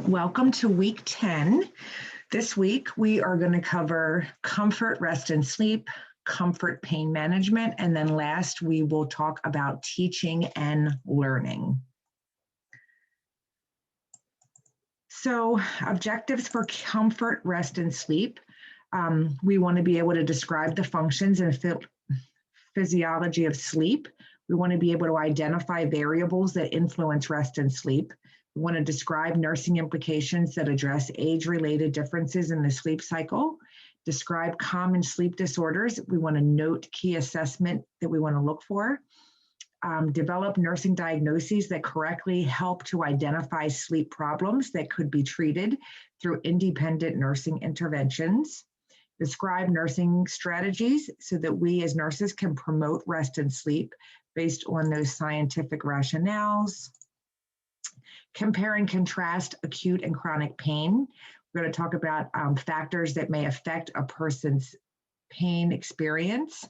Welcome to week 10. This week, we are going to cover comfort, rest, and sleep, comfort, pain management, and then last, we will talk about teaching and learning. So, objectives for comfort, rest, and sleep. We want to be able to describe the functions and physiology of sleep. We want to be able to identify variables that influence rest and sleep. We want to describe nursing implications that address age-related differences in the sleep cycle, describe common sleep disorders. We want to note key assessment that we want to look for, develop nursing diagnoses that correctly help to identify sleep problems that could be treated through independent nursing interventions, describe nursing strategies so that we as nurses can promote rest and sleep based on those scientific rationales, compare and contrast acute and chronic pain. We're going to talk about factors that may affect a person's pain experience.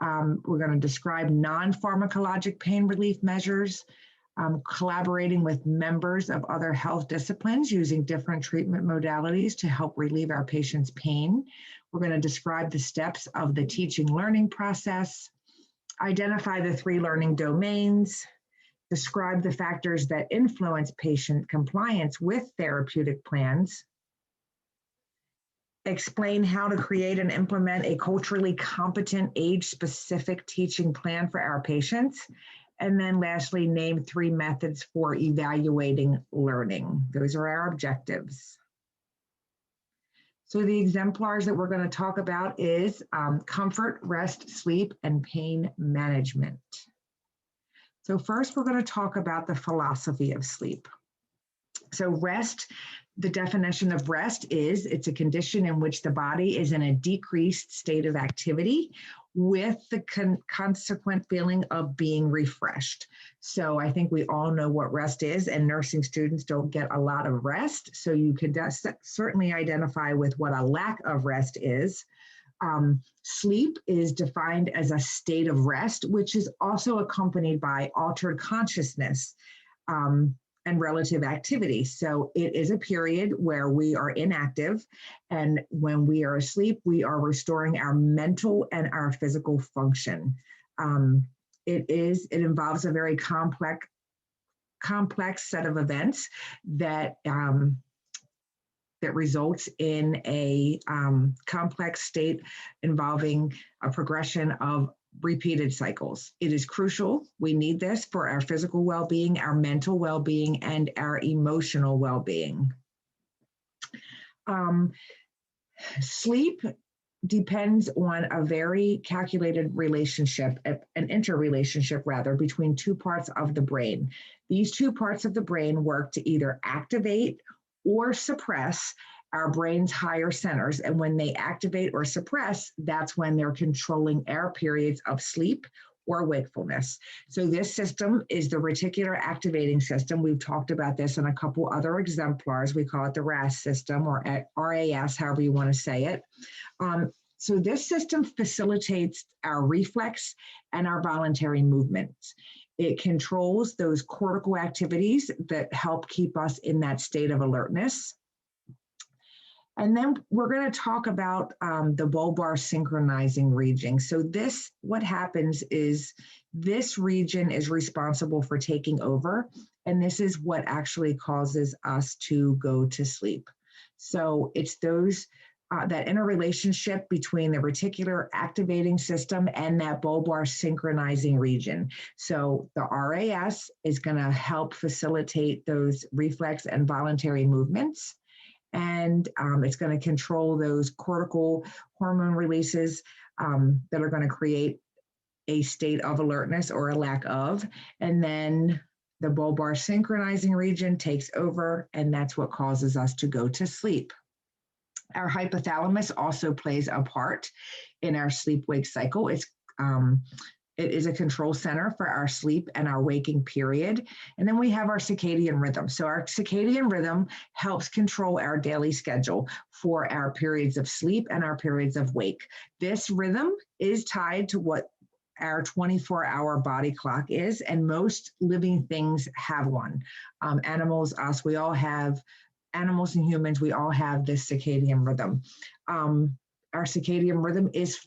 We're going to describe non-pharmacologic pain relief measures, collaborating with members of other health disciplines using different treatment modalities to help relieve our patients' pain. We're going to describe the steps of the teaching learning process, identify the 3 learning domains, describe the factors that influence patient compliance with therapeutic plans, explain how to create and implement a culturally competent age-specific teaching plan for our patients, and then lastly, name 3 methods for evaluating learning. Those are our objectives. So the exemplars that we're going to talk about is comfort, rest, sleep, and pain management. So first, we're going to talk about the philosophy of sleep. So rest, the definition of rest is it's a condition in which the body is in a decreased state of activity with the consequent feeling of being refreshed. So I think we all know what rest is, and nursing students don't get a lot of rest. So you could certainly identify with what a lack of rest is. Sleep is defined as a state of rest, which is also accompanied by altered consciousness and relative activity. So it is a period where we are inactive, and when we are asleep, we are restoring our mental and our physical function. It involves a very complex set of events that that results in a complex state involving a progression of repeated cycles. It is crucial. We need this for our physical well-being, our mental well-being, and our emotional well-being. Sleep depends on a very calculated relationship, an interrelationship rather, between 2 parts of the brain. These 2 parts of the brain work to either activate or suppress our brain's higher centers. And when they activate or suppress, that's when they're controlling our periods of sleep or wakefulness. So this system is the reticular activating system. We've talked about this in a couple other exemplars. We call it the RAS system, or RAS, however you want to say it. So this system facilitates our reflex and our voluntary movements. It controls those cortical activities that help keep us in that state of alertness. And then we're going to talk about the bulbar synchronizing region. So what happens is this region is responsible for taking over, and this is what actually causes us to go to sleep. So it's that interrelationship between the reticular activating system and that bulbar synchronizing region. So the RAS is going to help facilitate those reflex and voluntary movements. And it's going to control those cortical hormone releases that are going to create a state of alertness or a lack of. And then the bulbar synchronizing region takes over, and that's what causes us to go to sleep. Our hypothalamus also plays a part in our sleep-wake cycle. It is a control center for our sleep and our waking period. And then we have our circadian rhythm. So our circadian rhythm helps control our daily schedule for our periods of sleep and our periods of wake. This rhythm is tied to what our 24-hour body clock is, and most living things have one. Animals, us, we all have animals and humans, we all have this circadian rhythm. Our circadian rhythm is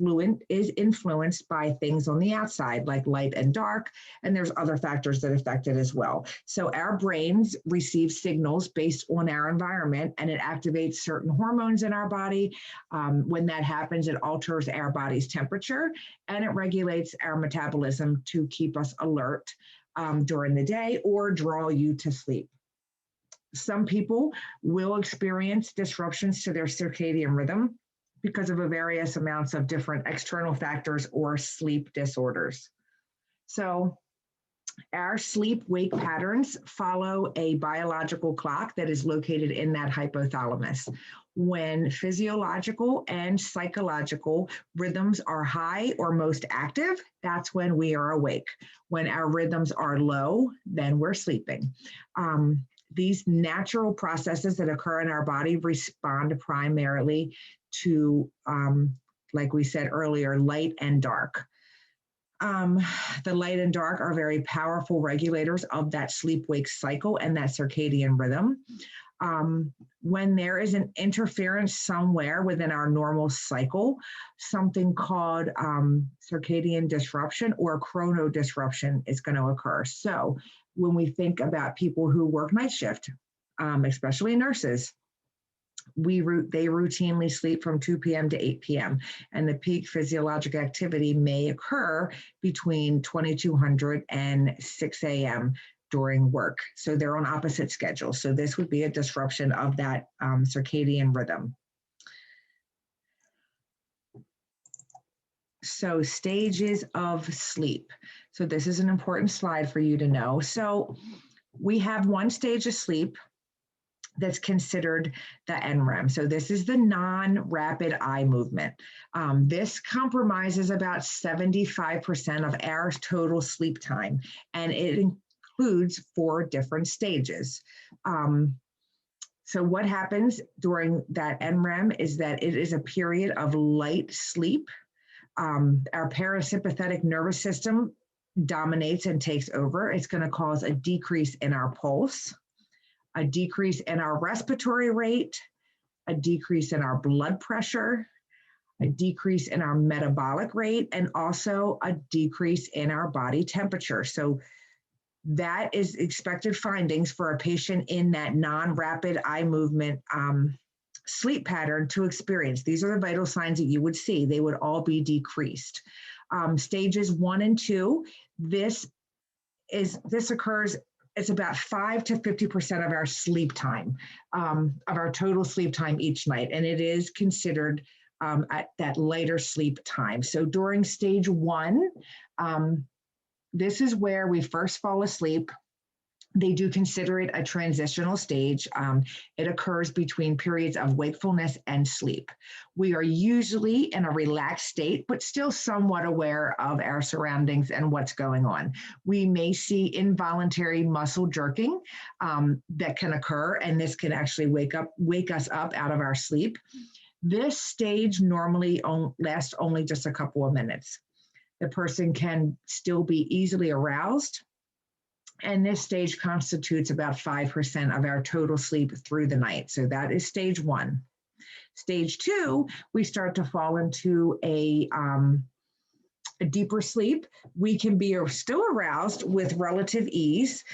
influenced by things on the outside, like light and dark, and there's other factors that affect it as well. So our brains receive signals based on our environment, and it activates certain hormones in our body. When that happens, it alters our body's temperature, and it regulates our metabolism to keep us alert during the day or draw you to sleep. Some people will experience disruptions to their circadian rhythm because of a various amounts of different external factors or sleep disorders. So our sleep-wake patterns follow a biological clock that is located in that hypothalamus. When physiological and psychological rhythms are high or most active, that's when we are awake. When our rhythms are low, then we're sleeping. These natural processes that occur in our body respond primarily to, like we said earlier, light and dark. The light and dark are very powerful regulators of that sleep-wake cycle and that circadian rhythm. When there is an interference somewhere within our normal cycle, something called circadian disruption or chrono disruption is going to occur. So when we think about people who work night shift, especially nurses, they routinely sleep from 2 p.m. to 8 p.m. and the peak physiologic activity may occur between 2200 and 6 a.m. during work. So they're on opposite schedules. So this would be a disruption of that circadian rhythm. So stages of sleep. So this is an important slide for you to know. So we have one stage of sleep that's considered the NREM. So this is the non-rapid eye movement. This compromises about 75% of our total sleep time, and it includes 4 different stages. So what happens during that NREM is that it is a period of light sleep. Our parasympathetic nervous system dominates and takes over. It's going to cause a decrease in our pulse, a decrease in our respiratory rate, a decrease in our blood pressure, a decrease in our metabolic rate, and also a decrease in our body temperature. So that is expected findings for a patient in that non-rapid eye movement sleep pattern to experience. These are the vital signs that you would see. They would all be decreased. Stages 1 and 2, this occurs. It's about 5 to 50% of our sleep time, of our total sleep time each night. And it is considered at that lighter sleep time. So during stage 1, this is where we first fall asleep. They do consider it a transitional stage. It occurs between periods of wakefulness and sleep. We are usually in a relaxed state, but still somewhat aware of our surroundings and what's going on. We may see involuntary muscle jerking that can occur, and this can actually wake us up out of our sleep. This stage normally lasts only just a couple of minutes. The person can still be easily aroused, and this stage constitutes about 5% of our total sleep through the night. So that is stage 1. Stage 2, we start to fall into a deeper sleep. We can be still aroused with relative ease.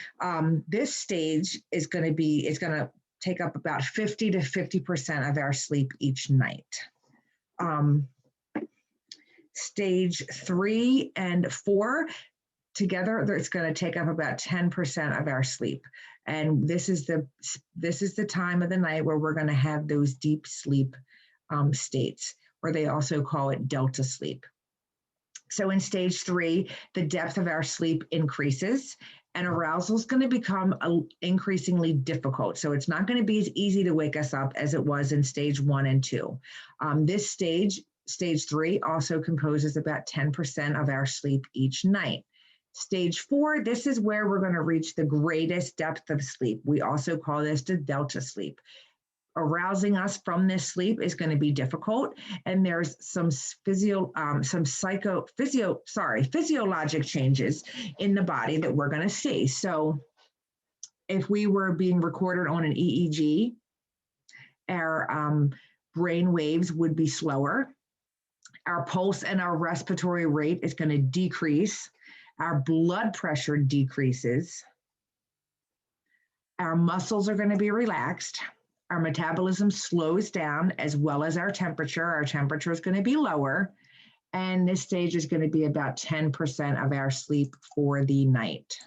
This stage is going to take up about 50 to 50% of our sleep each night. Stage 3 and 4, together, it's going to take up about 10% of our sleep. And this is the time of the night where we're going to have those deep sleep states, or they also call it delta sleep. So in stage 3, the depth of our sleep increases, and arousal is going to become increasingly difficult. So it's not going to be as easy to wake us up as it was in stage 1 and 2. This stage 3, also composes about 10% of our sleep each night. Stage 4, this is where we're going to reach the greatest depth of sleep. We also call this the delta sleep. Arousing us from this sleep is going to be difficult, and there's some physiologic changes in the body that we're going to see. So if we were being recorded on an EEG, Our brain waves would be slower. Our pulse and our respiratory rate is going to decrease. Our blood pressure decreases. Our muscles are going to be relaxed. Our metabolism slows down, as well as our temperature. Our temperature is going to be lower. And this stage is going to be about 10% of our sleep for the night.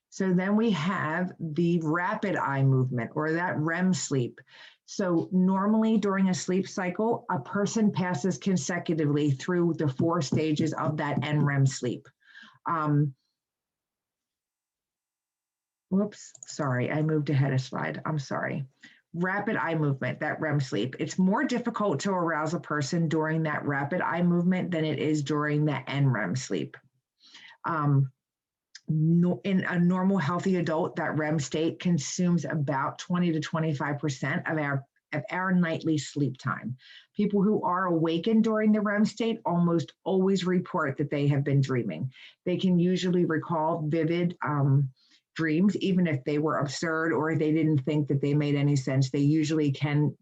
So then we have the rapid eye movement, or that REM sleep. So normally during a sleep cycle, a person passes consecutively through the 4 stages of that NREM sleep. Whoops, sorry, I moved ahead a slide. I'm sorry. Rapid eye movement, that REM sleep. It's more difficult to arouse a person during that rapid eye movement than it is during the NREM sleep. In a normal healthy adult, that REM state consumes about 20 to 25% of our nightly sleep time. People who are awakened during the REM state almost always report that they have been dreaming. They can usually recall vivid dreams, even if they were absurd or they didn't think that they made any sense. They usually can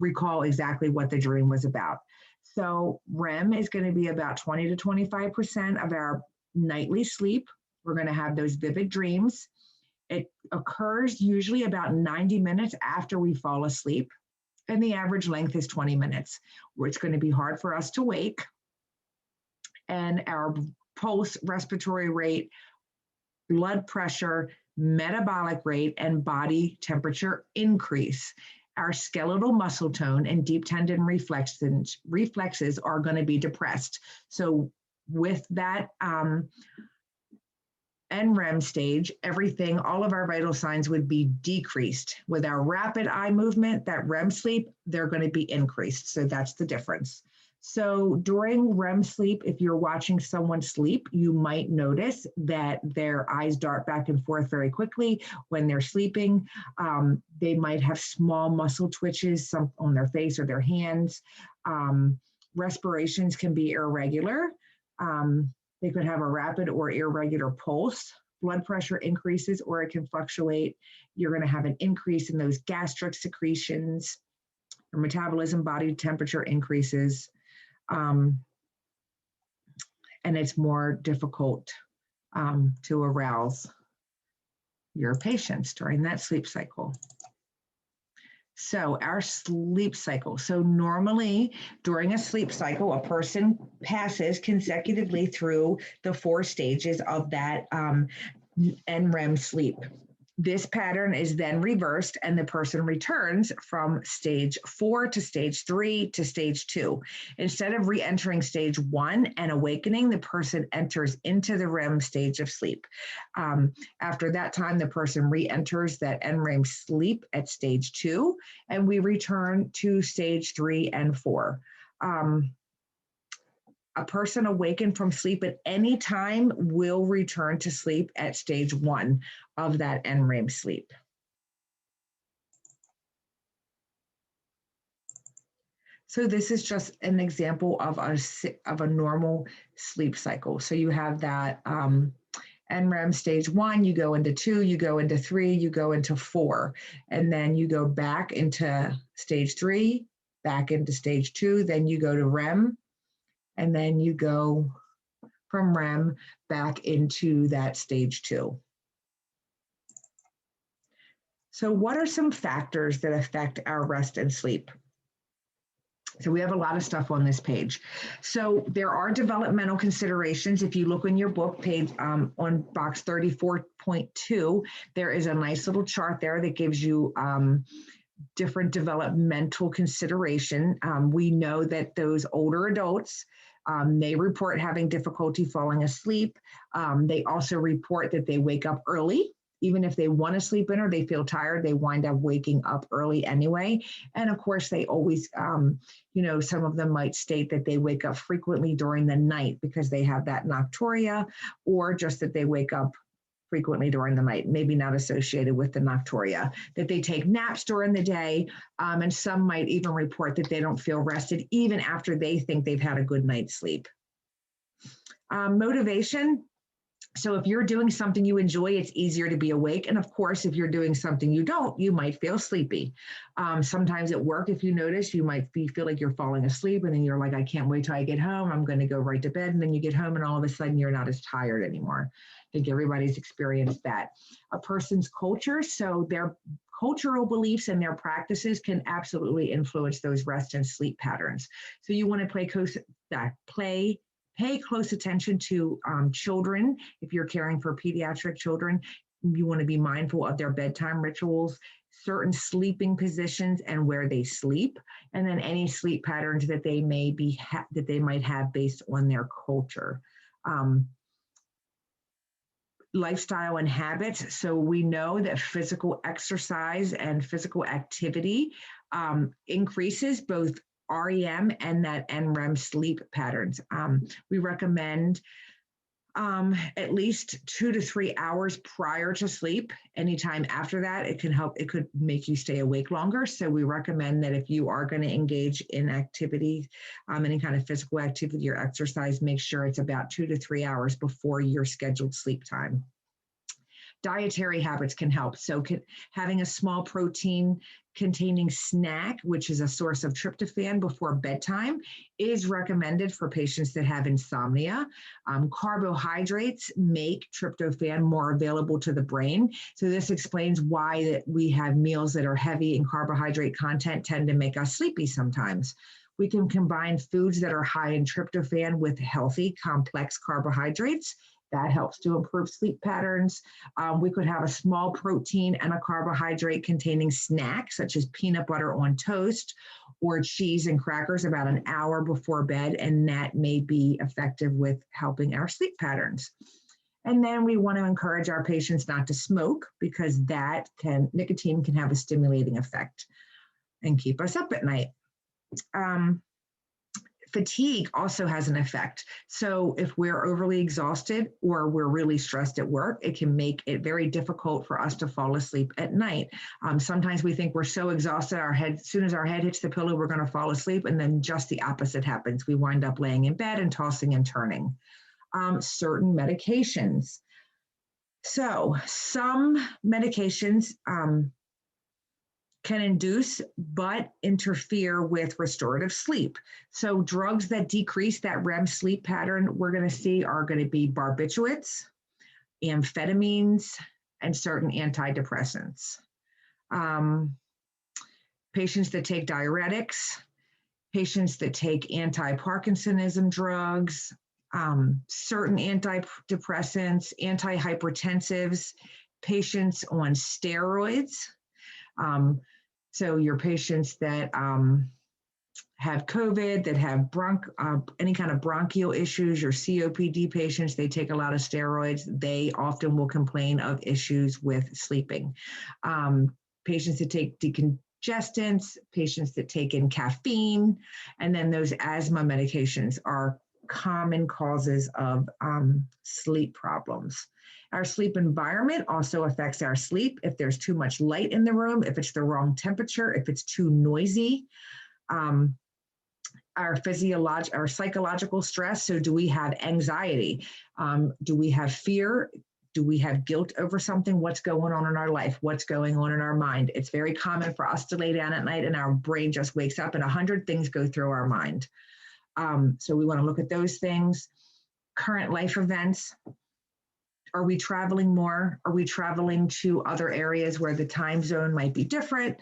recall exactly what the dream was about. So REM is going to be about 20 to 25% of our nightly sleep. We're going to have those vivid dreams. It occurs usually about 90 minutes after we fall asleep, and the average length is 20 minutes, where it's going to be hard for us to wake. And our pulse, respiratory rate, blood pressure, metabolic rate, and body temperature increase. Our skeletal muscle tone and deep tendon reflexes are going to be depressed. So with that NREM stage, everything, all of our vital signs would be decreased. With our rapid eye movement, that REM sleep, they're going to be increased. So that's the difference. So during REM sleep, if you're watching someone sleep, you might notice that their eyes dart back and forth very quickly when they're sleeping. They might have small muscle twitches, some on their face or their hands. Respirations can be irregular. They could have a rapid or irregular pulse. Blood pressure increases, or it can fluctuate. You're going to have an increase in those gastric secretions. Your metabolism, body temperature increases. And it's more difficult to arouse your patients during that sleep cycle. So our sleep cycle. So normally during a sleep cycle, a person passes consecutively through the 4 stages of that NREM sleep. This pattern is then reversed and the person returns from stage 4 to stage 3 to stage 2. Instead of re-entering stage 1 and awakening, the person enters into the REM stage of sleep. After that time, the person re-enters that NREM sleep at stage 2, and we return to stage 3 and 4. A person awakened from sleep at any time will return to sleep at stage 1 of that NREM sleep. So this is just an example of a normal sleep cycle. So you have that NREM stage 1, you go into 2, you go into 3, you go into 4, and then you go back into stage 3, back into stage 2, then you go to REM, and then you go from REM back into that stage 2. So what are some factors that affect our rest and sleep? So we have a lot of stuff on this page. So there are developmental considerations. If you look in your book page on box 34.2, there is a nice little chart there that gives you different developmental consideration. We know that those older adults, they report having difficulty falling asleep. They also report that they wake up early. Even if they want to sleep in or they feel tired, they wind up waking up early anyway. And of course, they always, some of them might state that they wake up frequently during the night because they have that nocturia, or just that they wake up frequently during the night, maybe not associated with the nocturia, that they take naps during the day, and some might even report that they don't feel rested even after they think they've had a good night's sleep. Motivation. So if you're doing something you enjoy, it's easier to be awake. And of course, if you're doing something you don't, you might feel sleepy. Sometimes at work, if you notice, you might feel like you're falling asleep and then you're like, I can't wait till I get home. I'm going to go right to bed. And then you get home and all of a sudden you're not as tired anymore. I think everybody's experienced that. A person's culture, so their cultural beliefs and their practices can absolutely influence those rest and sleep patterns. So you want to pay close attention to children. If you're caring for pediatric children, you want to be mindful of their bedtime rituals, certain sleeping positions and where they sleep, and then any sleep patterns that they might have based on their culture. Lifestyle and habits. So we know that physical exercise and physical activity increases both REM and that NREM sleep patterns. We recommend at least 2 to 3 hours prior to sleep. Anytime after that, it could make you stay awake longer. So we recommend that if you are going to engage in activity, any kind of physical activity or exercise, make sure it's about 2 to 3 hours before your scheduled sleep time. Dietary habits can help. So having a small protein containing snack, which is a source of tryptophan before bedtime, is recommended for patients that have insomnia. Carbohydrates make tryptophan more available to the brain. So this explains why that we have meals that are heavy in carbohydrate content tend to make us sleepy sometimes. We can combine foods that are high in tryptophan with healthy, complex carbohydrates. That helps to improve sleep patterns. We could have a small protein and a carbohydrate containing snack, such as peanut butter on toast or cheese and crackers about an hour before bed, and that may be effective with helping our sleep patterns. And then we want to encourage our patients not to smoke because nicotine can have a stimulating effect and keep us up at night. Fatigue also has an effect. So if we're overly exhausted or we're really stressed at work, it can make it very difficult for us to fall asleep at night. Sometimes we think we're so exhausted, as soon as our head hits the pillow, we're going to fall asleep. And then just the opposite happens. We wind up laying in bed and tossing and turning. Certain medications. So some medications can induce but interfere with restorative sleep. So drugs that decrease that REM sleep pattern we're going to see are going to be barbiturates, amphetamines, and certain antidepressants. Patients that take diuretics, patients that take anti-Parkinsonism drugs, certain antidepressants, antihypertensives, patients on steroids. So your patients that have COVID, that have any kind of bronchial issues, your COPD patients, they take a lot of steroids. They often will complain of issues with sleeping. Patients that take decongestants, patients that take in caffeine, and then those asthma medications are common causes of sleep problems. Our sleep environment also affects our sleep. If there's too much light in the room, if it's the wrong temperature, if it's too noisy, our psychological stress. So do we have anxiety? Do we have fear? Do we have guilt over something? What's going on in our life? What's going on in our mind? It's very common for us to lay down at night and our brain just wakes up and 100 things go through our mind. So we want to look at those things. Current life events. Are we traveling more? Are we traveling to other areas where the time zone might be different?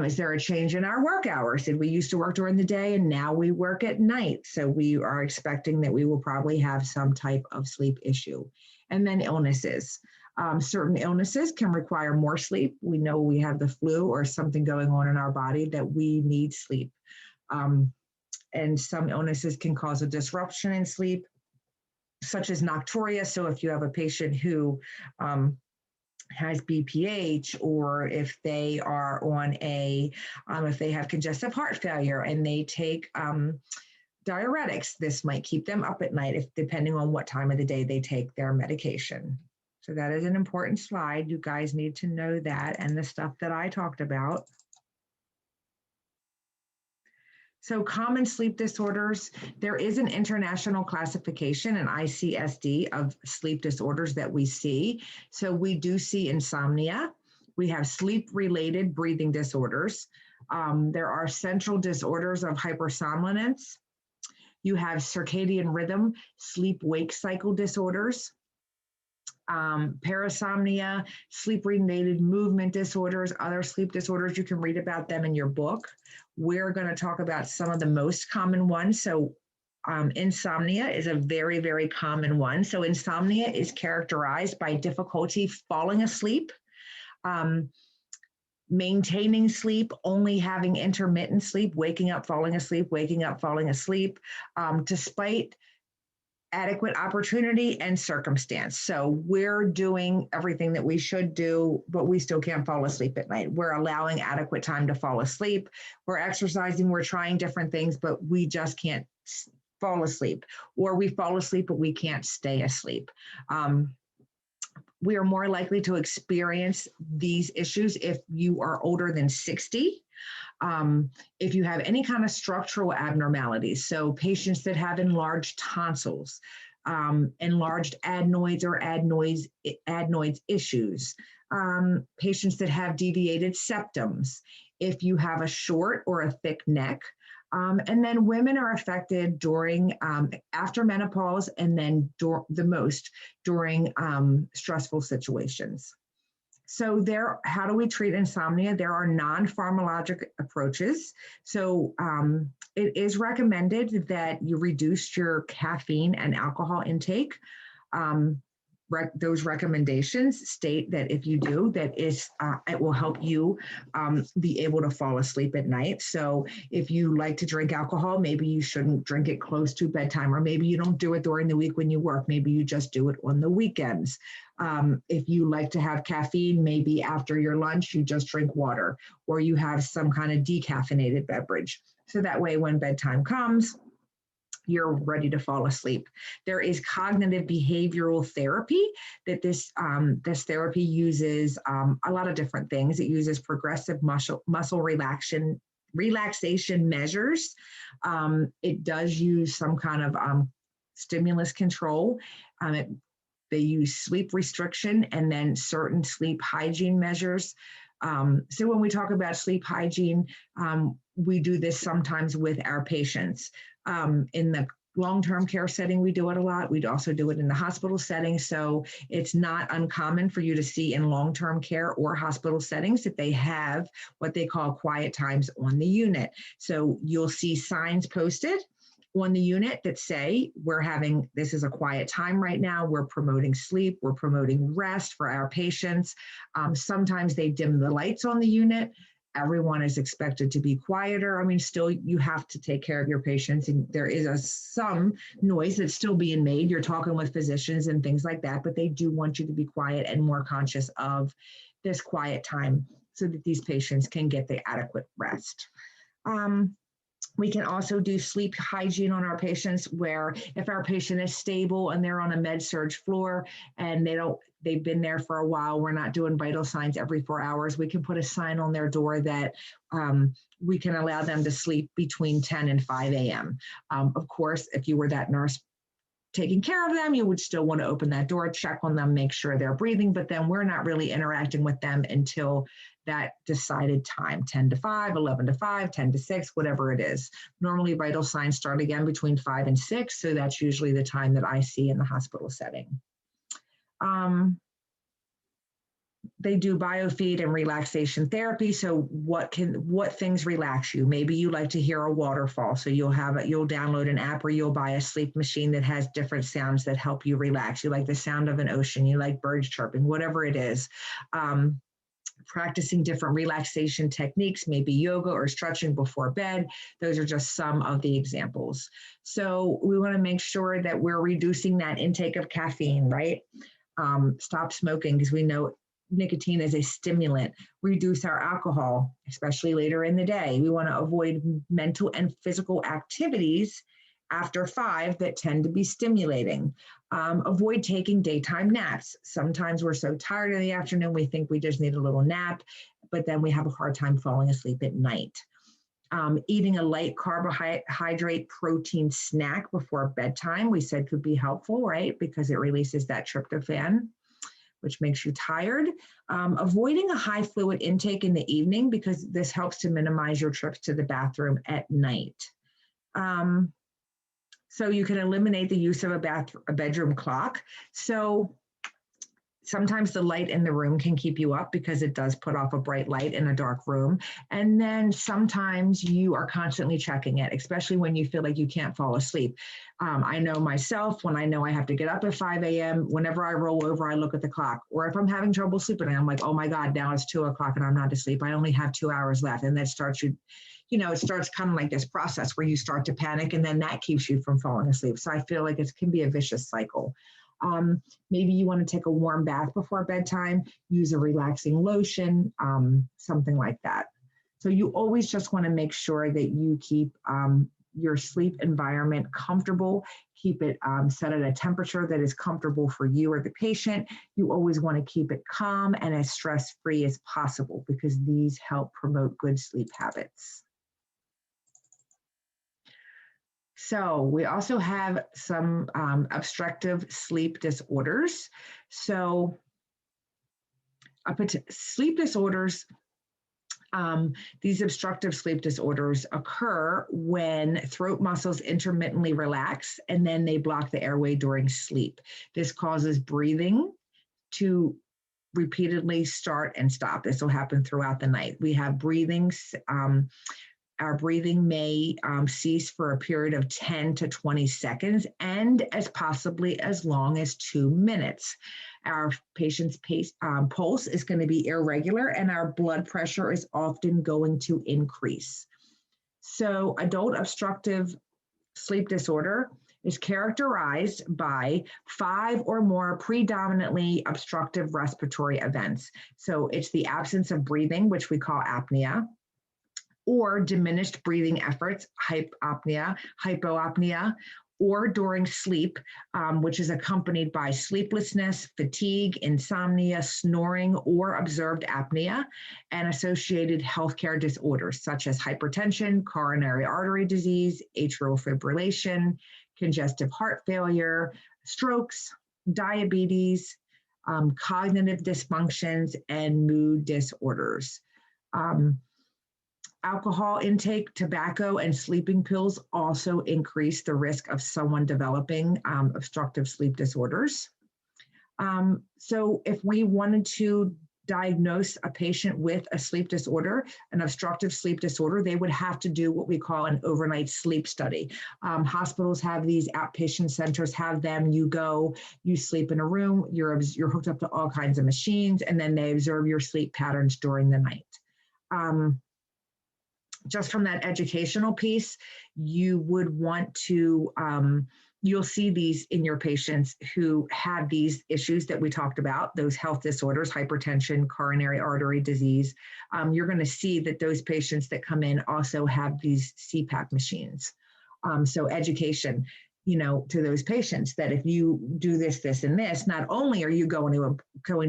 Is there a change in our work hours? Did we used to work during the day and now we work at night? So we are expecting that we will probably have some type of sleep issue. And then illnesses. Certain illnesses can require more sleep. We know we have the flu or something going on in our body that we need sleep. And some illnesses can cause a disruption in sleep, such as nocturia. So if you have a patient who has BPH, or if they are on if they have congestive heart failure and they take diuretics, this might keep them up at night depending on what time of the day they take their medication. So that is an important slide. You guys need to know that and the stuff that I talked about. So common sleep disorders, there is an international classification, an ICSD, of sleep disorders that we see. So we do see insomnia. We have sleep-related breathing disorders. There are central disorders of hypersomnolence. You have circadian rhythm, sleep-wake cycle disorders. Parasomnia, sleep-related movement disorders, other sleep disorders. You can read about them in your book. We're going to talk about some of the most common ones. So insomnia is a very, very common one. So insomnia is characterized by difficulty falling asleep, maintaining sleep, only having intermittent sleep, waking up, falling asleep, waking up, falling asleep, despite adequate opportunity and circumstance. So we're doing everything that we should do, but we still can't fall asleep at night. We're allowing adequate time to fall asleep. We're exercising, we're trying different things, but we just can't fall asleep. Or we fall asleep, but we can't stay asleep. We are more likely to experience these issues if you are older than 60. If you have any kind of structural abnormalities, so patients that have enlarged tonsils, enlarged adenoids or adenoids issues, patients that have deviated septums, if you have a short or a thick neck, and then women are affected during, after menopause, and then the most during stressful situations. So how do we treat insomnia? There are non-pharmacologic approaches. So it is recommended that you reduce your caffeine and alcohol intake. Those recommendations state that if you do, it will help you be able to fall asleep at night. So if you like to drink alcohol, maybe you shouldn't drink it close to bedtime, or maybe you don't do it during the week when you work. Maybe you just do it on the weekends. If you like to have caffeine, maybe after your lunch, you just drink water, or you have some kind of decaffeinated beverage. So that way, when bedtime comes, you're ready to fall asleep. There is cognitive behavioral therapy that this therapy uses a lot of different things. It uses progressive muscle relaxation measures. It does use some kind of stimulus control. They use sleep restriction and then certain sleep hygiene measures. So when we talk about sleep hygiene, we do this sometimes with our patients. In the long-term care setting, we do it a lot. We'd also do it in the hospital setting. So it's not uncommon for you to see in long-term care or hospital settings that they have what they call quiet times on the unit. So you'll see signs posted on the unit that say, this is a quiet time right now. We're promoting sleep. We're promoting rest for our patients. Sometimes they dim the lights on the unit. Everyone is expected to be quieter. I mean, still, you have to take care of your patients, and there is some noise that's still being made. You're talking with physicians and things like that, but they do want you to be quiet and more conscious of this quiet time so that these patients can get the adequate rest. We can also do sleep hygiene on our patients, where if our patient is stable and they're on a med-surg floor and they've been there for a while, we're not doing vital signs every 4 hours, we can put a sign on their door that we can allow them to sleep between 10 and 5 a.m. Of course, if you were that nurse taking care of them, you would still want to open that door, check on them, make sure they're breathing, but then we're not really interacting with them until that decided time, 10 to 5, 11 to 5, 10 to 6, whatever it is. Normally vital signs start again between 5 and 6, so that's usually the time that I see in the hospital setting. They do biofeed and relaxation therapy. So what things relax you? Maybe you like to hear a waterfall. So you'll download an app, or you'll buy a sleep machine that has different sounds that help you relax. You like the sound of an ocean, you like birds chirping, whatever it is. Practicing different relaxation techniques, maybe yoga or stretching before bed. Those are just some of the examples. So we want to make sure that we're reducing that intake of caffeine, right? Stop smoking, because we know nicotine is a stimulant. Reduce our alcohol, especially later in the day. We want to avoid mental and physical activities after 5 that tend to be stimulating. Avoid taking daytime naps. Sometimes we're so tired in the afternoon, we think we just need a little nap, but then we have a hard time falling asleep at night. Eating a light carbohydrate protein snack before bedtime, we said could be helpful, right? Because it releases that tryptophan, which makes you tired. Avoiding a high fluid intake in the evening because this helps to minimize your trips to the bathroom at night. So you can eliminate the use of a bedroom clock. So sometimes the light in the room can keep you up because it does put off a bright light in a dark room. And then sometimes you are constantly checking it, especially when you feel like you can't fall asleep. I know myself, when I know I have to get up at 5 a.m., whenever I roll over, I look at the clock. Or if I'm having trouble sleeping, I'm like, oh my God, now it's 2 o'clock and I'm not asleep. I only have 2 hours left. And that starts it starts kind of like this process where you start to panic, and then that keeps you from falling asleep. So I feel like it can be a vicious cycle. Maybe you want to take a warm bath before bedtime, use a relaxing lotion, something like that. So you always just want to make sure that you keep your sleep environment comfortable, keep it set at a temperature that is comfortable for you or the patient. You always want to keep it calm and as stress-free as possible because these help promote good sleep habits. So we also have some obstructive sleep disorders. So sleep disorders, these obstructive sleep disorders occur when throat muscles intermittently relax and then they block the airway during sleep. This causes breathing to repeatedly start and stop. This will happen throughout the night. We have our breathing may cease for a period of 10 to 20 seconds and as possibly as long as 2 minutes. Our patient's pulse is going to be irregular and our blood pressure is often going to increase. So adult obstructive sleep disorder is characterized by 5 or more predominantly obstructive respiratory events. So it's the absence of breathing, which we call apnea, or diminished breathing efforts, hypopnea, or during sleep, which is accompanied by sleeplessness, fatigue, insomnia, snoring, or observed apnea, and associated healthcare disorders such as hypertension, coronary artery disease, atrial fibrillation, congestive heart failure, strokes, diabetes, cognitive dysfunctions, and mood disorders. Alcohol intake, tobacco, and sleeping pills also increase the risk of someone developing obstructive sleep disorders. So if we wanted to diagnose a patient with a sleep disorder, an obstructive sleep disorder, they would have to do what we call an overnight sleep study. Hospitals have these, outpatient centers have them. You go, you sleep in a room, you're hooked up to all kinds of machines, and then they observe your sleep patterns during the night. Just from that educational piece, you would want to, you'll see these in your patients who have these issues that we talked about, those health disorders, hypertension, coronary artery disease. You're going to see that those patients that come in also have these CPAP machines. So education, to those patients that if you do this, this, and this, not only are you going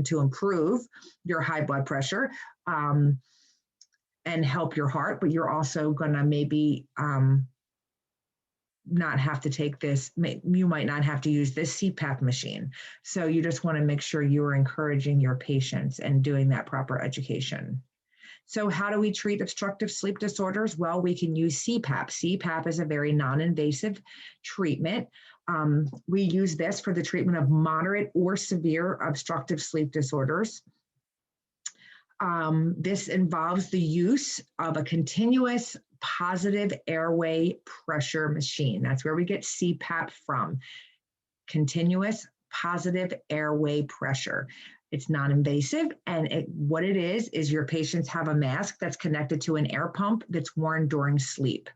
to improve your high blood pressure, and help your heart, but you're also going to maybe not have to take this, you might not have to use this CPAP machine. So you just want to make sure you're encouraging your patients and doing that proper education. So how do we treat obstructive sleep disorders? Well, we can use CPAP. CPAP is a very non-invasive treatment. We use this for the treatment of moderate or severe obstructive sleep disorders. This involves the use of a continuous positive airway pressure machine. That's where we get CPAP from. Continuous positive airway pressure. It's non-invasive, and what it is your patients have a mask that's connected to an air pump that's worn during sleep.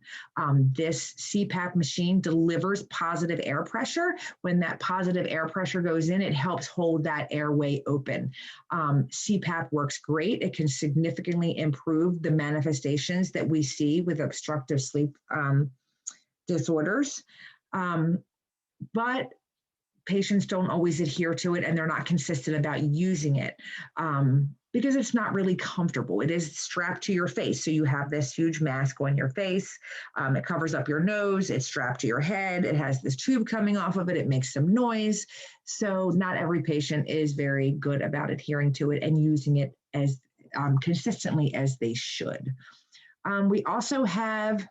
This CPAP machine delivers positive air pressure. When that positive air pressure goes in, it helps hold that airway open. CPAP works great. It can significantly improve the manifestations that we see with obstructive sleep disorders. But patients don't always adhere to it and they're not consistent about using it. because it's not really comfortable. It is strapped to your face. So you have this huge mask on your face. It covers up your nose. It's strapped to your head. It has this tube coming off of it. It makes some noise. So not every patient is very good about adhering to it and using it as consistently as they should. We also have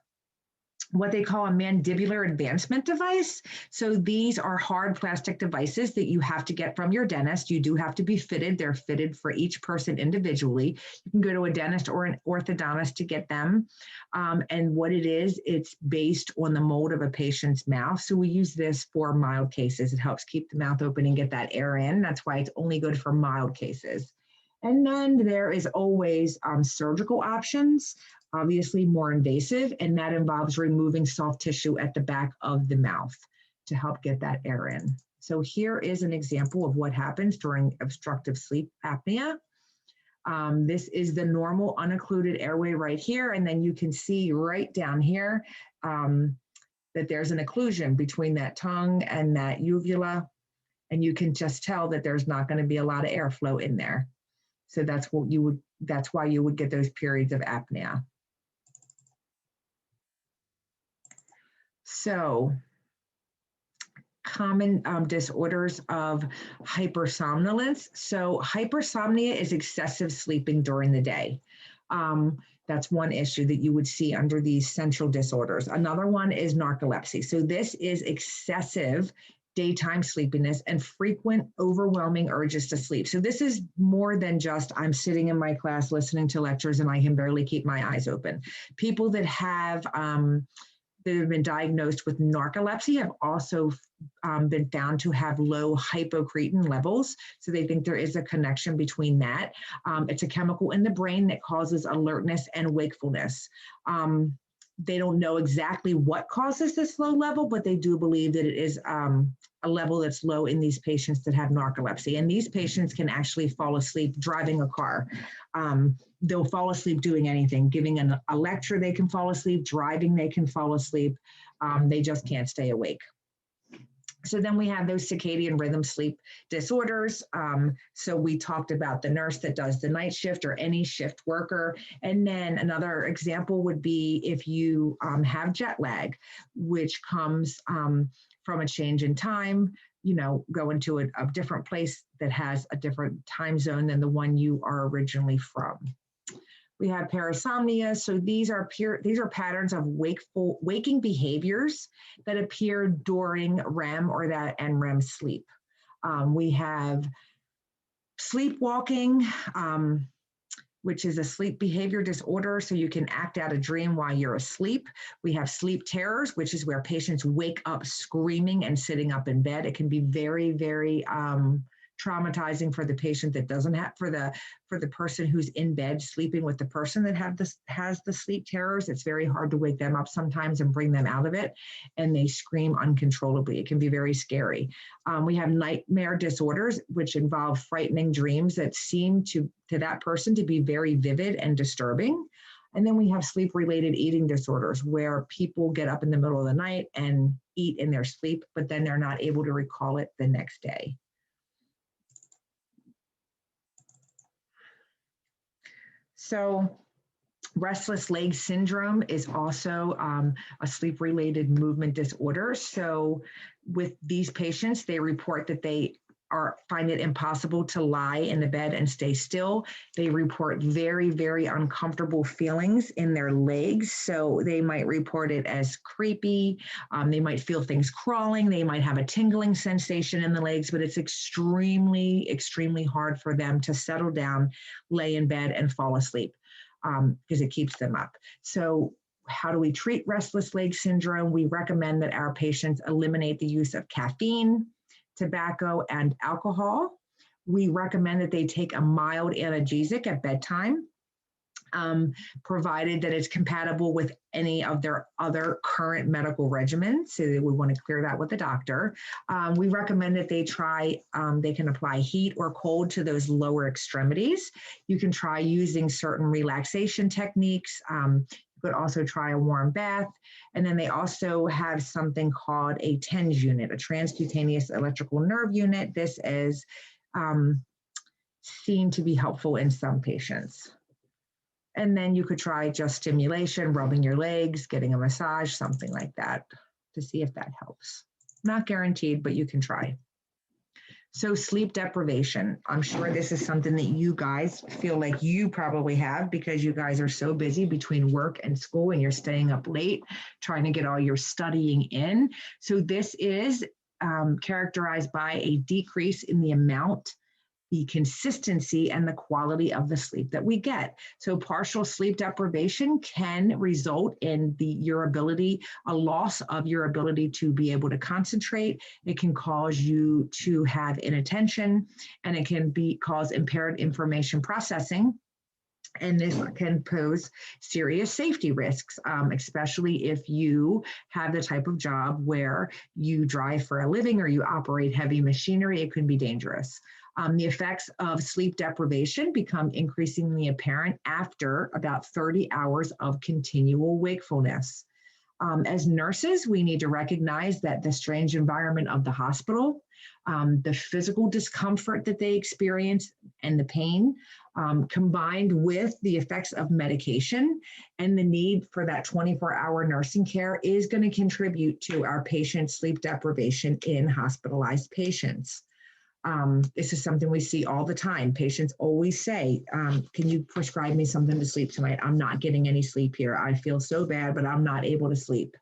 what they call a mandibular advancement device. So these are hard plastic devices that you have to get from your dentist. You do have to be fitted. They're fitted for each person individually. You can go to a dentist or an orthodontist to get them. And what it is, it's based on the mold of a patient's mouth. So we use this for mild cases. It helps keep the mouth open and get that air in. That's why it's only good for mild cases. And then there is always surgical options, obviously more invasive, and that involves removing soft tissue at the back of the mouth to help get that air in. So here is an example of what happens during obstructive sleep apnea. This is the normal unoccluded airway right here, and then you can see right down here that there's an occlusion between that tongue and that uvula, and you can just tell that there's not going to be a lot of airflow in there. So that's why you would get those periods of apnea. So common disorders of hypersomnolence. So hypersomnia is excessive sleeping during the day. That's one issue that you would see under these central disorders. Another one is narcolepsy. So this is excessive daytime sleepiness and frequent overwhelming urges to sleep. So this is more than just I'm sitting in my class listening to lectures and I can barely keep my eyes open. People that have been diagnosed with narcolepsy have also been found to have low hypocretin levels. So they think there is a connection between that. It's a chemical in the brain that causes alertness and wakefulness. They don't know exactly what causes this low level, but they do believe that it is a level that's low in these patients that have narcolepsy. And these patients can actually fall asleep driving a car. They'll fall asleep doing anything. Giving a lecture, they can fall asleep. Driving, they can fall asleep. They just can't stay awake. So then we have those circadian rhythm sleep disorders. So we talked about the nurse that does the night shift or any shift worker. And then another example would be if you have jet lag, which comes from a change in time, go into a different place that has a different time zone than the one you are originally from. We have parasomnia. So these are patterns of waking behaviors that appear during REM or that NREM sleep. We have sleepwalking, which is a sleep behavior disorder. So you can act out a dream while you're asleep. We have sleep terrors, which is where patients wake up screaming and sitting up in bed. It can be very, very traumatizing for the patient that doesn't have, for the person who's in bed sleeping with the person that has the sleep terrors. It's very hard to wake them up sometimes and bring them out of it, and they scream uncontrollably. It can be very scary. We have nightmare disorders, which involve frightening dreams that seem to that person to be very vivid and disturbing. And then we have sleep-related eating disorders where people get up in the middle of the night and eat in their sleep, but then they're not able to recall it the next day. So restless leg syndrome is also a sleep-related movement disorder. So with these patients, they report that they find it impossible to lie in the bed and stay still. They report very, very uncomfortable feelings in their legs. So they might report it as creepy. They might feel things crawling. They might have a tingling sensation in the legs, but it's extremely, extremely hard for them to settle down, lay in bed, and fall asleep because it keeps them up. So how do we treat restless leg syndrome? We recommend that our patients eliminate the use of caffeine, tobacco, and alcohol. We recommend that they take a mild analgesic at bedtime, provided that it's compatible with any of their other current medical regimens. So we want to clear that with the doctor. We recommend that they can apply heat or cold to those lower extremities. You can try using certain relaxation techniques. You could also try a warm bath. And then they also have something called a TENS unit, a transcutaneous electrical nerve unit. This is seen to be helpful in some patients. And then you could try just stimulation, rubbing your legs, getting a massage, something like that to see if that helps. Not guaranteed, but you can try. So sleep deprivation, I'm sure this is something that you guys feel like you probably have because you guys are so busy between work and school and you're staying up late trying to get all your studying in. So this is characterized by a decrease in the amount, the consistency, and the quality of the sleep that we get. So partial sleep deprivation can result in a loss of your ability to be able to concentrate. It can cause you to have inattention, and it can cause impaired information processing. And this can pose serious safety risks, especially if you have the type of job where you drive for a living or you operate heavy machinery. It can be dangerous. The effects of sleep deprivation become increasingly apparent after about 30 hours of continual wakefulness. As nurses, we need to recognize that the strange environment of the hospital, the physical discomfort that they experience and the pain, combined with the effects of medication and the need for that 24-hour nursing care is going to contribute to our patients' sleep deprivation in hospitalized patients. This is something we see all the time. Patients always say, can you prescribe me something to sleep tonight? I'm not getting any sleep here. I feel so bad, but I'm not able to sleep.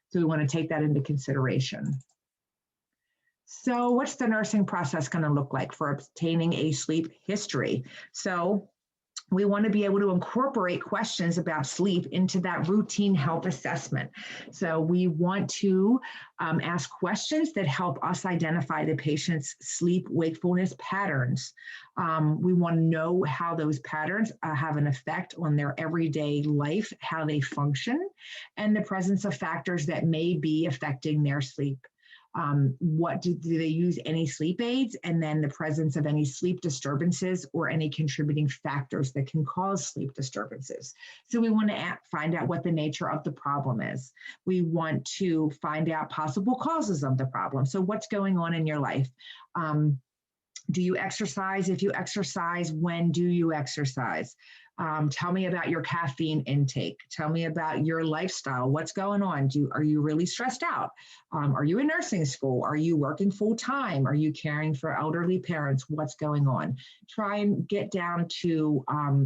So we want to take that into consideration. So what's the nursing process going to look like for obtaining a sleep history? So we want to be able to incorporate questions about sleep into that routine health assessment. So we want to ask questions that help us identify the patient's sleep wakefulness patterns. We want to know how those patterns have an effect on their everyday life, how they function, and the presence of factors that may be affecting their sleep. What do they use any sleep aids, and then the presence of any sleep disturbances or any contributing factors that can cause sleep disturbances. So we want to find out what the nature of the problem is. We want to find out possible causes of the problem. So what's going on in your life? Do you exercise? If you exercise, when do you exercise? Tell me about your caffeine intake. Tell me about your lifestyle. What's going on? Are you really stressed out? Are you in nursing school? Are you working full time? Are you caring for elderly parents? What's going on? Try and get down to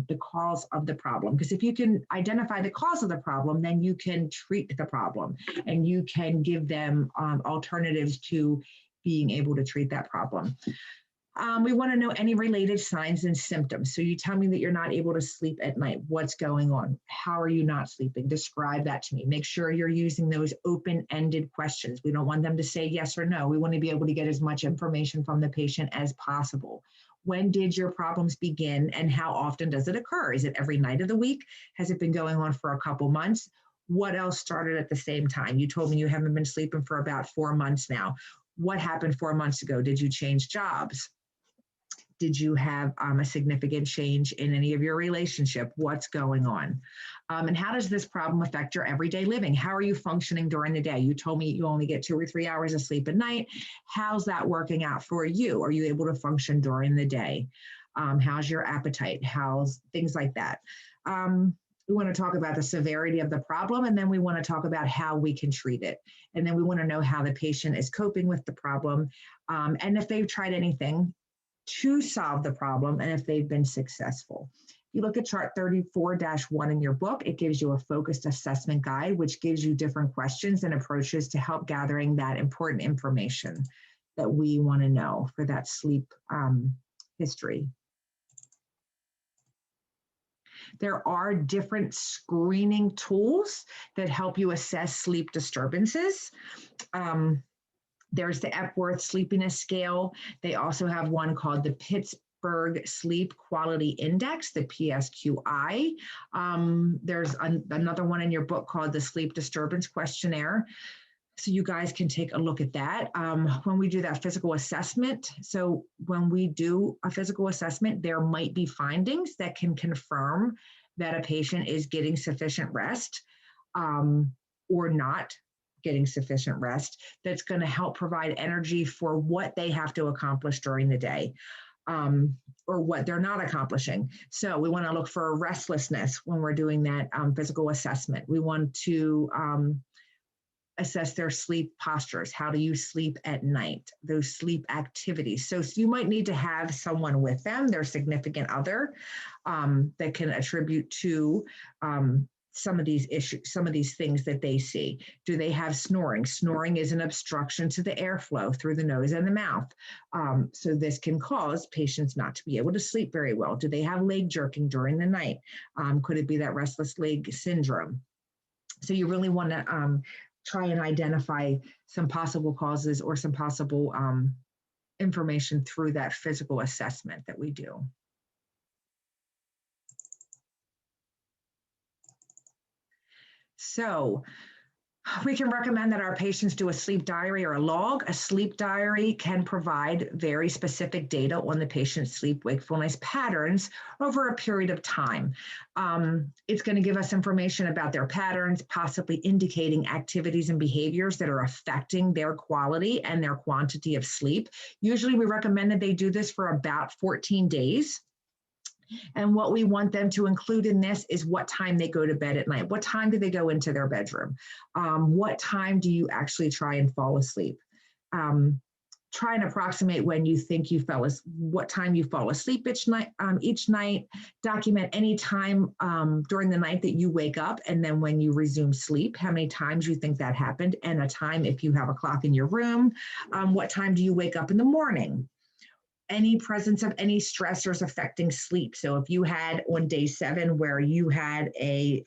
the cause of the problem. Because if you can identify the cause of the problem, then you can treat the problem and you can give them alternatives to being able to treat that problem. We want to know any related signs and symptoms. So you tell me that you're not able to sleep at night. What's going on? How are you not sleeping? Describe that to me. Make sure you're using those open-ended questions. We don't want them to say yes or no. We want to be able to get as much information from the patient as possible. When did your problems begin and how often does it occur? Is it every night of the week? Has it been going on for a couple months? What else started at the same time? You told me you haven't been sleeping for about 4 months now. What happened 4 months ago? Did you change jobs? Did you have a significant change in any of your relationship? What's going on? And how does this problem affect your everyday living? How are you functioning during the day? You told me you only get 2 or 3 hours of sleep at night. How's that working out for you? Are you able to function during the day? How's your appetite? How's things like that? We want to talk about the severity of the problem, and then we want to talk about how we can treat it. And then we want to know how the patient is coping with the problem, and if they've tried anything to solve the problem and if they've been successful. If you look at chart 34-1 in your book, it gives you a focused assessment guide, which gives you different questions and approaches to help gathering that important information that we want to know for that sleep history. There are different screening tools that help you assess sleep disturbances. There's the Epworth Sleepiness Scale. They also have one called the Pittsburgh Sleep Quality Index, the PSQI. There's another one in your book called the Sleep Disturbance Questionnaire. So you guys can take a look at that. When we do that physical assessment, so when we do a physical assessment, there might be findings that can confirm that a patient is getting sufficient rest or not getting sufficient rest. That's going to help provide energy for what they have to accomplish during the day. or what they're not accomplishing. So we want to look for restlessness when we're doing that physical assessment. We want to assess their sleep postures. How do you sleep at night? Those sleep activities. So you might need to have someone with them, their significant other, that can attribute to some of these issues, some of these things that they see. Do they have snoring? Snoring is an obstruction to the airflow through the nose and the mouth. So this can cause patients not to be able to sleep very well. Do they have leg jerking during the night? Could it be that restless leg syndrome? So you really want to try and identify some possible causes or some possible information through that physical assessment that we do. So we can recommend that our patients do a sleep diary or a log. A sleep diary can provide very specific data on the patient's sleep wakefulness patterns over a period of time. It's going to give us information about their patterns, possibly indicating activities and behaviors that are affecting their quality and their quantity of sleep. Usually we recommend that they do this for about 14 days. And what we want them to include in this is what time they go to bed at night. What time do they go into their bedroom? What time do you actually try and fall asleep? Try and approximate when you think what time you fall asleep each night. Document any time during the night that you wake up, and then when you resume sleep, how many times you think that happened, and a time if you have a clock in your room. What time do you wake up in the morning? Any presence of any stressors affecting sleep. So if you had on day 7 where you had a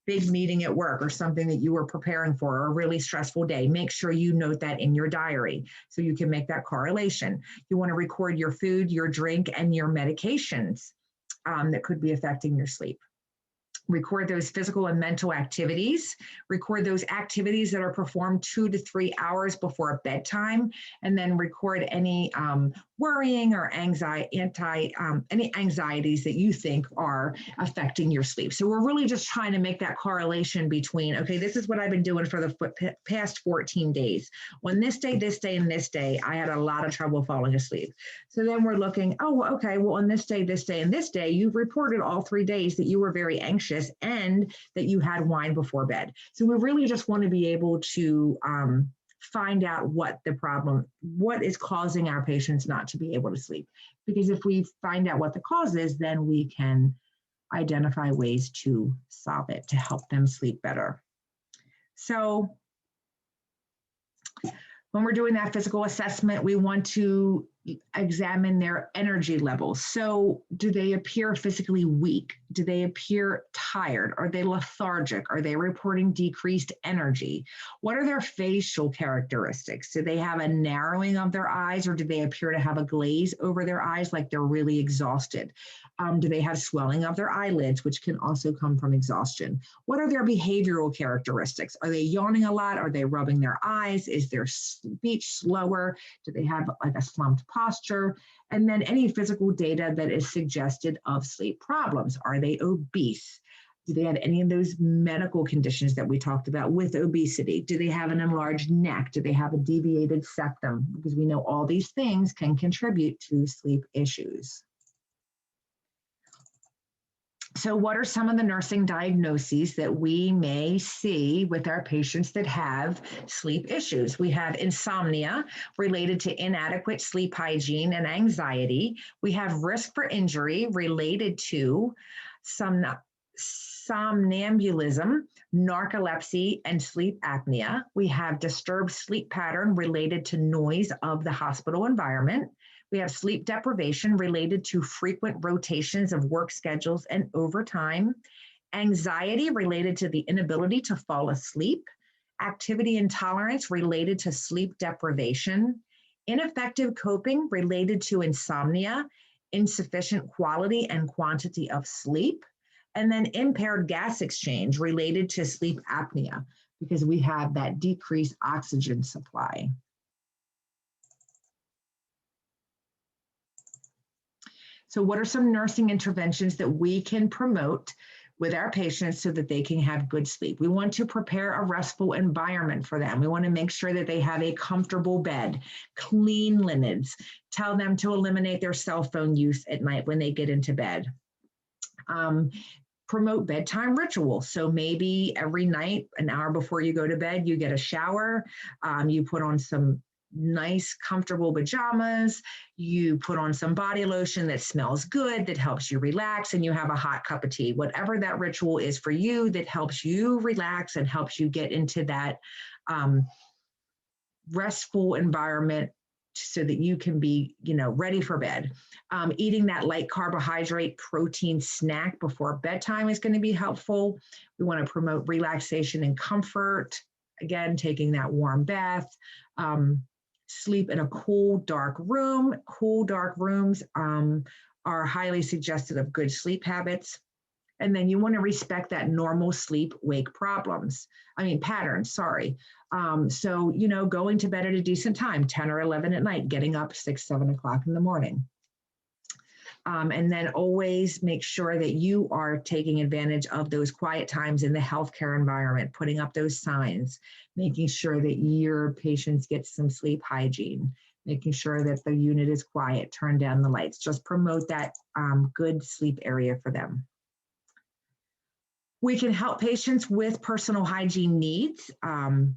big meeting at work or something that you were preparing for, or a really stressful day, make sure you note that in your diary so you can make that correlation. You want to record your food, your drink, and your medications that could be affecting your sleep. Record those physical and mental activities. Record those activities that are performed 2 to 3 hours before bedtime, and then record any worrying or any anxieties that you think are affecting your sleep. So we're really just trying to make that correlation between, okay, this is what I've been doing for the past 14 days. On this day, and this day, I had a lot of trouble falling asleep. So then we're looking, oh, okay, well, on this day, and this day, you've reported all 3 days that you were very anxious and that you had wine before bed. So we really just want to be able to find out what is causing our patients not to be able to sleep. Because if we find out what the cause is, then we can identify ways to solve it, to help them sleep better. So when we're doing that physical assessment, we want to examine their energy levels. So do they appear physically weak? Do they appear tired? Are they lethargic? Are they reporting decreased energy? What are their facial characteristics? Do they have a narrowing of their eyes, or do they appear to have a glaze over their eyes like they're really exhausted? Do they have swelling of their eyelids, which can also come from exhaustion? What are their behavioral characteristics? Are they yawning a lot? Are they rubbing their eyes? Is their speech slower? Do they have like a slumped posture? And then any physical data that is suggested of sleep problems. Are they obese? Do they have any of those medical conditions that we talked about with obesity? Do they have an enlarged neck? Do they have a deviated septum? Because we know all these things can contribute to sleep issues. So what are some of the nursing diagnoses that we may see with our patients that have sleep issues? We have insomnia related to inadequate sleep hygiene and anxiety. We have risk for injury related to somnambulism, narcolepsy, and sleep apnea. We have disturbed sleep pattern related to noise of the hospital environment. We have sleep deprivation related to frequent rotations of work schedules and overtime, anxiety related to the inability to fall asleep, activity intolerance related to sleep deprivation, ineffective coping related to insomnia, insufficient quality and quantity of sleep, and then impaired gas exchange related to sleep apnea, because we have that decreased oxygen supply. So what are some nursing interventions that we can promote with our patients so that they can have good sleep. We want to prepare a restful environment for them. We want to make sure that they have a comfortable bed, clean linens, tell them to eliminate their cell phone use at night when they get into bed. Promote bedtime rituals. So maybe every night, an hour before you go to bed, you get a shower, you put on some nice, comfortable pajamas, you put on some body lotion that smells good, that helps you relax, and you have a hot cup of tea. Whatever that ritual is for you that helps you relax and helps you get into that restful environment so that you can be, ready for bed. Eating that light carbohydrate protein snack before bedtime is going to be helpful. We want to promote relaxation and comfort. Again, taking that warm bath. Sleep in a cool, dark room. Cool, dark rooms are highly suggestive of good sleep habits. And then you want to respect that normal sleep-wake patterns, sorry. So, going to bed at a decent time, 10 or 11 at night, getting up 6, 7 o'clock in the morning. And then always make sure that you are taking advantage of those quiet times in the healthcare environment, putting up those signs, making sure that your patients get some sleep hygiene, making sure that the unit is quiet, turn down the lights, just promote that good sleep area for them. We can help patients with personal hygiene needs.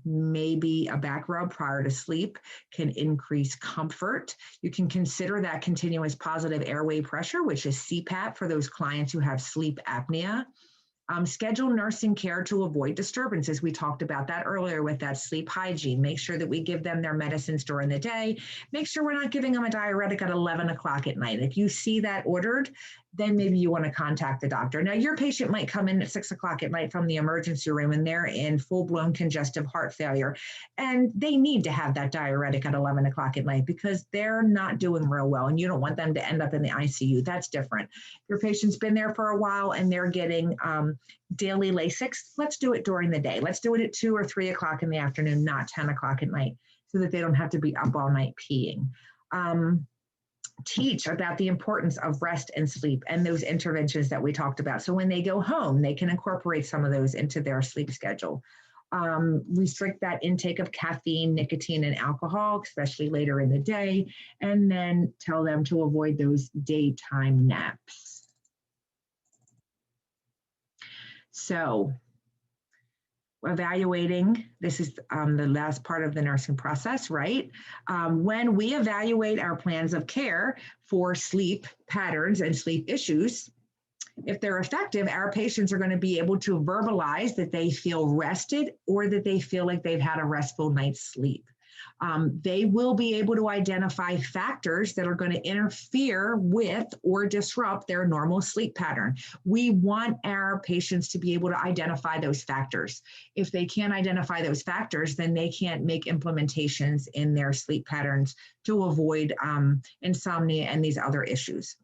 Maybe a back rub prior to sleep can increase comfort. You can consider that continuous positive airway pressure, which is CPAP for those clients who have sleep apnea. Schedule nursing care to avoid disturbances. We talked about that earlier with that sleep hygiene. Make sure that we give them their medicines during the day. Make sure we're not giving them a diuretic at 11 o'clock at night. If you see that ordered, then maybe you want to contact the doctor. Now, your patient might come in at 6 o'clock at night from the emergency room and they're in full-blown congestive heart failure, and they need to have that diuretic at 11 o'clock at night because they're not doing real well, and you don't want them to end up in the ICU. That's different. Your patient's been there for a while and they're getting daily Lasix. Let's do it during the day. Let's do it at 2 or 3 o'clock in the afternoon, not 10 o'clock at night, so that they don't have to be up all night peeing. Teach about the importance of rest and sleep and those interventions that we talked about. So when they go home, they can incorporate some of those into their sleep schedule. Restrict that intake of caffeine, nicotine, and alcohol, especially later in the day, and then tell them to avoid those daytime naps. So evaluating, this is the last part of the nursing process, right? When we evaluate our plans of care for sleep patterns and sleep issues, if they're effective, our patients are going to be able to verbalize that they feel rested or that they feel like they've had a restful night's sleep. They will be able to identify factors that are going to interfere with or disrupt their normal sleep pattern. We want our patients to be able to identify those factors. If they can't identify those factors, then they can't make implementations in their sleep patterns to avoid insomnia and these other issues.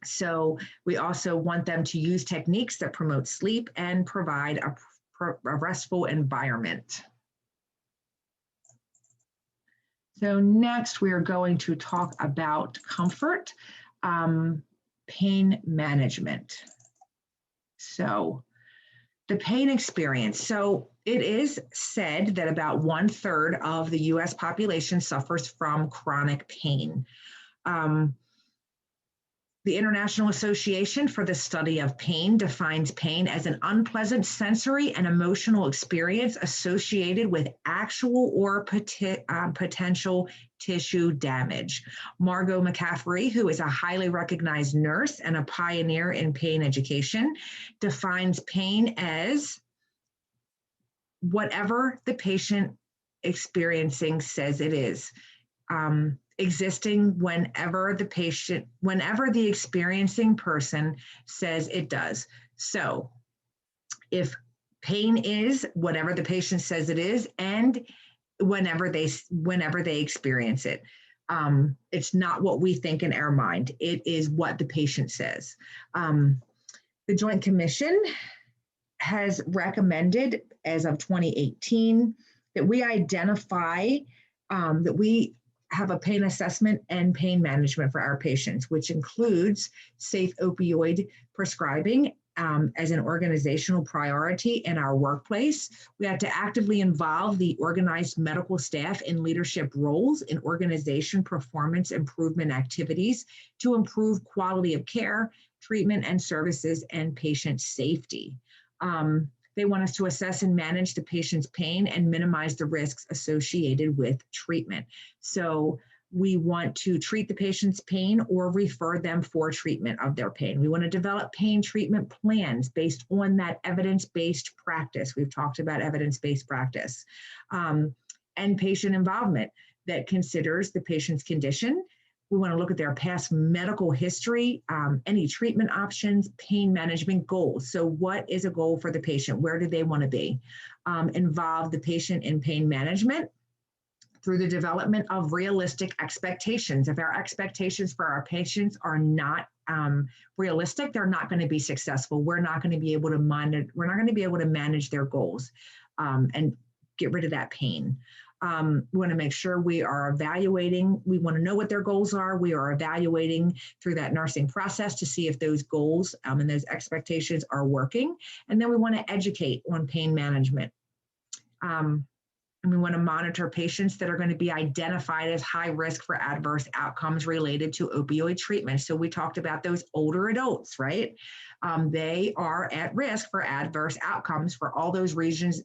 So we also want them to use techniques that promote sleep and provide a restful environment. So next, we are going to talk about comfort, pain management. So the pain experience. So it is said that about 1/3 of the US population suffers from chronic pain. The International Association for the Study of Pain defines pain as an unpleasant sensory and emotional experience associated with actual or potential tissue damage. Margot McCaffrey, who is a highly recognized nurse and a pioneer in pain education, defines pain as whatever the patient experiencing says it is. Existing whenever the experiencing person says it does. So if pain is whatever the patient says it is, and whenever they experience it, it's not what we think in our mind. It is what the patient says. The Joint Commission has recommended, as of 2018, that we identify, that we have a pain assessment and pain management for our patients, which includes safe opioid prescribing as an organizational priority in our workplace. We have to actively involve the organized medical staff in leadership roles in organization performance improvement activities to improve quality of care, treatment and services, and patient safety. They want us to assess and manage the patient's pain and minimize the risks associated with treatment. So we want to treat the patient's pain or refer them for treatment of their pain. We want to develop pain treatment plans based on that evidence-based practice. We've talked about evidence-based practice. And patient involvement that considers the patient's condition. We want to look at their past medical history, any treatment options, pain management goals. So what is a goal for the patient? Where do they want to be? Involve the patient in pain management through the development of realistic expectations. If our expectations for our patients are not realistic, they're not going to be successful. We're not going to be able to manage their goals and get rid of that pain. We want to make sure we are evaluating. We want to know what their goals are. We are evaluating through that nursing process to see if those goals and those expectations are working. And then we want to educate on pain management. And we want to monitor patients that are going to be identified as high risk for adverse outcomes related to opioid treatment. So we talked about those older adults, right? They are at risk for adverse outcomes for all those reasons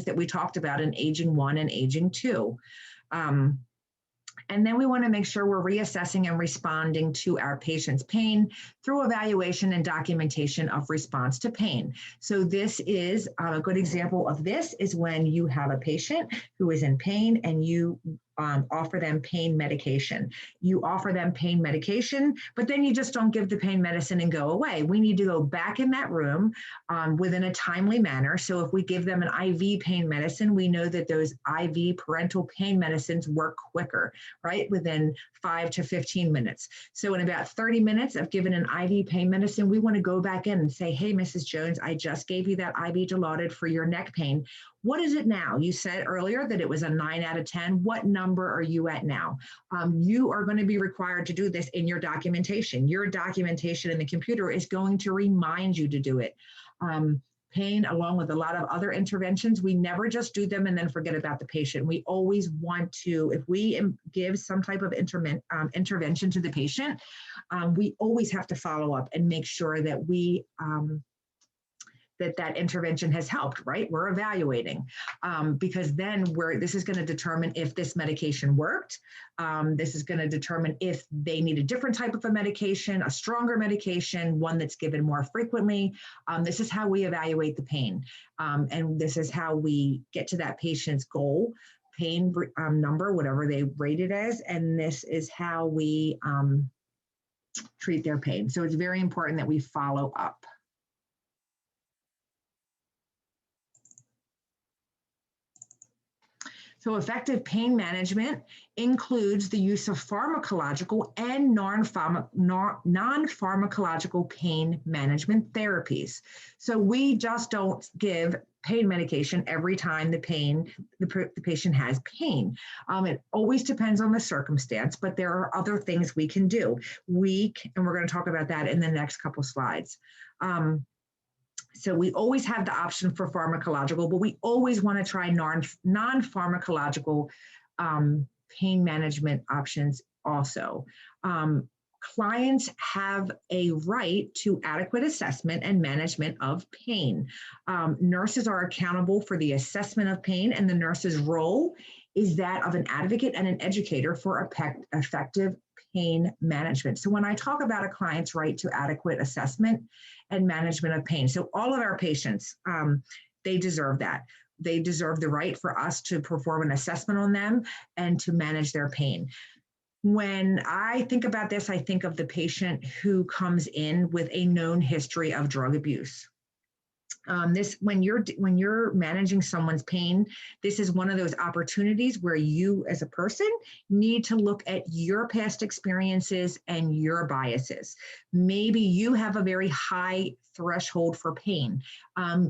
that we talked about in Aging 1 and Aging 2. And then we want to make sure we're reassessing and responding to our patient's pain through evaluation and documentation of response to pain. So this is a good example of this is when you have a patient who is in pain and you offer them pain medication. You offer them pain medication, but then you just don't give the pain medicine and go away. We need to go back in that room within a timely manner. So if we give them an IV pain medicine, we know that those IV parental pain medicines work quicker, right? Within 5 to 15 minutes. So in about 30 minutes of giving an IV pain medicine, we want to go back in and say, hey, Mrs. Jones, I just gave you that IV Dilaudid for your neck pain. What is it now? You said earlier that it was a 9 out of 10. What number are you at now? You are going to be required to do this in your documentation. Your documentation in the computer is going to remind you to do it. Pain, along with a lot of other interventions, we never just do them and then forget about the patient. We always want to, if we give some type of intervention to the patient, we always have to follow up and make sure that we that intervention has helped, right? We're evaluating because then this is going to determine if this medication worked. This is going to determine if they need a different type of a medication, a stronger medication, one that's given more frequently. This is how we evaluate the pain. And this is how we get to that patient's goal, pain number, whatever they rate it as. And this is how we treat their pain. So it's very important that we follow up. So effective pain management includes the use of pharmacological and non-pharmacological pain management therapies. So we just don't give pain medication every time the patient has pain. It always depends on the circumstance, but there are other things we can do. And we're going to talk about that in the next couple slides. So we always have the option for pharmacological, but we always want to try non-pharmacological pain management options also. Clients have a right to adequate assessment and management of pain. Nurses are accountable for the assessment of pain, and the nurse's role is that of an advocate and an educator for effective pain management. So when I talk about a client's right to adequate assessment and management of pain, so all of our patients, they deserve that. They deserve the right for us to perform an assessment on them and to manage their pain. When I think about this, I think of the patient who comes in with a known history of drug abuse. When you're managing someone's pain, this is one of those opportunities where you as a person need to look at your past experiences and your biases. Maybe you have a very high threshold for pain.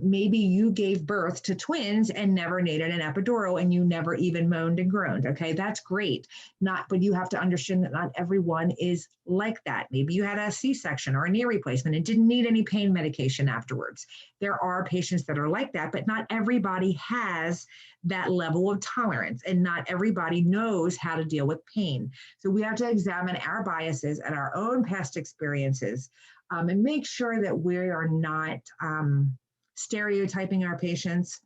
Maybe you gave birth to twins and never needed an epidural, and you never even moaned and groaned. Okay, that's great. But you have to understand that not everyone is like that. Maybe you had a C-section or a knee replacement and didn't need any pain medication afterwards. There are patients that are like that, but not everybody has that level of tolerance, and not everybody knows how to deal with pain. So we have to examine our biases and our own past experiences, and make sure that we are not stereotyping our patients,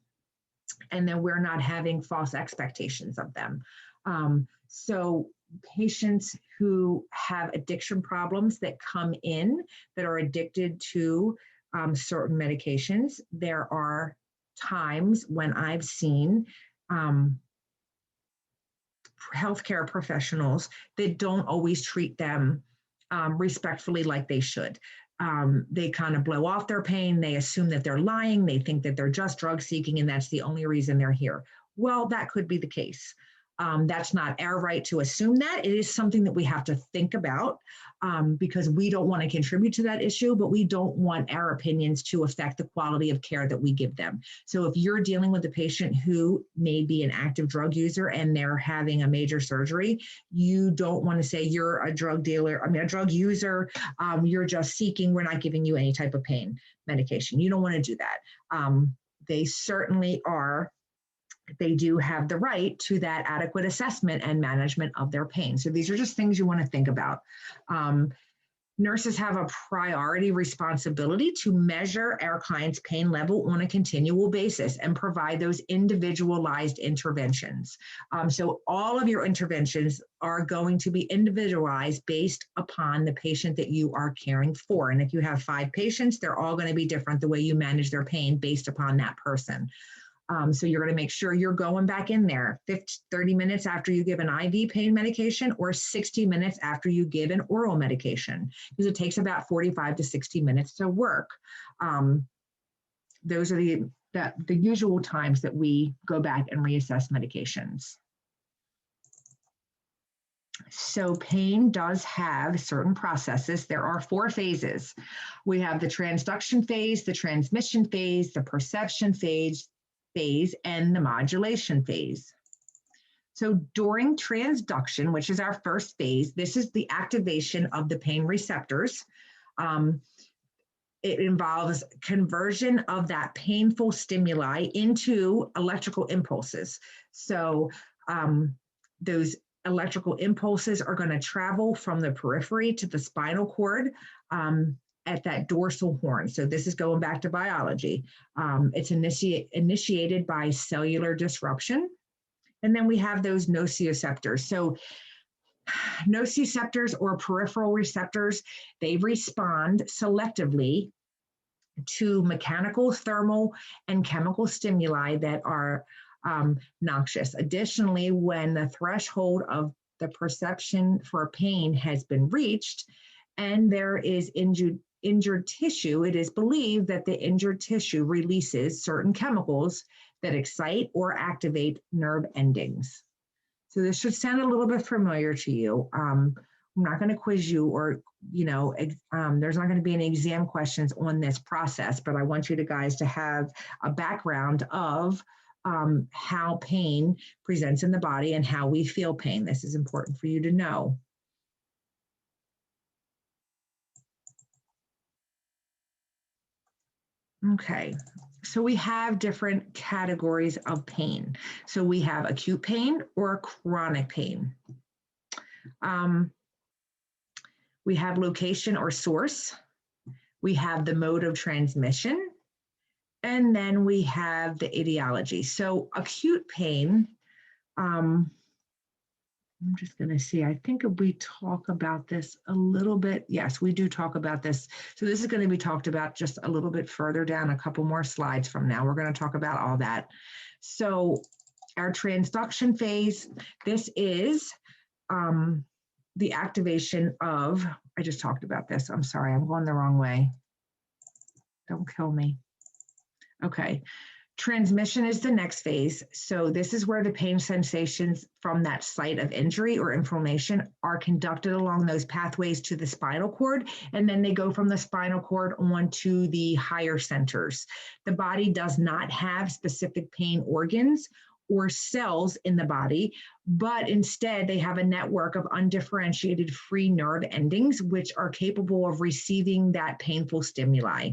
and that we're not having false expectations of them. So patients who have addiction problems that come in that are addicted to certain medications, there are times when I've seen healthcare professionals that don't always treat them respectfully like they should. They kind of blow off their pain. They assume that they're lying. They think that they're just drug seeking and that's the only reason they're here. Well, that could be the case. That's not our right to assume that. It is something that we have to think about, because we don't want to contribute to that issue, but we don't want our opinions to affect the quality of care that we give them. So if you're dealing with a patient who may be an active drug user and they're having a major surgery, you don't want to say you're a drug dealer, a drug user, you're just seeking, we're not giving you any type of pain medication. You don't want to do that. They certainly are. They do have the right to that adequate assessment and management of their pain. So these are just things you want to think about. Nurses have a priority responsibility to measure our client's pain level on a continual basis and provide those individualized interventions. So all of your interventions are going to be individualized based upon the patient that you are caring for. And if you have 5 patients, they're all going to be different the way you manage their pain based upon that person. So you're going to make sure you're going back in there 30 minutes after you give an IV pain medication or 60 minutes after you give an oral medication, because it takes about 45 to 60 minutes to work. Those are the usual times that we go back and reassess medications. So pain does have certain processes. There are 4 phases. We have the transduction phase, the transmission phase, the perception phase, and the modulation phase. So during transduction, which is our first phase, this is the activation of the pain receptors. It involves conversion of that painful stimuli into electrical impulses. So those electrical impulses are going to travel from the periphery to the spinal cord at that dorsal horn. So this is going back to biology. It's initiated by cellular disruption. And then we have those nociceptors. So nociceptors or peripheral receptors, they respond selectively to mechanical, thermal, and chemical stimuli that are noxious. Additionally, when the threshold of the perception for pain has been reached and there is injured tissue, it is believed that the injured tissue releases certain chemicals that excite or activate nerve endings. So this should sound a little bit familiar to you. I'm not going to quiz you or, there's not going to be any exam questions on this process, but I want you guys to have a background of how pain presents in the body and how we feel pain. This is important for you to know. Okay, so we have different categories of pain. So we have acute pain or chronic pain. We have location or source. We have the mode of transmission. And then we have the etiology. So acute pain, I'm just going to see, I think we talk about this a little bit. Yes, we do talk about this. So this is going to be talked about just a little bit further down, a couple more slides from now. We're going to talk about all that. So our transduction phase, this is the activation of, I just talked about this. I'm sorry, I'm going the wrong way. Don't kill me. Okay. Transmission is the next phase. So this is where the pain sensations from that site of injury or inflammation are conducted along those pathways to the spinal cord, and then they go from the spinal cord on to the higher centers. The body does not have specific pain organs or cells in the body, but instead they have a network of undifferentiated free nerve endings, which are capable of receiving that painful stimuli.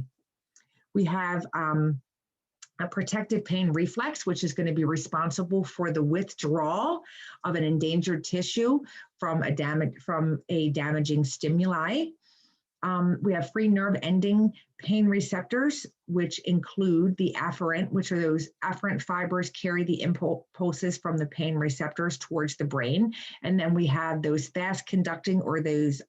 We have a protective pain reflex, which is going to be responsible for the withdrawal of an endangered tissue from a damaging stimuli. We have free nerve ending pain receptors, which include the afferent, which are those afferent fibers carry the impulses from the pain receptors towards the brain. And then we have those fast conducting or those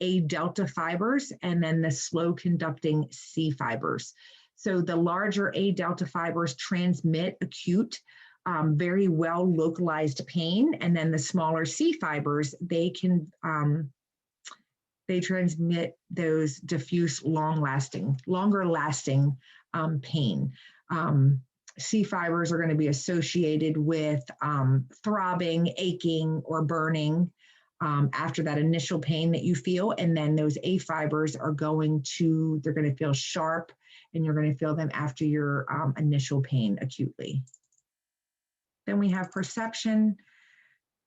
A delta fibers, and then the slow conducting C fibers. So the larger A delta fibers transmit acute, very well localized pain, and then the smaller C fibers, they transmit those diffuse, longer lasting pain. C fibers are going to be associated with throbbing, aching, or burning after that initial pain that you feel, and then those A fibers they're going to feel sharp, and you're going to feel them after your initial pain acutely. Then we have perception.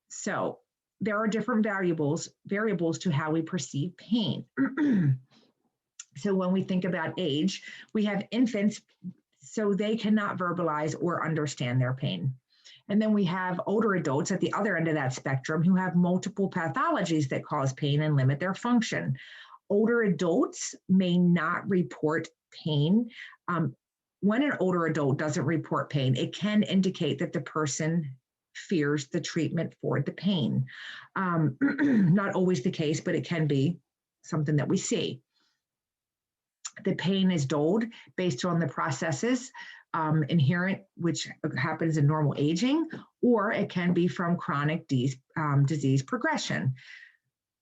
So there are different variables to how we perceive pain. So when we think about age, we have infants, so they cannot verbalize or understand their pain. And then we have older adults at the other end of that spectrum who have multiple pathologies that cause pain and limit their function. Older adults may not report pain. When an older adult doesn't report pain, it can indicate that the person fears the treatment for the pain. Not always the case, but it can be something that we see. The pain is dulled based on the processes inherent, which happens in normal aging, or it can be from chronic disease progression.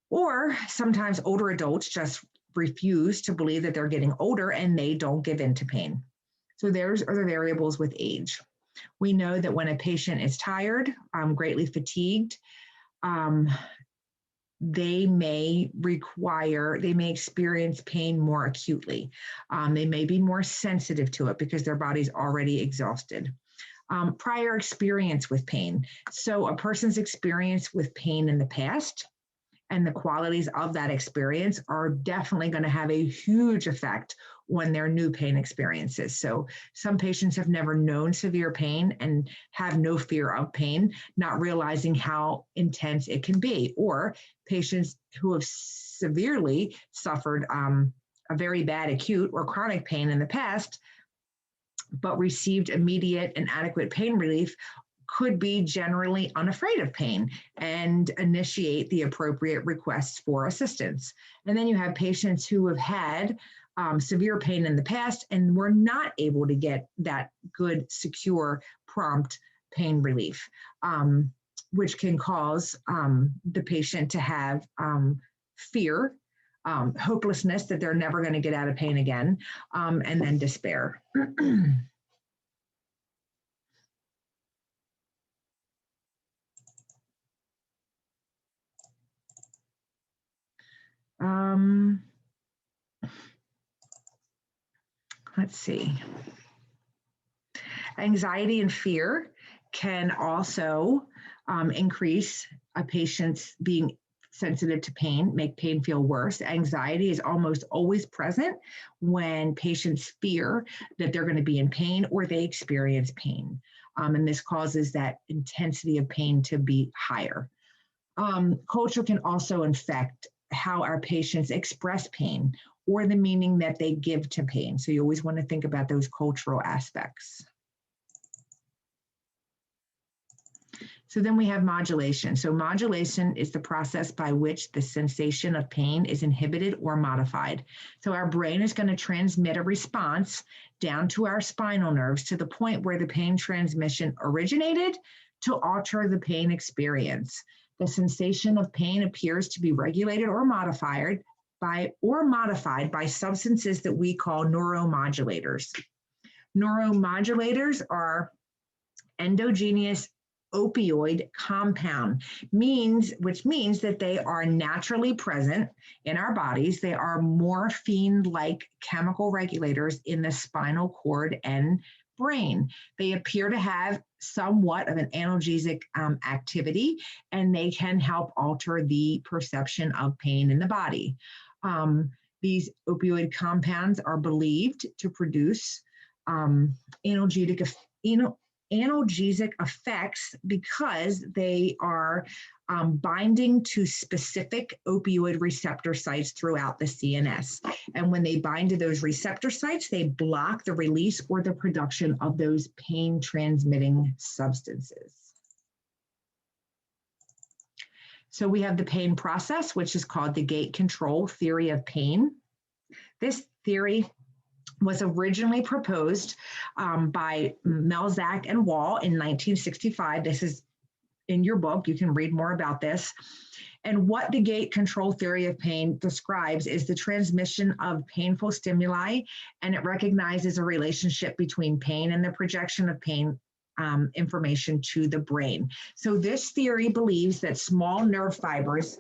Or sometimes older adults just refuse to believe that they're getting older and they don't give in to pain. So there's other variables with age. We know that when a patient is tired, greatly fatigued, they may experience pain more acutely. They may be more sensitive to it because their body's already exhausted. Prior experience with pain. So a person's experience with pain in the past and the qualities of that experience are definitely going to have a huge effect on their new pain experiences. So some patients have never known severe pain and have no fear of pain, not realizing how intense it can be. Or patients who have severely suffered a very bad acute or chronic pain in the past, but received immediate and adequate pain relief, could be generally unafraid of pain and initiate the appropriate requests for assistance. And then you have patients who have had severe pain in the past and were not able to get that good, secure, prompt pain relief, which can cause the patient to have fear, hopelessness that they're never going to get out of pain again, and then despair. Let's see. Anxiety and fear can also increase a patient's being sensitive to pain, make pain feel worse. Anxiety is almost always present when patients fear that they're going to be in pain or they experience pain. And this causes that intensity of pain to be higher. Culture can also affect how our patients express pain or the meaning that they give to pain. So you always want to think about those cultural aspects. So then we have modulation. So modulation is the process by which the sensation of pain is inhibited or modified. So our brain is going to transmit a response down to our spinal nerves to the point where the pain transmission originated to alter the pain experience. The sensation of pain appears to be regulated or modified by substances that we call neuromodulators. Neuromodulators are endogenous opioid compound, which means that they are naturally present in our bodies. They are morphine-like chemical regulators in the spinal cord and brain. They appear to have somewhat of an analgesic activity, and they can help alter the perception of pain in the body. These opioid compounds are believed to produce analgesic effects because they are binding to specific opioid receptor sites throughout the CNS. And when they bind to those receptor sites, they block the release or the production of those pain-transmitting substances. So we have the pain process, which is called the gate control theory of pain. This theory was originally proposed by Melzack and Wall in 1965. This is in your book. You can read more about this. And what the gate control theory of pain describes is the transmission of painful stimuli, and it recognizes a relationship between pain and the projection of pain information to the brain. So this theory believes that small nerve fibers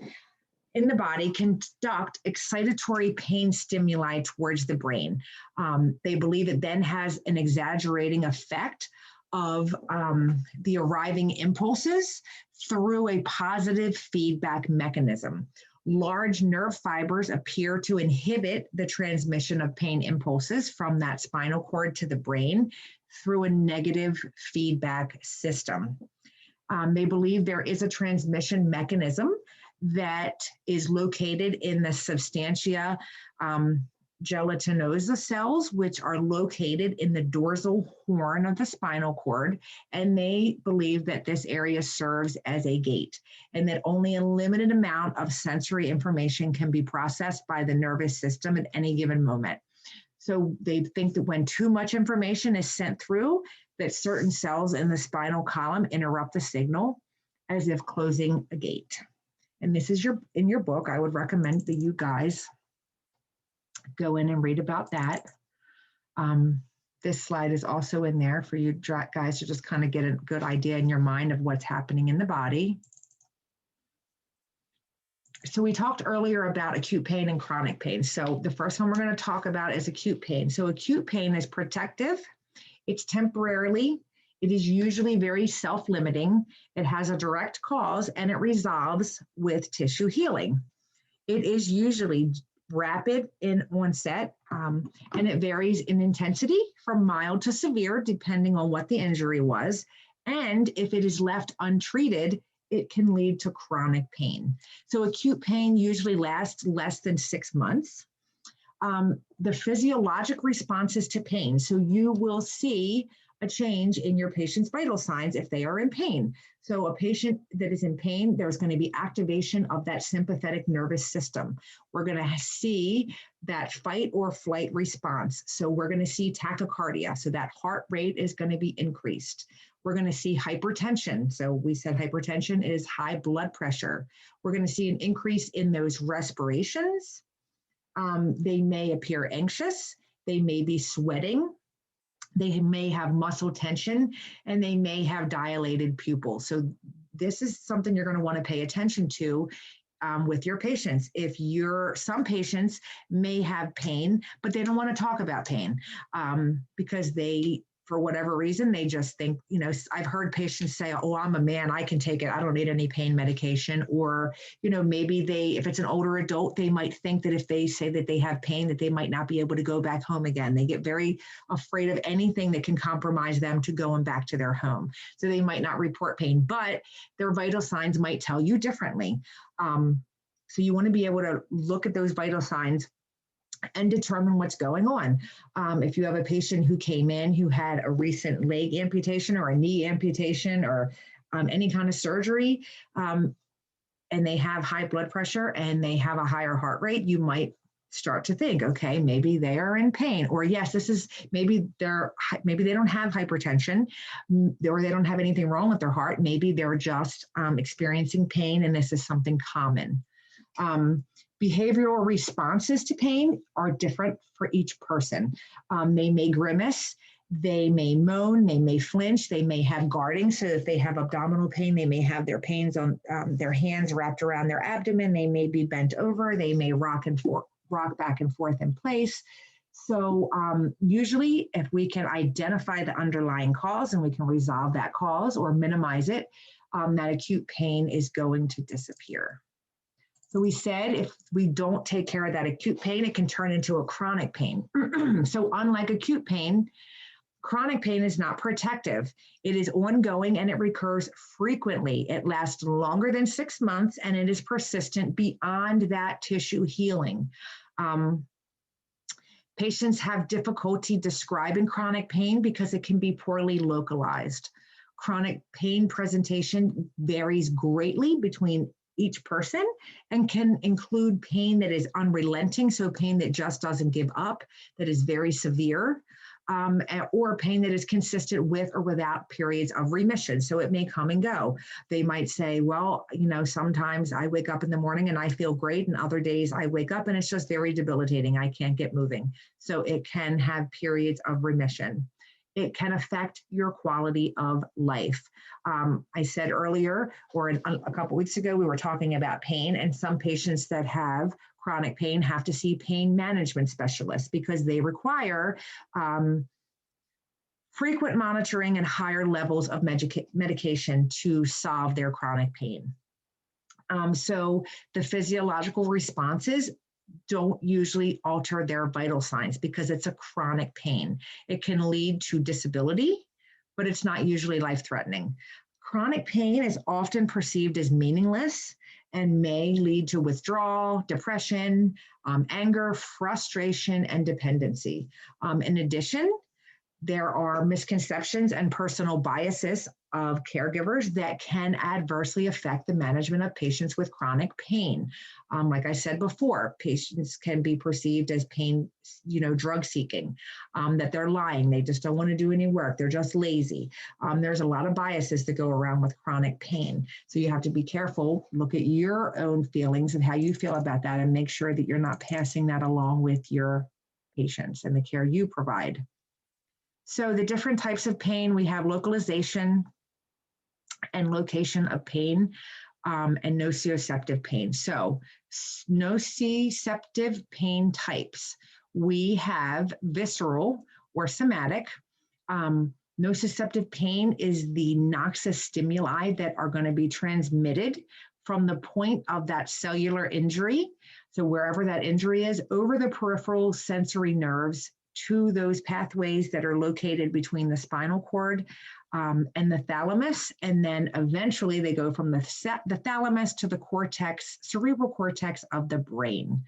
in the body conduct excitatory pain stimuli towards the brain. They believe it then has an exaggerating effect of the arriving impulses through a positive feedback mechanism. Large nerve fibers appear to inhibit the transmission of pain impulses from that spinal cord to the brain through a negative feedback system. They believe there is a transmission mechanism that is located in the substantia gelatinosa cells, which are located in the dorsal horn of the spinal cord. And they believe that this area serves as a gate and that only a limited amount of sensory information can be processed by the nervous system at any given moment. So they think that when too much information is sent through, that certain cells in the spinal column interrupt the signal as if closing a gate. And this is in your book. I would recommend that you guys go in and read about that. This slide is also in there for you guys to just kind of get a good idea in your mind of what's happening in the body. So we talked earlier about acute pain and chronic pain. So the first one we're going to talk about is acute pain. So acute pain is protective. It's temporarily. It is usually very self-limiting. It has a direct cause and it resolves with tissue healing. It is usually rapid in onset and it varies in intensity from mild to severe depending on what the injury was. And if it is left untreated, it can lead to chronic pain. So acute pain usually lasts less than 6 months. The physiologic responses to pain. So you will see a change in your patient's vital signs if they are in pain. So a patient that is in pain, there's going to be activation of that sympathetic nervous system. We're going to see that fight or flight response. So we're going to see tachycardia. So that heart rate is going to be increased. We're going to see hypertension. So we said hypertension is high blood pressure. We're going to see an increase in those respirations. They may appear anxious. They may be sweating. They may have muscle tension, and they may have dilated pupils. So this is something you're going to want to pay attention to with your patients. Some patients may have pain, but they don't want to talk about pain because for whatever reason, they just think, I've heard patients say, oh, I'm a man, I can take it. I don't need any pain medication. Or, maybe if it's an older adult, they might think that if they say that they have pain, that they might not be able to go back home again. They get very afraid of anything that can compromise them to going back to their home. So they might not report pain, but their vital signs might tell you differently. So you want to be able to look at those vital signs and determine what's going on. If you have a patient who came in who had a recent leg amputation or a knee amputation or any kind of surgery, and they have high blood pressure and they have a higher heart rate, you might start to think, okay, maybe they are in pain, or yes, maybe they don't have hypertension, or they don't have anything wrong with their heart. Maybe they're just experiencing pain, and this is something common. Behavioral responses to pain are different for each person. They may grimace, They may moan, they may flinch, they may have guarding. So if they have abdominal pain, they may have their pains on their hands wrapped around their abdomen. They may be bent over. They may rock back and forth in place. So usually if we can identify the underlying cause and we can resolve that cause or minimize it, that acute pain is going to disappear. So we said if we don't take care of that acute pain, it can turn into a chronic pain. So unlike acute pain, chronic pain is not protective. It is ongoing and it recurs frequently. It lasts longer than 6 months and it is persistent beyond that tissue healing. Patients have difficulty describing chronic pain because it can be poorly localized. Chronic pain presentation varies greatly between each person and can include pain that is unrelenting, so pain that just doesn't give up, that is very severe, or pain that is consistent with or without periods of remission. So it may come and go. They might say, well, sometimes I wake up in the morning and I feel great, and other days I wake up and it's just very debilitating. I can't get moving. So it can have periods of remission. It can affect your quality of life. I said earlier, or a couple weeks ago, we were talking about pain, and some patients that have chronic pain have to see pain management specialists because they require frequent monitoring and higher levels of medication to solve their chronic pain. So the physiological responses don't usually alter their vital signs because it's a chronic pain. It can lead to disability, but it's not usually life-threatening. Chronic pain is often perceived as meaningless and may lead to withdrawal, depression, anger, frustration, and dependency. In addition, there are misconceptions and personal biases of caregivers that can adversely affect the management of patients with chronic pain. Like I said before, patients can be perceived as pain, drug seeking, that they're lying, they just don't want to do any work, they're just lazy. There's a lot of biases that go around with chronic pain. So you have to be careful, look at your own feelings and how you feel about that, and make sure that you're not passing that along with your patients and the care you provide. So the different types of pain, we have localization and location of pain, and nociceptive pain. So nociceptive pain types, we have visceral or somatic. Nociceptive pain is the noxious stimuli that are going to be transmitted from the point of that cellular injury, so wherever that injury is, over the peripheral sensory nerves to those pathways that are located between the spinal cord and the thalamus, and then eventually they go from the thalamus to the cortex, cerebral cortex of the brain.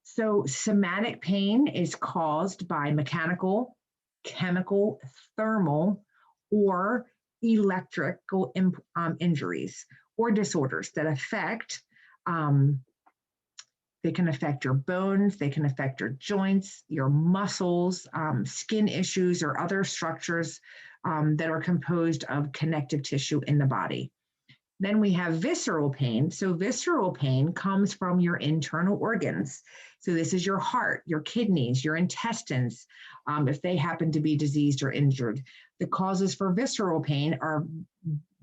So somatic pain is caused by mechanical, chemical, thermal, or electrical injuries or disorders that affect they can affect your bones, they can affect your joints, your muscles, skin issues, or other structures that are composed of connective tissue in the body. Then we have visceral pain. So visceral pain comes from your internal organs. So this is your heart, your kidneys, your intestines, if they happen to be diseased or injured. The causes for visceral pain are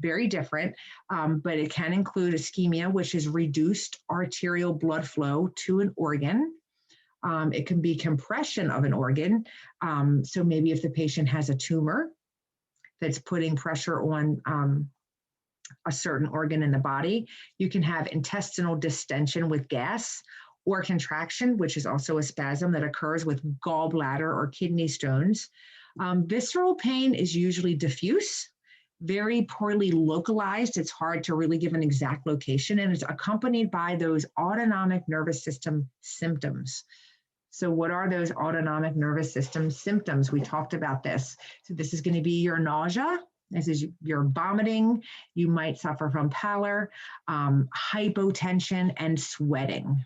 very different, but it can include ischemia, which is reduced arterial blood flow to an organ. It can be compression of an organ. So maybe if the patient has a tumor that's putting pressure on a certain organ in the body, you can have intestinal distension with gas, or contraction, which is also a spasm that occurs with gallbladder or kidney stones. Visceral pain is usually diffuse, very poorly localized. It's hard to really give an exact location, and it's accompanied by those autonomic nervous system symptoms. So what are those autonomic nervous system symptoms? We talked about this. So this is going to be your nausea. This is your vomiting. You might suffer from pallor, hypotension, and sweating.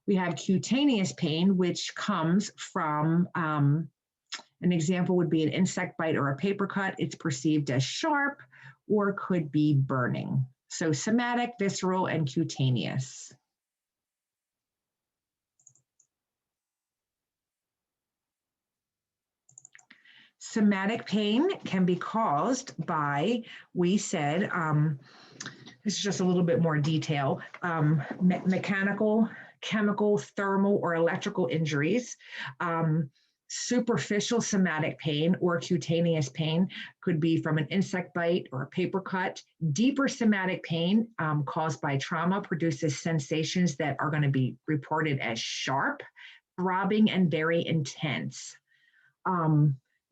We have cutaneous pain, which comes from, an example would be an insect bite or a paper cut. It's perceived as sharp or could be burning. So somatic, visceral, and cutaneous. Somatic pain can be caused by, we said, this is just a little bit more detail, mechanical, chemical, thermal, or electrical injuries. Superficial somatic pain or cutaneous pain could be from an insect bite or a paper cut. Deeper somatic pain caused by trauma produces sensations that are going to be reported as sharp, throbbing, and very intense.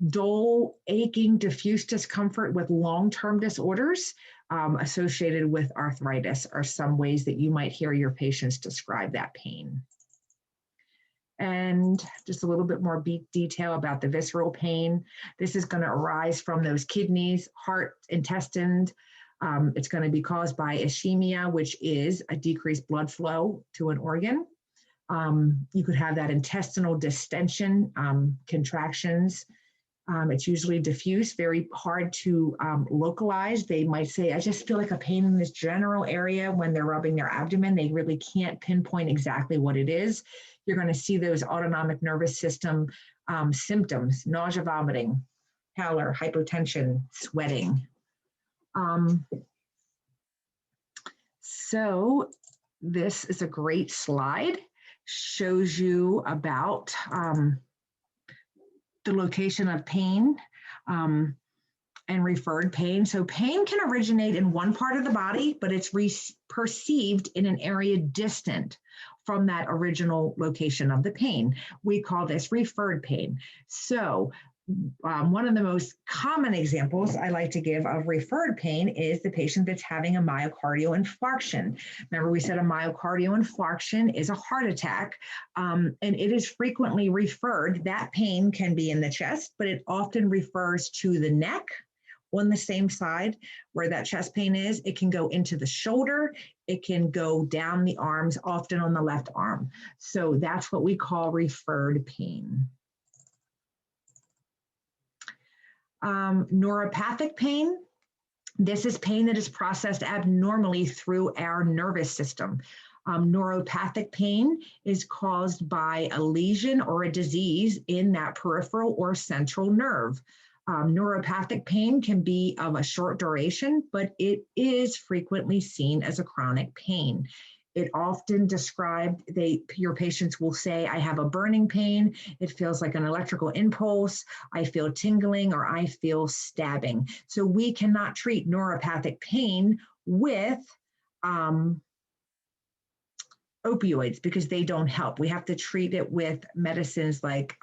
Dull, aching, diffuse discomfort with long-term disorders associated with arthritis are some ways that you might hear your patients describe that pain. And just a little bit more detail about the visceral pain. This is going to arise from those kidneys, heart, intestines. It's going to be caused by ischemia, which is a decreased blood flow to an organ. You could have that intestinal distension, contractions. It's usually diffuse, very hard to localize. They might say, I just feel like a pain in this general area when they're rubbing their abdomen. They really can't pinpoint exactly what it is. You're going to see those autonomic nervous system symptoms: nausea, vomiting, pallor, hypotension, sweating. So this is a great slide. Shows you about the location of pain and referred pain. So pain can originate in one part of the body, but it's perceived in an area distant from that original location of the pain. We call this referred pain. So one of the most common examples I like to give of referred pain is the patient that's having a myocardial infarction. Remember, we said a myocardial infarction is a heart attack, and it is frequently referred. That pain can be in the chest, but it often refers to the neck on the same side where that chest pain is. It can go into the shoulder. It can go down the arms, often on the left arm. So that's what we call referred pain. Neuropathic pain. This is pain that is processed abnormally through our nervous system. Neuropathic pain is caused by a lesion or a disease in that peripheral or central nerve. Neuropathic pain can be of a short duration, but it is frequently seen as a chronic pain. It often described, your patients will say, I have a burning pain. It feels like an electrical impulse. I feel tingling or I feel stabbing. So we cannot treat neuropathic pain with opioids because they don't help. We have to treat it with medicines like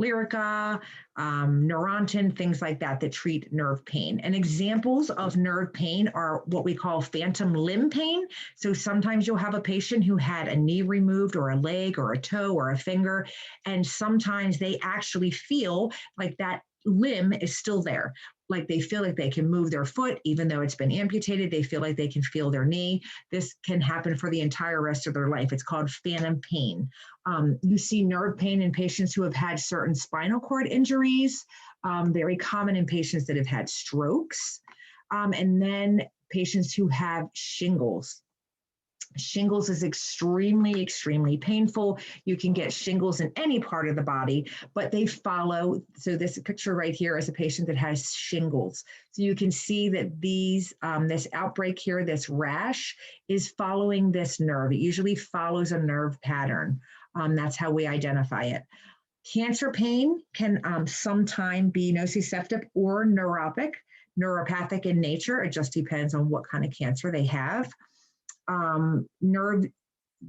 Lyrica, Neurontin, things like that that treat nerve pain. And examples of nerve pain are what we call phantom limb pain. So sometimes you'll have a patient who had a knee removed or a leg or a toe or a finger, and sometimes they actually feel like that limb is still there. Like they feel like they can move their foot, even though it's been amputated. They feel like they can feel their knee. This can happen for the entire rest of their life. It's called phantom pain. You see nerve pain in patients who have had certain spinal cord injuries, very common in patients that have had strokes, and then patients who have shingles. Shingles is extremely, extremely painful. You can get shingles in any part of the body, but they follow. So this picture right here is a patient that has shingles. So you can see that these, this outbreak here, this rash is following this nerve. It usually follows a nerve pattern. That's how we identify it. Cancer pain can sometimes be nociceptive or neuropathic in nature. It just depends on what kind of cancer they have. Nerve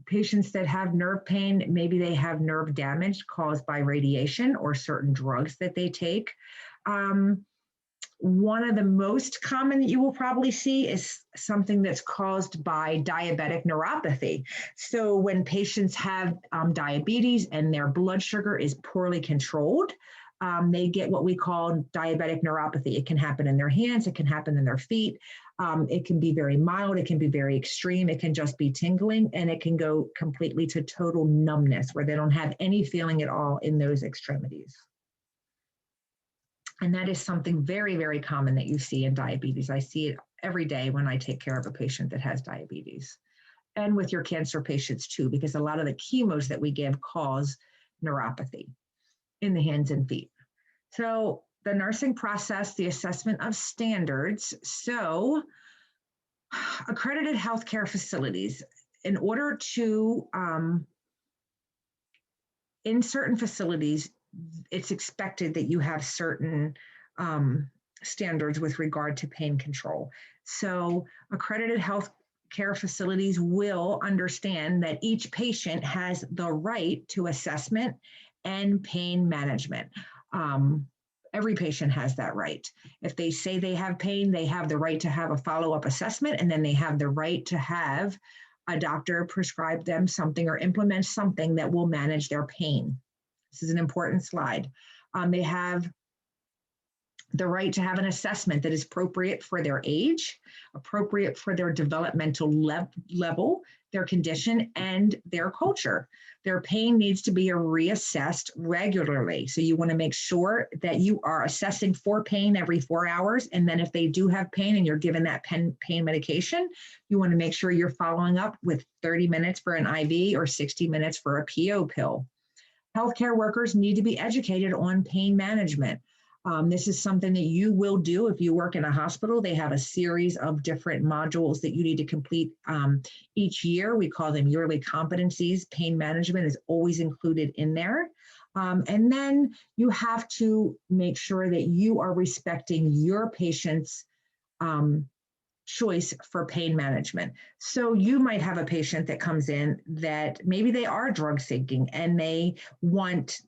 patients that have nerve pain, maybe they have nerve damage caused by radiation or certain drugs that they take. One of the most common that you will probably see is something that's caused by diabetic neuropathy. So when patients have diabetes and their blood sugar is poorly controlled, they get what we call diabetic neuropathy. It can happen in their hands, it can happen in their feet. It can be very mild, it can be very extreme, it can just be tingling, and it can go completely to total numbness where they don't have any feeling at all in those extremities. And that is something very, very common that you see in diabetes. I see it every day when I take care of a patient that has diabetes. And with your cancer patients too, because a lot of the chemos that we give cause neuropathy in the hands and feet. So the nursing process, the assessment of standards. So accredited healthcare facilities, in order to, in certain facilities, it's expected that you have certain standards with regard to pain control. So accredited health care facilities will understand that each patient has the right to assessment and pain management. Every patient has that right. If they say they have pain, they have the right to have a follow-up assessment, and then they have the right to have a doctor prescribe them something or implement something that will manage their pain. This is an important slide. They have the right to have an assessment that is appropriate for their age, appropriate for their developmental level, their condition, and their culture. Their pain needs to be reassessed regularly. So you want to make sure that you are assessing for pain every 4 hours. And then if they do have pain and you're given that pain medication, you want to make sure you're following up with 30 minutes for an IV or 60 minutes for a PO pill. Healthcare workers need to be educated on pain management. This is something that you will do if you work in a hospital. They have a series of different modules that you need to complete each year. We call them yearly competencies. Pain management is always included in there. And then you have to make sure that you are respecting your patient's choice for pain management. So you might have a patient that comes in that maybe they are drug seeking and they want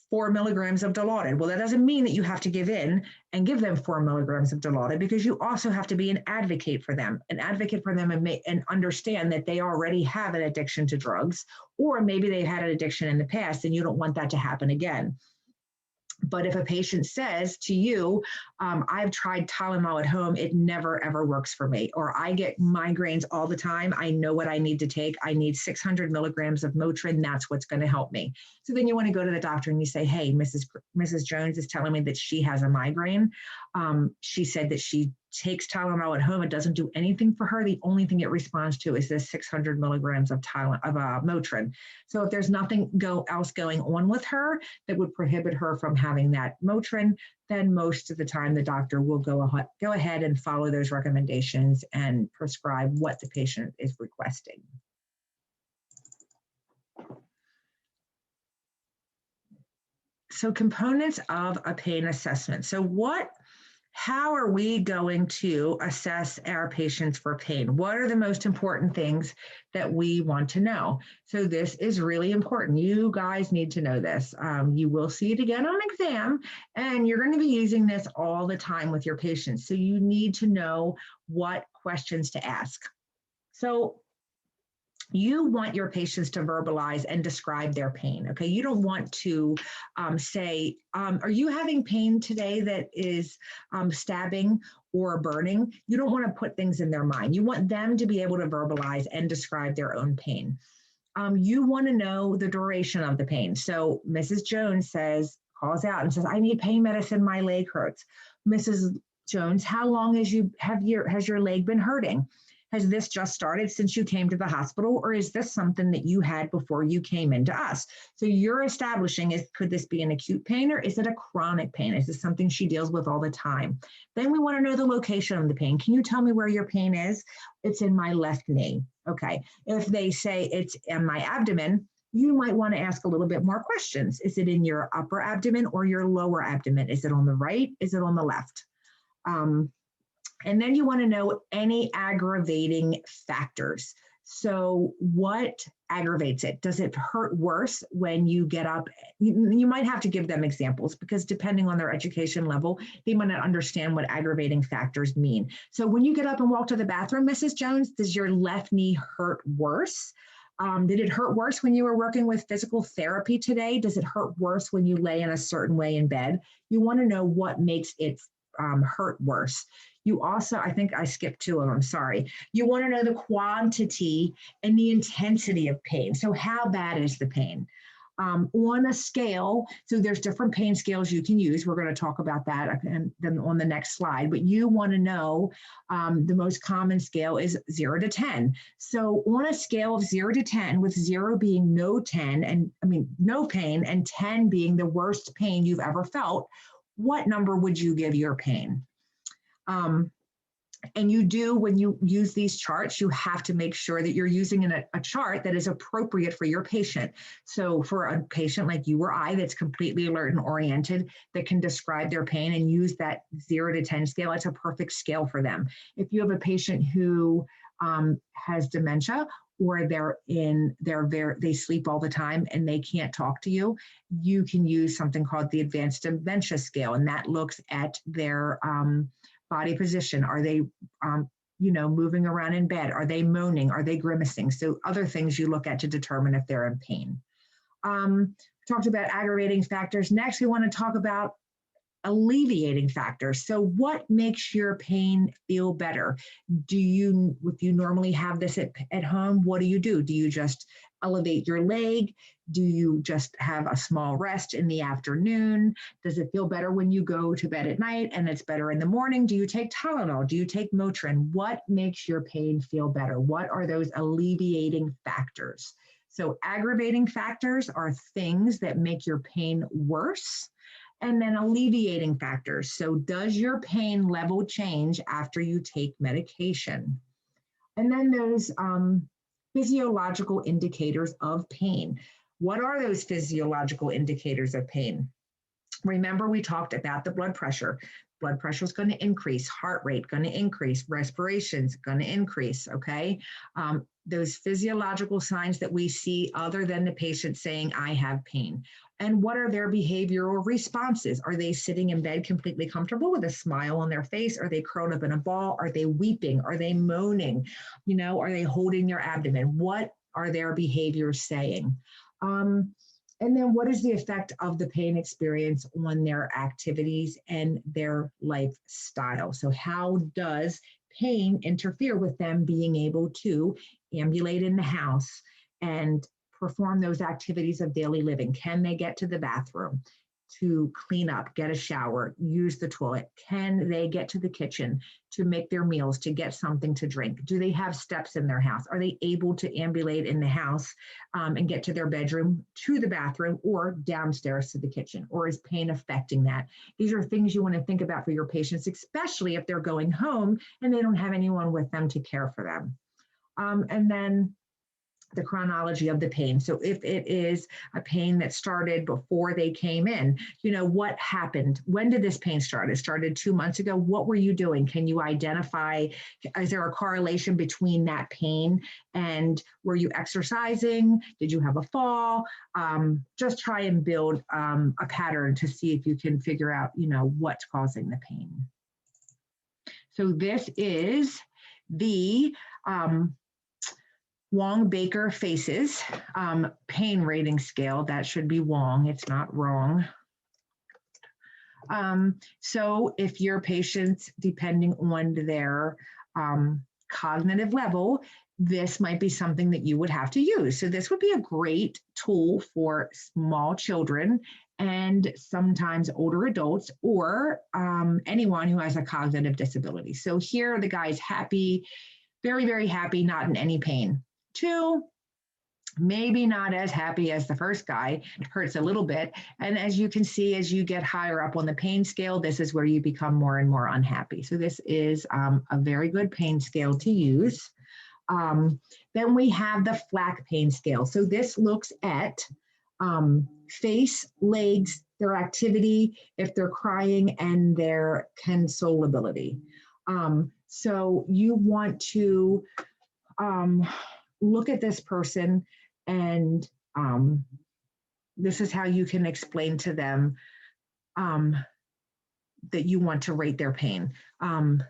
4 milligrams of Dilaudid. Well, that doesn't mean that you have to give in and give them 4 milligrams of Dilaudid, because you also have to be an advocate for them and understand that they already have an addiction to drugs, or maybe they've had an addiction in the past and you don't want that to happen again. But if a patient says to you, I've tried Tylenol at home, it never, ever works for me, or I get migraines all the time, I know what I need to take. I need 600 milligrams of Motrin. That's what's going to help me. So then you want to go to the doctor and you say, hey, Mrs. Jones is telling me that she has a migraine. She said that she takes Tylenol at home. It doesn't do anything for her. The only thing it responds to is this 600 milligrams of Motrin. So if there's nothing else going on with her that would prohibit her from having that Motrin, then most of the time the doctor will go ahead and follow those recommendations and prescribe what the patient is requesting. So components of a pain assessment. So how are we going to assess our patients for pain? What are the most important things that we want to know? So this is really important. You guys need to know this. You will see it again on exam, and you're going to be using this all the time with your patients. So you need to know what questions to ask. So you want your patients to verbalize and describe their pain, okay? You don't want to say, are you having pain today that is stabbing or burning? You don't want to put things in their mind. You want them to be able to verbalize and describe their own pain. You want to know the duration of the pain. So Mrs. Jones calls out and says, I need pain medicine, my leg hurts. Mrs. Jones, how long has your leg been hurting? Has this just started since you came to the hospital, or is this something that you had before you came into us? So you're establishing, could this be an acute pain, or is it a chronic pain? Is this something she deals with all the time? Then we want to know the location of the pain. Can you tell me where your pain is? It's in my left knee. Okay. If they say it's in my abdomen, you might want to ask a little bit more questions. Is it in your upper abdomen or your lower abdomen? Is it on the right? Is it on the left? And then you want to know any aggravating factors. So what aggravates it? Does it hurt worse when you get up? You might have to give them examples, because depending on their education level, they might not understand what aggravating factors mean. So when you get up and walk to the bathroom, Mrs. Jones, does your left knee hurt worse? Did it hurt worse when you were working with physical therapy today? Does it hurt worse when you lay in a certain way in bed? You want to know what makes it hurt worse. You also, I think I skipped 2 of them, sorry. You want to know the quantity and the intensity of pain. So how bad is the pain? On a scale, so there's different pain scales you can use. We're going to talk about that and then on the next slide, but you want to know the most common scale is 0 to 10. So on a scale of 0 to 10, with 0 being no pain, and 10 being the worst pain you've ever felt, what number would you give your pain? And you do, when you use these charts, you have to make sure that you're using a chart that is appropriate for your patient. So for a patient like you or I that's completely alert and oriented, that can describe their pain and use that 0 to 10 scale, it's a perfect scale for them. If you have a patient who has dementia, or they sleep all the time and they can't talk to you, you can use something called the advanced dementia scale, and that looks at their body position. Are they, moving around in bed? Are they moaning? Are they grimacing? So other things you look at to determine if they're in pain. Talked about aggravating factors. Next, we want to talk about alleviating factors. So what makes your pain feel better? If you normally have this at home, what do? Do you just elevate your leg? Do you just have a small rest in the afternoon? Does it feel better when you go to bed at night and it's better in the morning? Do you take Tylenol? Do you take Motrin? What makes your pain feel better? What are those alleviating factors? So aggravating factors are things that make your pain worse. And then alleviating factors. So does your pain level change after you take medication? And then those physiological indicators of pain. What are those physiological indicators of pain? Remember, we talked about the blood pressure. Blood pressure is going to increase, heart rate going to increase, respiration's going to increase, okay? Those physiological signs that we see other than the patient saying, I have pain. And what are their behavioral responses? Are they sitting in bed completely comfortable with a smile on their face? Are they curled up in a ball? Are they weeping? Are they moaning? Are they holding their abdomen? What are their behaviors saying? And then what is the effect of the pain experience on their activities and their lifestyle? So how does pain interfere with them being able to ambulate in the house and perform those activities of daily living? Can they get to the bathroom to clean up, get a shower, use the toilet? Can they get to the kitchen to make their meals, to get something to drink? Do they have steps in their house? Are they able to ambulate in the house and get to their bedroom, to the bathroom, or downstairs to the kitchen? Or is pain affecting that? These are things you want to think about for your patients, especially if they're going home and they don't have anyone with them to care for them. And then the chronology of the pain. So if it is a pain that started before they came in, what happened? When did this pain start? It started 2 months ago. What were you doing? Can you identify, is there a correlation between that pain and were you exercising? Did you have a fall? Just try and build a pattern to see if you can figure out, what's causing the pain. So this is the Wong-Baker Faces pain rating scale. That should be Wong. It's not wrong. So if your patients, depending on their cognitive level, this might be something that you would have to use. So this would be a great tool for small children and sometimes older adults, or anyone who has a cognitive disability. So here the guy's happy, very, very happy, not in any pain. 2, maybe not as happy as the first guy, it hurts a little bit. And as you can see, as you get higher up on the pain scale, this is where you become more and more unhappy. So this is a very good pain scale to use. Then we have the FLAC pain scale. So this looks at face, legs, their activity, if they're crying, and their consolability. So you want to look at this person, and this is how you can explain to them that you want to rate their pain. The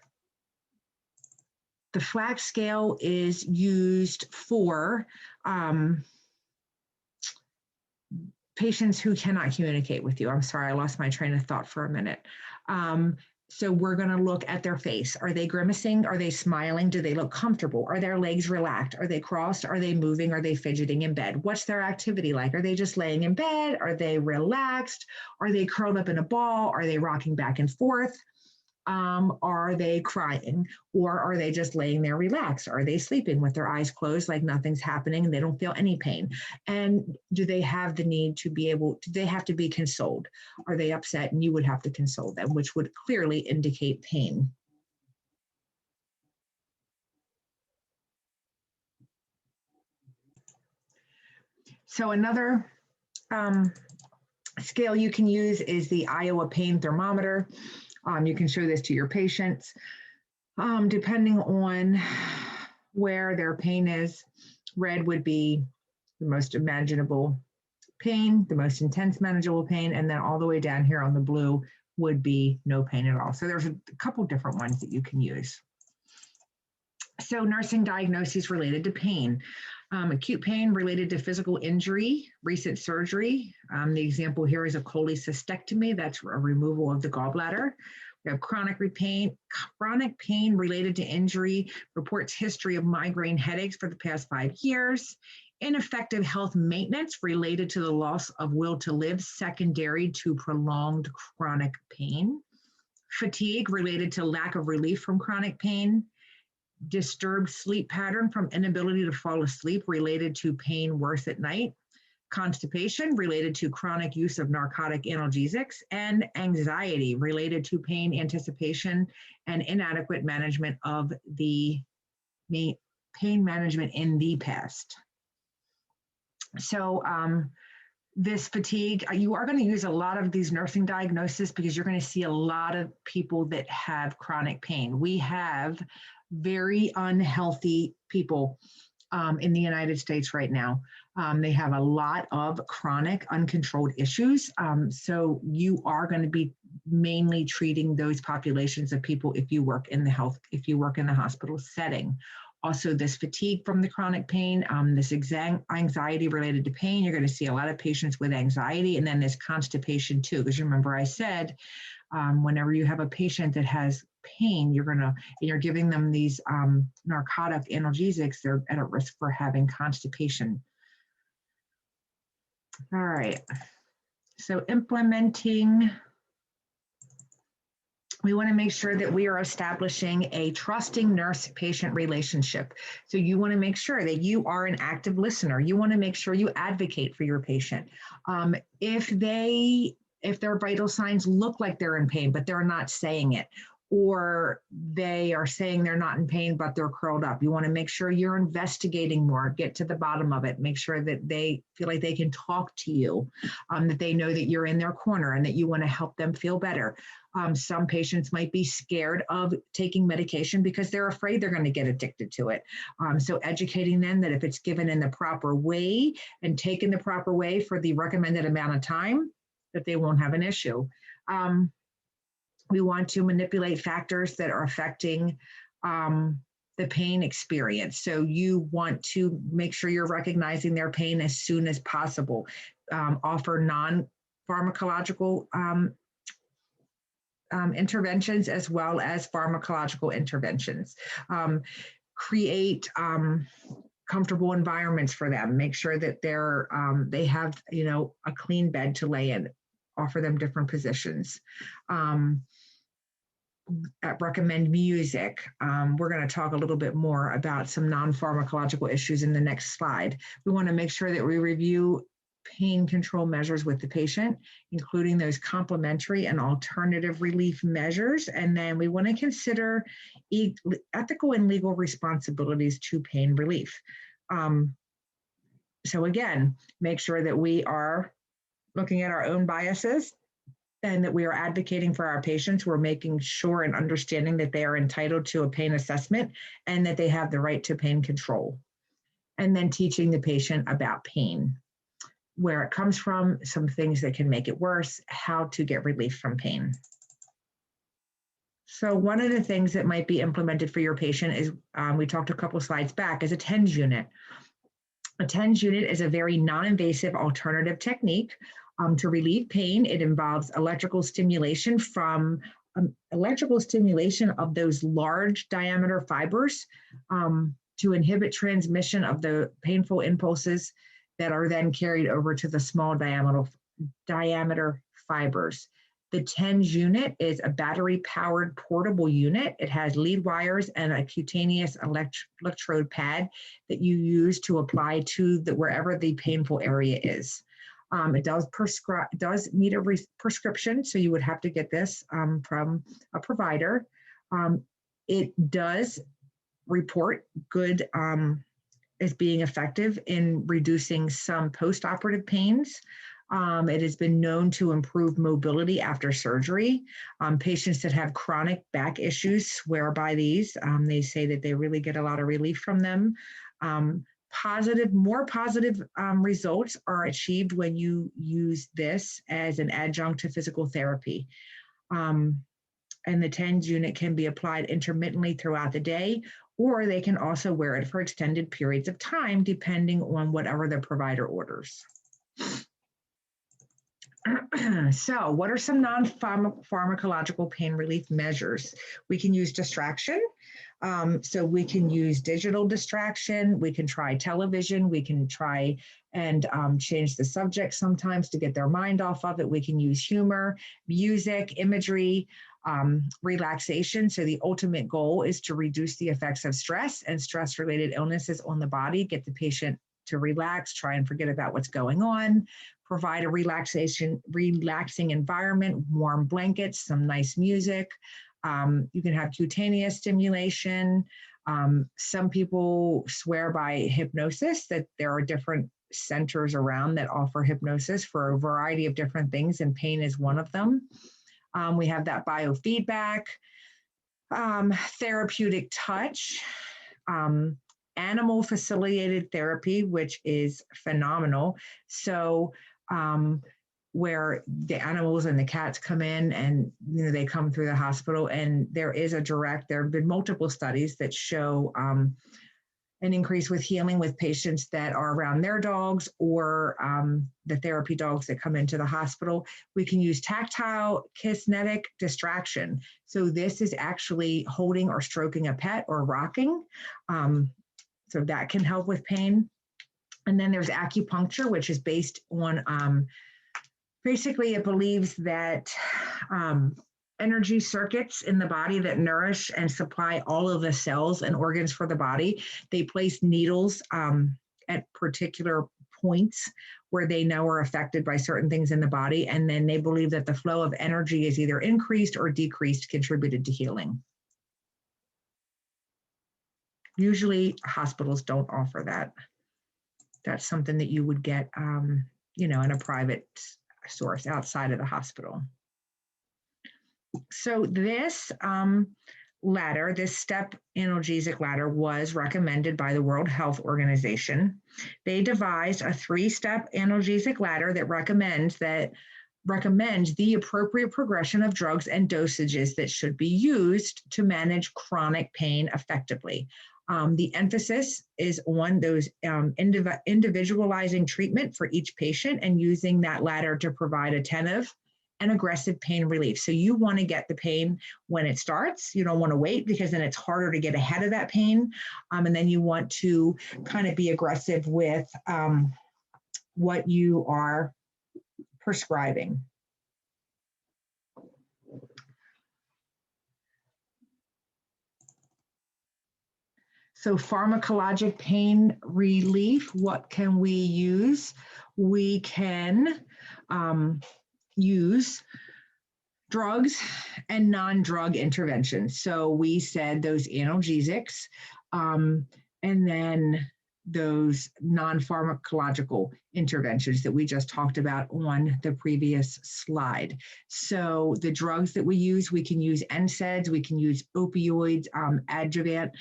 FLAC scale is used for patients who cannot communicate with you. I'm sorry, I lost my train of thought for a minute. So we're going to look at their face. Are they grimacing? Are they smiling? Do they look comfortable? Are their legs relaxed? Are they crossed? Are they moving? Are they fidgeting in bed? What's their activity like? Are they just laying in bed? Are they relaxed? Are they curled up in a ball? Are they rocking back and forth? Are they crying, or are they just laying there relaxed? Are they sleeping with their eyes closed like nothing's happening and they don't feel any pain? And do they have the need to be able, do they have to be consoled? Are they upset and you would have to console them, which would clearly indicate pain? So another scale you can use is the Iowa pain thermometer. You can show this to your patients. Depending on where their pain is, red would be the most imaginable pain, the most intense manageable pain, and then all the way down here on the blue would be no pain at all. So there's a couple different ones that you can use. So nursing diagnoses related to pain. Acute pain related to physical injury, recent surgery. The example here is a cholecystectomy, that's a removal of the gallbladder. We have chronic pain related to injury, reports history of migraine headaches for the past 5 years. Ineffective health maintenance related to the loss of will to live secondary to prolonged chronic pain. Fatigue related to lack of relief from chronic pain. Disturbed sleep pattern from inability to fall asleep related to pain worse at night. Constipation related to chronic use of narcotic analgesics, and anxiety related to pain anticipation and inadequate management of the pain management in the past. So this fatigue, you are going to use a lot of these nursing diagnoses because you're going to see a lot of people that have chronic pain. We have very unhealthy people in the United States right now. They have a lot of chronic uncontrolled issues. So you are going to be mainly treating those populations of people if you work in the hospital setting. Also, this fatigue from the chronic pain, this anxiety related to pain, you're going to see a lot of patients with anxiety, and then this constipation too, because remember I said, whenever you have a patient that has pain, you're giving them these narcotic analgesics, they're at a risk for having constipation. All right, so implementing, we want to make sure that we are establishing a trusting nurse-patient relationship. So you want to make sure that you are an active listener. You want to make sure you advocate for your patient. If their vital signs look like they're in pain, but they're not saying it, or they are saying they're not in pain, but they're curled up, you want to make sure you're investigating more, get to the bottom of it, make sure that they feel like they can talk to you, that they know that you're in their corner and that you want to help them feel better. Some patients might be scared of taking medication because they're afraid they're going to get addicted to it. So educating them that if it's given in the proper way and taken the proper way for the recommended amount of time, that they won't have an issue. We want to manipulate factors that are affecting the pain experience. So you want to make sure you're recognizing their pain as soon as possible. Offer non-pharmacological interventions as well as pharmacological interventions. Create comfortable environments for them. Make sure that they have a clean bed to lay in. Offer them different positions. Recommend music. We're going to talk a little bit more about some non-pharmacological issues in the next slide. We want to make sure that we review pain control measures with the patient, including those complementary and alternative relief measures. And then we want to consider ethical and legal responsibilities to pain relief. So again, make sure that we are looking at our own biases and that we are advocating for our patients. We're making sure and understanding that they are entitled to a pain assessment and that they have the right to pain control. And then teaching the patient about pain, where it comes from, some things that can make it worse, how to get relief from pain. So one of the things that might be implemented for your patient is, we talked a couple slides back, is a TENS unit. A TENS unit is a very non-invasive alternative technique to relieve pain. It involves electrical stimulation from electrical stimulation of those large diameter fibers to inhibit transmission of the painful impulses that are then carried over to the small diameter fibers. The TENS unit is a battery-powered portable unit. It has lead wires and a cutaneous electrode pad that you use to apply to wherever the painful area is. It does meet a prescription, so you would have to get this from a provider. It does report good as being effective in reducing some post-operative pains. It has been known to improve mobility after surgery. Patients that have chronic back issues swear by these. They say that they really get a lot of relief from them. More positive results are achieved when you use this as an adjunct to physical therapy. And the TENS unit can be applied intermittently throughout the day, or they can also wear it for extended periods of time, depending on whatever the provider orders. So what are some non-pharmacological pain relief measures? We can use distraction. So we can use digital distraction. We can try television. We can try and change the subject sometimes to get their mind off of it. We can use humor, music, imagery, relaxation. So the ultimate goal is to reduce the effects of stress and stress-related illnesses on the body, get the patient to relax, try and forget about what's going on, provide a relaxing environment, warm blankets, some nice music. You can have cutaneous stimulation. Some people swear by hypnosis, that there are different centers around that offer hypnosis for a variety of different things, and pain is one of them. We have that biofeedback, therapeutic touch, animal facilitated therapy, which is phenomenal. So where the animals and the cats come in and they come through the hospital, and there have been multiple studies that show an increase with healing with patients that are around their dogs or the therapy dogs that come into the hospital. We can use tactile kinetic distraction. So this is actually holding or stroking a pet or rocking. So that can help with pain. And then there's acupuncture, which is based on, basically it believes that energy circuits in the body that nourish and supply all of the cells and organs for the body, they place needles at particular points where they know are affected by certain things in the body. And then they believe that the flow of energy is either increased or decreased, contributed to healing. Usually hospitals don't offer that. That's something that you would get, in a private source outside of the hospital. So this ladder, this step analgesic ladder, was recommended by the World Health Organization. They devised a 3-step analgesic ladder that recommends the appropriate progression of drugs and dosages that should be used to manage chronic pain effectively. The emphasis is on those individualizing treatment for each patient and using that ladder to provide attentive and aggressive pain relief. So you want to get the pain when it starts. You don't want to wait, because then it's harder to get ahead of that pain. And then you want to kind of be aggressive with what you are prescribing. So pharmacologic pain relief, what can we use? We can use drugs and non-drug interventions. So we said those analgesics, and then those non-pharmacological interventions that we just talked about on the previous slide. So the drugs that we can use NSAIDs, we can use opioids, adjuvant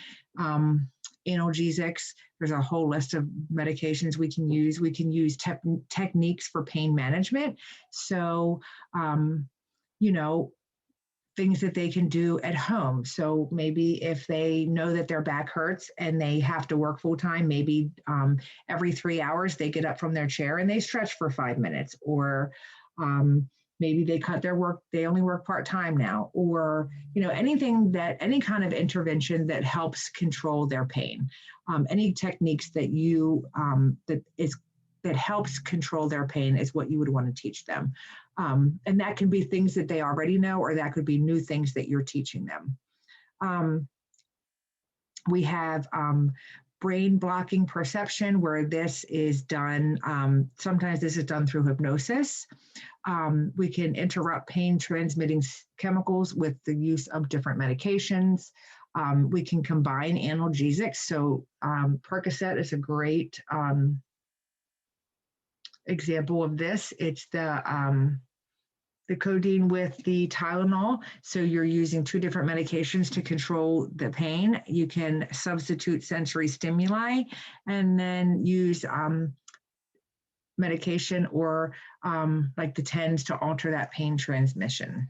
analgesics. There's a whole list of medications we can use. We can use techniques for pain management. So, things that they can do at home. So maybe if they know that their back hurts and they have to work full time, maybe every 3 hours they get up from their chair and they stretch for 5 minutes, or Maybe they cut their work, they only work part-time now, or any kind of intervention that helps control their pain. Any techniques that that helps control their pain is what you would want to teach them. And that can be things that they already know, or that could be new things that you're teaching them. We have brain blocking perception, where this is done, sometimes this is done through hypnosis. We can interrupt pain transmitting chemicals with the use of different medications. We can combine analgesics. So Percocet is a great example of this. It's the codeine with the Tylenol. So you're using two different medications to control the pain. You can substitute sensory stimuli and then use medication or like the TENS to alter that pain transmission.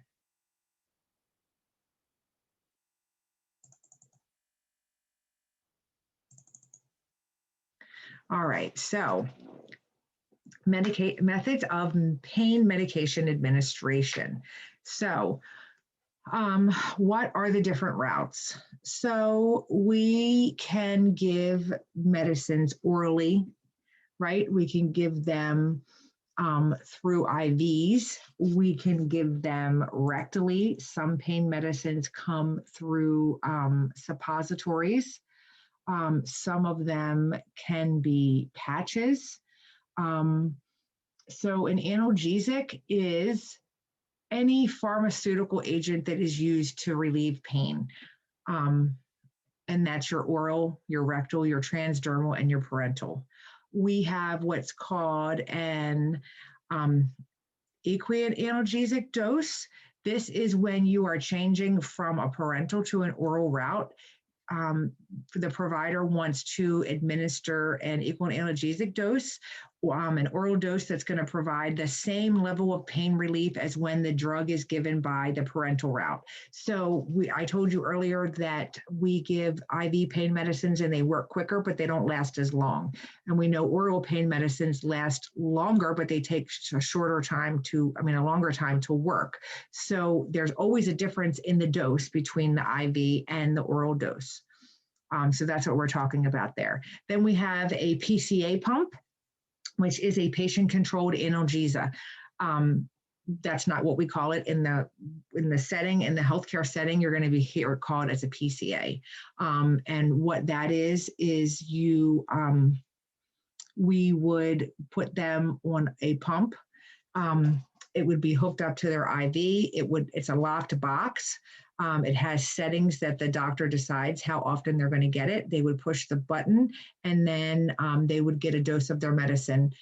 All right, so methods of pain medication administration. So what are the different routes? So we can give medicines orally, right? We can give them through IVs. We can give them rectally. Some pain medicines come through suppositories. Some of them can be patches. So an analgesic is any pharmaceutical agent that is used to relieve pain. And that's your oral, your rectal, your transdermal, and your parental. We have what's called an equine analgesic dose. This is when you are changing from a parental to an oral route. The provider wants to administer an equal analgesic dose, an oral dose that's going to provide the same level of pain relief as when the drug is given by the parental route. So I told you earlier that we give IV pain medicines and they work quicker, but they don't last as long. And we know oral pain medicines last longer, but they take a longer time to work. So there's always a difference in the dose between the IV and the oral dose. So that's what we're talking about there. Then we have a PCA pump, which is a patient-controlled analgesia. That's not what we call it in the setting, in the healthcare setting. You're going to be here called as a PCA. And what that is we would put them on a pump. It would be hooked up to their IV. It's a locked box. It has settings that the doctor decides how often they're going to get it. They would push the button, and then they would get a dose of their medicine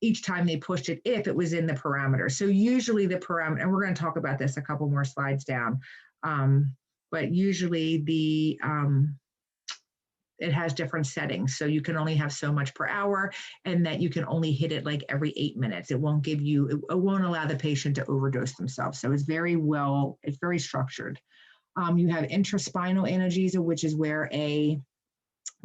each time they pushed it, if it was in the parameter. So usually the parameter, and we're going to talk about this a couple more slides down, but usually it has different settings. So you can only have so much per hour, and that you can only hit it like every 8 minutes. It won't allow the patient to overdose themselves. So it's very structured. You have intraspinal analgesia, which is where a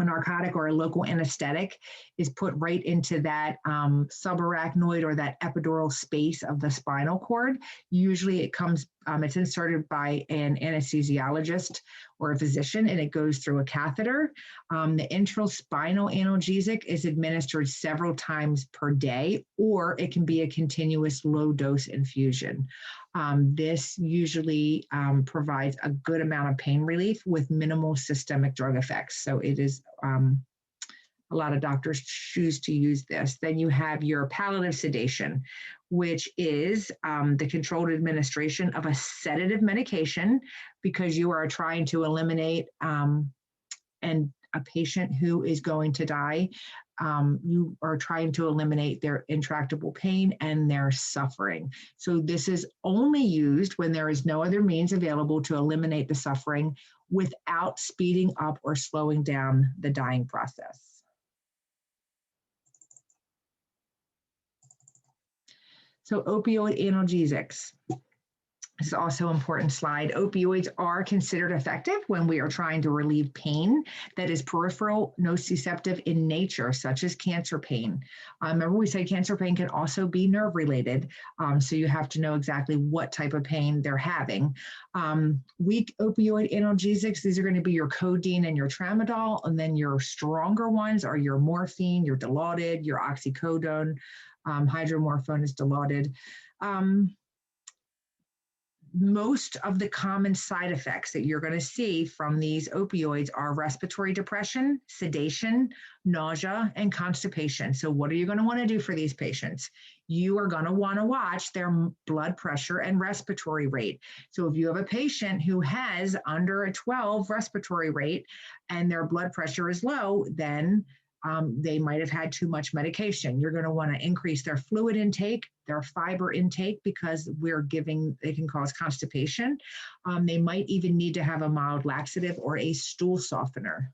narcotic or a local anesthetic is put right into that subarachnoid or that epidural space of the spinal cord. Usually it's inserted by an anesthesiologist or a physician, and it goes through a catheter. The intraspinal analgesic is administered several times per day, or it can be a continuous low-dose infusion. This usually provides a good amount of pain relief with minimal systemic drug effects. So it is, a lot of doctors choose to use this. Then you have your palliative sedation, which is the controlled administration of a sedative medication, because you are trying to eliminate a patient who is going to die. You are trying to eliminate their intractable pain and their suffering. So this is only used when there is no other means available to eliminate the suffering without speeding up or slowing down the dying process. So opioid analgesics. This is also an important slide. Opioids are considered effective when we are trying to relieve pain that is peripheral nociceptive in nature, such as cancer pain. Remember, we said cancer pain can also be nerve related, so you have to know exactly what type of pain they're having. Weak opioid analgesics, these are going to be your codeine and your tramadol, and then your stronger ones are your morphine, your Dilaudid, your oxycodone. Hydromorphone is Dilaudid. Most of the common side effects that you're going to see from these opioids are respiratory depression, sedation, nausea, and constipation. So what are you going to want to do for these patients? You are going to want to watch their blood pressure and respiratory rate. So if you have a patient who has under a 12 respiratory rate and their blood pressure is low, then they might have had too much medication. You're going to want to increase their fluid intake, their fiber intake, because they can cause constipation. They might even need to have a mild laxative or a stool softener.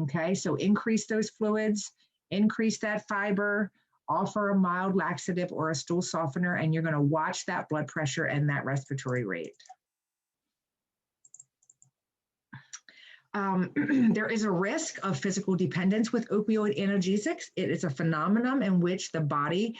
Okay, so increase those fluids, increase that fiber, offer a mild laxative or a stool softener, and you're going to watch that blood pressure and that respiratory rate. There is a risk of physical dependence with opioid analgesics. It is a phenomenon in which the body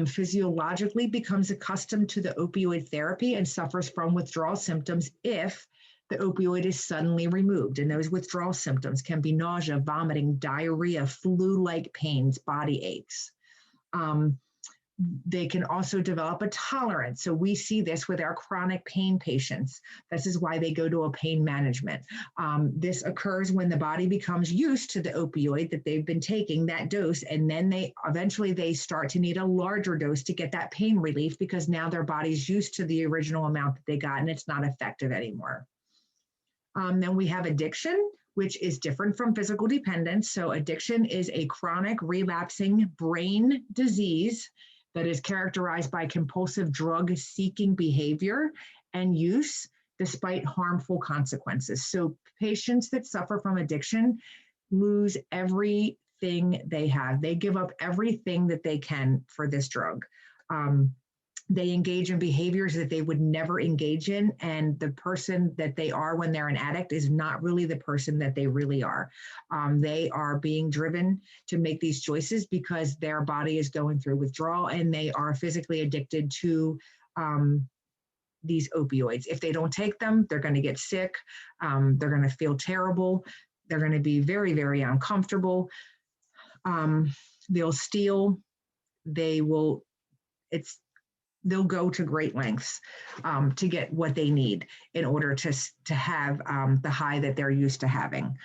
physiologically becomes accustomed to the opioid therapy and suffers from withdrawal symptoms if the opioid is suddenly removed. And those withdrawal symptoms can be nausea, vomiting, diarrhea, flu-like pains, body aches. They can also develop a tolerance. So we see this with our chronic pain patients. This is why they go to a pain management. This occurs when the body becomes used to the opioid that they've been taking, that dose, and then they eventually start to need a larger dose to get that pain relief because now their body's used to the original amount that they got and it's not effective anymore. Then we have addiction, which is different from physical dependence. So addiction is a chronic relapsing brain disease that is characterized by compulsive drug-seeking behavior and use despite harmful consequences. So patients that suffer from addiction lose everything they have. They give up everything that they can for this drug. They engage in behaviors that they would never engage in, and the person that they are when they're an addict is not really the person that they really are. They are being driven to make these choices because their body is going through withdrawal and they are physically addicted to these opioids. If they don't take them, they're going to get sick. They're going to feel terrible. They're going to be very, very uncomfortable. They'll steal. They'll go to great lengths to get what they need in order to have the high that they're used to having.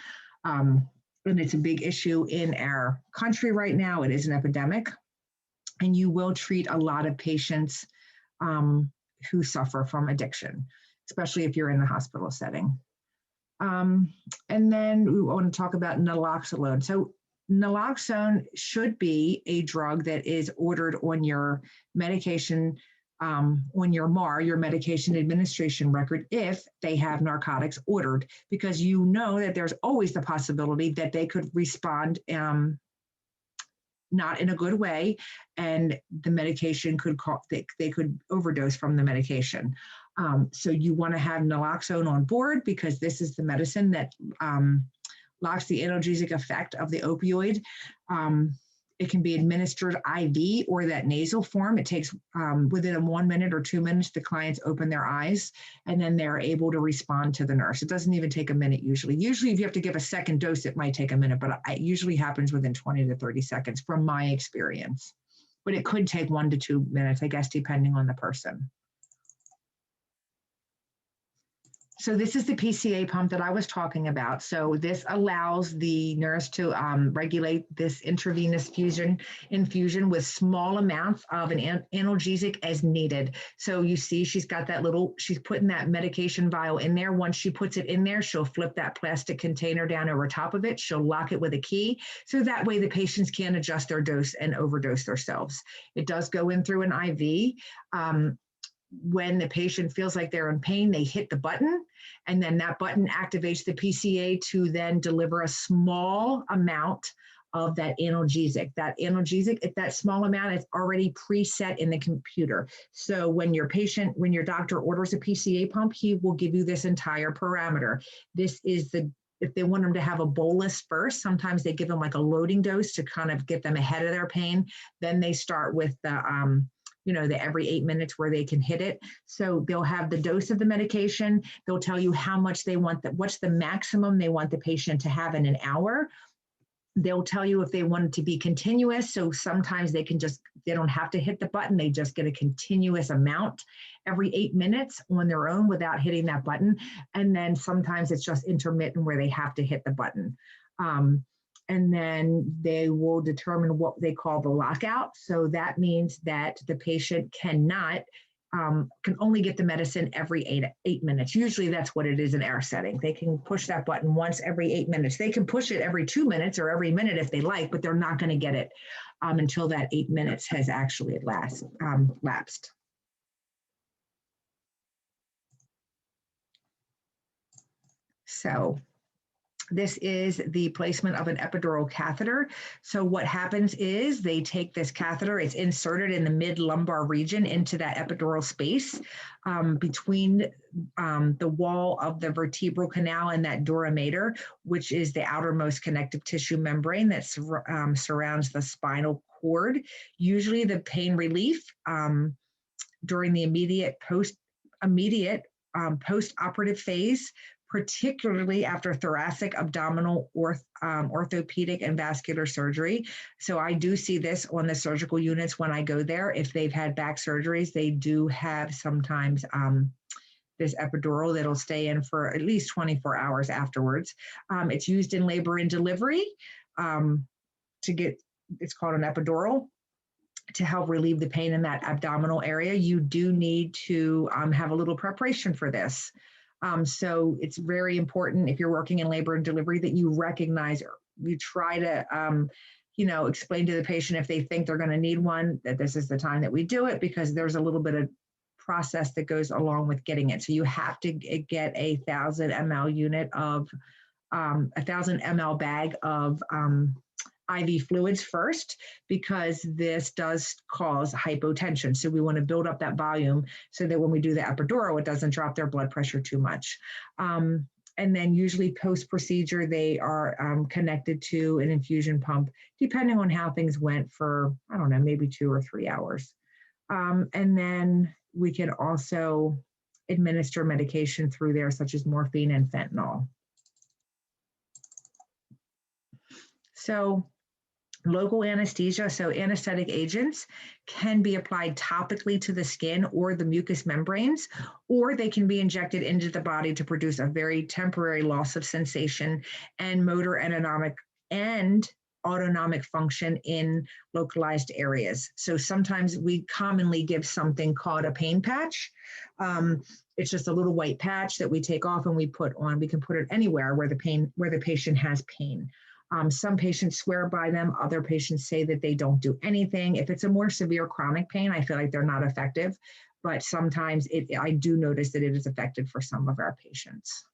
And it's a big issue in our country right now. It is an epidemic, and you will treat a lot of patients who suffer from addiction, especially if you're in the hospital setting. And then we want to talk about naloxone. So naloxone should be a drug that is ordered on your medication, on your MAR, your medication administration record, if they have narcotics ordered, because you know that there's always the possibility that they could respond not in a good way, and the medication could they could overdose from the medication. So you want to have naloxone on board because this is the medicine that blocks the analgesic effect of the opioid. It can be administered IV or that nasal form. It takes within 1 minute or 2 minutes, the clients open their eyes and then they're able to respond to the nurse. It doesn't even take a minute usually. Usually if you have to give a second dose, it might take a minute, but it usually happens within 20 to 30 seconds from my experience. But it could take 1 to 2 minutes, I guess, depending on the person. So this is the PCA pump that I was talking about. So this allows the nurse to regulate this intravenous infusion with small amounts of an analgesic as needed. So you see she's got that she's putting that medication vial in there. Once she puts it in there, she'll flip that plastic container down over top of it. She'll lock it with a key. So that way the patients can't adjust their dose and overdose themselves. It does go in through an IV. When the patient feels like they're in pain, they hit the button, and then that button activates the PCA to then deliver a small amount of that analgesic. That analgesic, if that small amount is already preset in the computer. So when your doctor orders a PCA pump, he will give you this entire parameter. This is if they want them to have a bolus first, sometimes they give them like a loading dose to kind of get them ahead of their pain. Then they start with the every 8 minutes where they can hit it. So they'll have the dose of the medication. They'll tell you how much they want, what's the maximum they want the patient to have in an hour. They'll tell you if they want it to be continuous. So sometimes they don't have to hit the button. They just get a continuous amount every 8 minutes on their own without hitting that button. And then sometimes it's just intermittent where they have to hit the button. And then they will determine what they call the lockout. So that means that the patient can only get the medicine every eight minutes. Usually that's what it is in our setting. They can push that button once every 8 minutes. They can push it every 2 minutes or every minute if they like, but they're not going to get it until that 8 minutes has actually lapsed. So this is the placement of an epidural catheter. So what happens is they take this catheter, it's inserted in the mid-lumbar region into that epidural space between the wall of the vertebral canal and that dura mater, which is the outermost connective tissue membrane that surrounds the spinal cord. Usually the pain relief during the immediate post-operative phase, particularly after thoracic, abdominal, orthopedic, and vascular surgery. So I do see this on the surgical units when I go there. If they've had back surgeries, they do have sometimes this epidural that'll stay in for at least 24 hours afterwards. It's used in labor and delivery it's called an epidural, to help relieve the pain in that abdominal area. You do need to have a little preparation for this. So it's very important if you're working in labor and delivery that you recognize, you try to, explain to the patient if they think they're going to need one, that this is the time that we do it, because there's a little bit of process that goes along with getting it. So you have to get 1,000 ml unit of, 1,000 ml bag of IV fluids first, because this does cause hypotension. So we want to build up that volume so that when we do the epidural, it doesn't drop their blood pressure too much. And then usually post-procedure, they are connected to an infusion pump, depending on how things went for, I don't know, maybe 2 or 3 hours. And then we can also administer medication through there, such as morphine and fentanyl. So local anesthesia, so anesthetic agents can be applied topically to the skin or the mucous membranes, or they can be injected into the body to produce a very temporary loss of sensation and motor and autonomic function in localized areas. So sometimes we commonly give something called a pain patch. It's just a little white patch that we take off and we put on. We can put it anywhere where the patient has pain. Some patients swear by them. Other patients say that they don't do anything. If it's a more severe chronic pain, I feel like they're not effective, but sometimes I do notice that it is effective for some of our patients.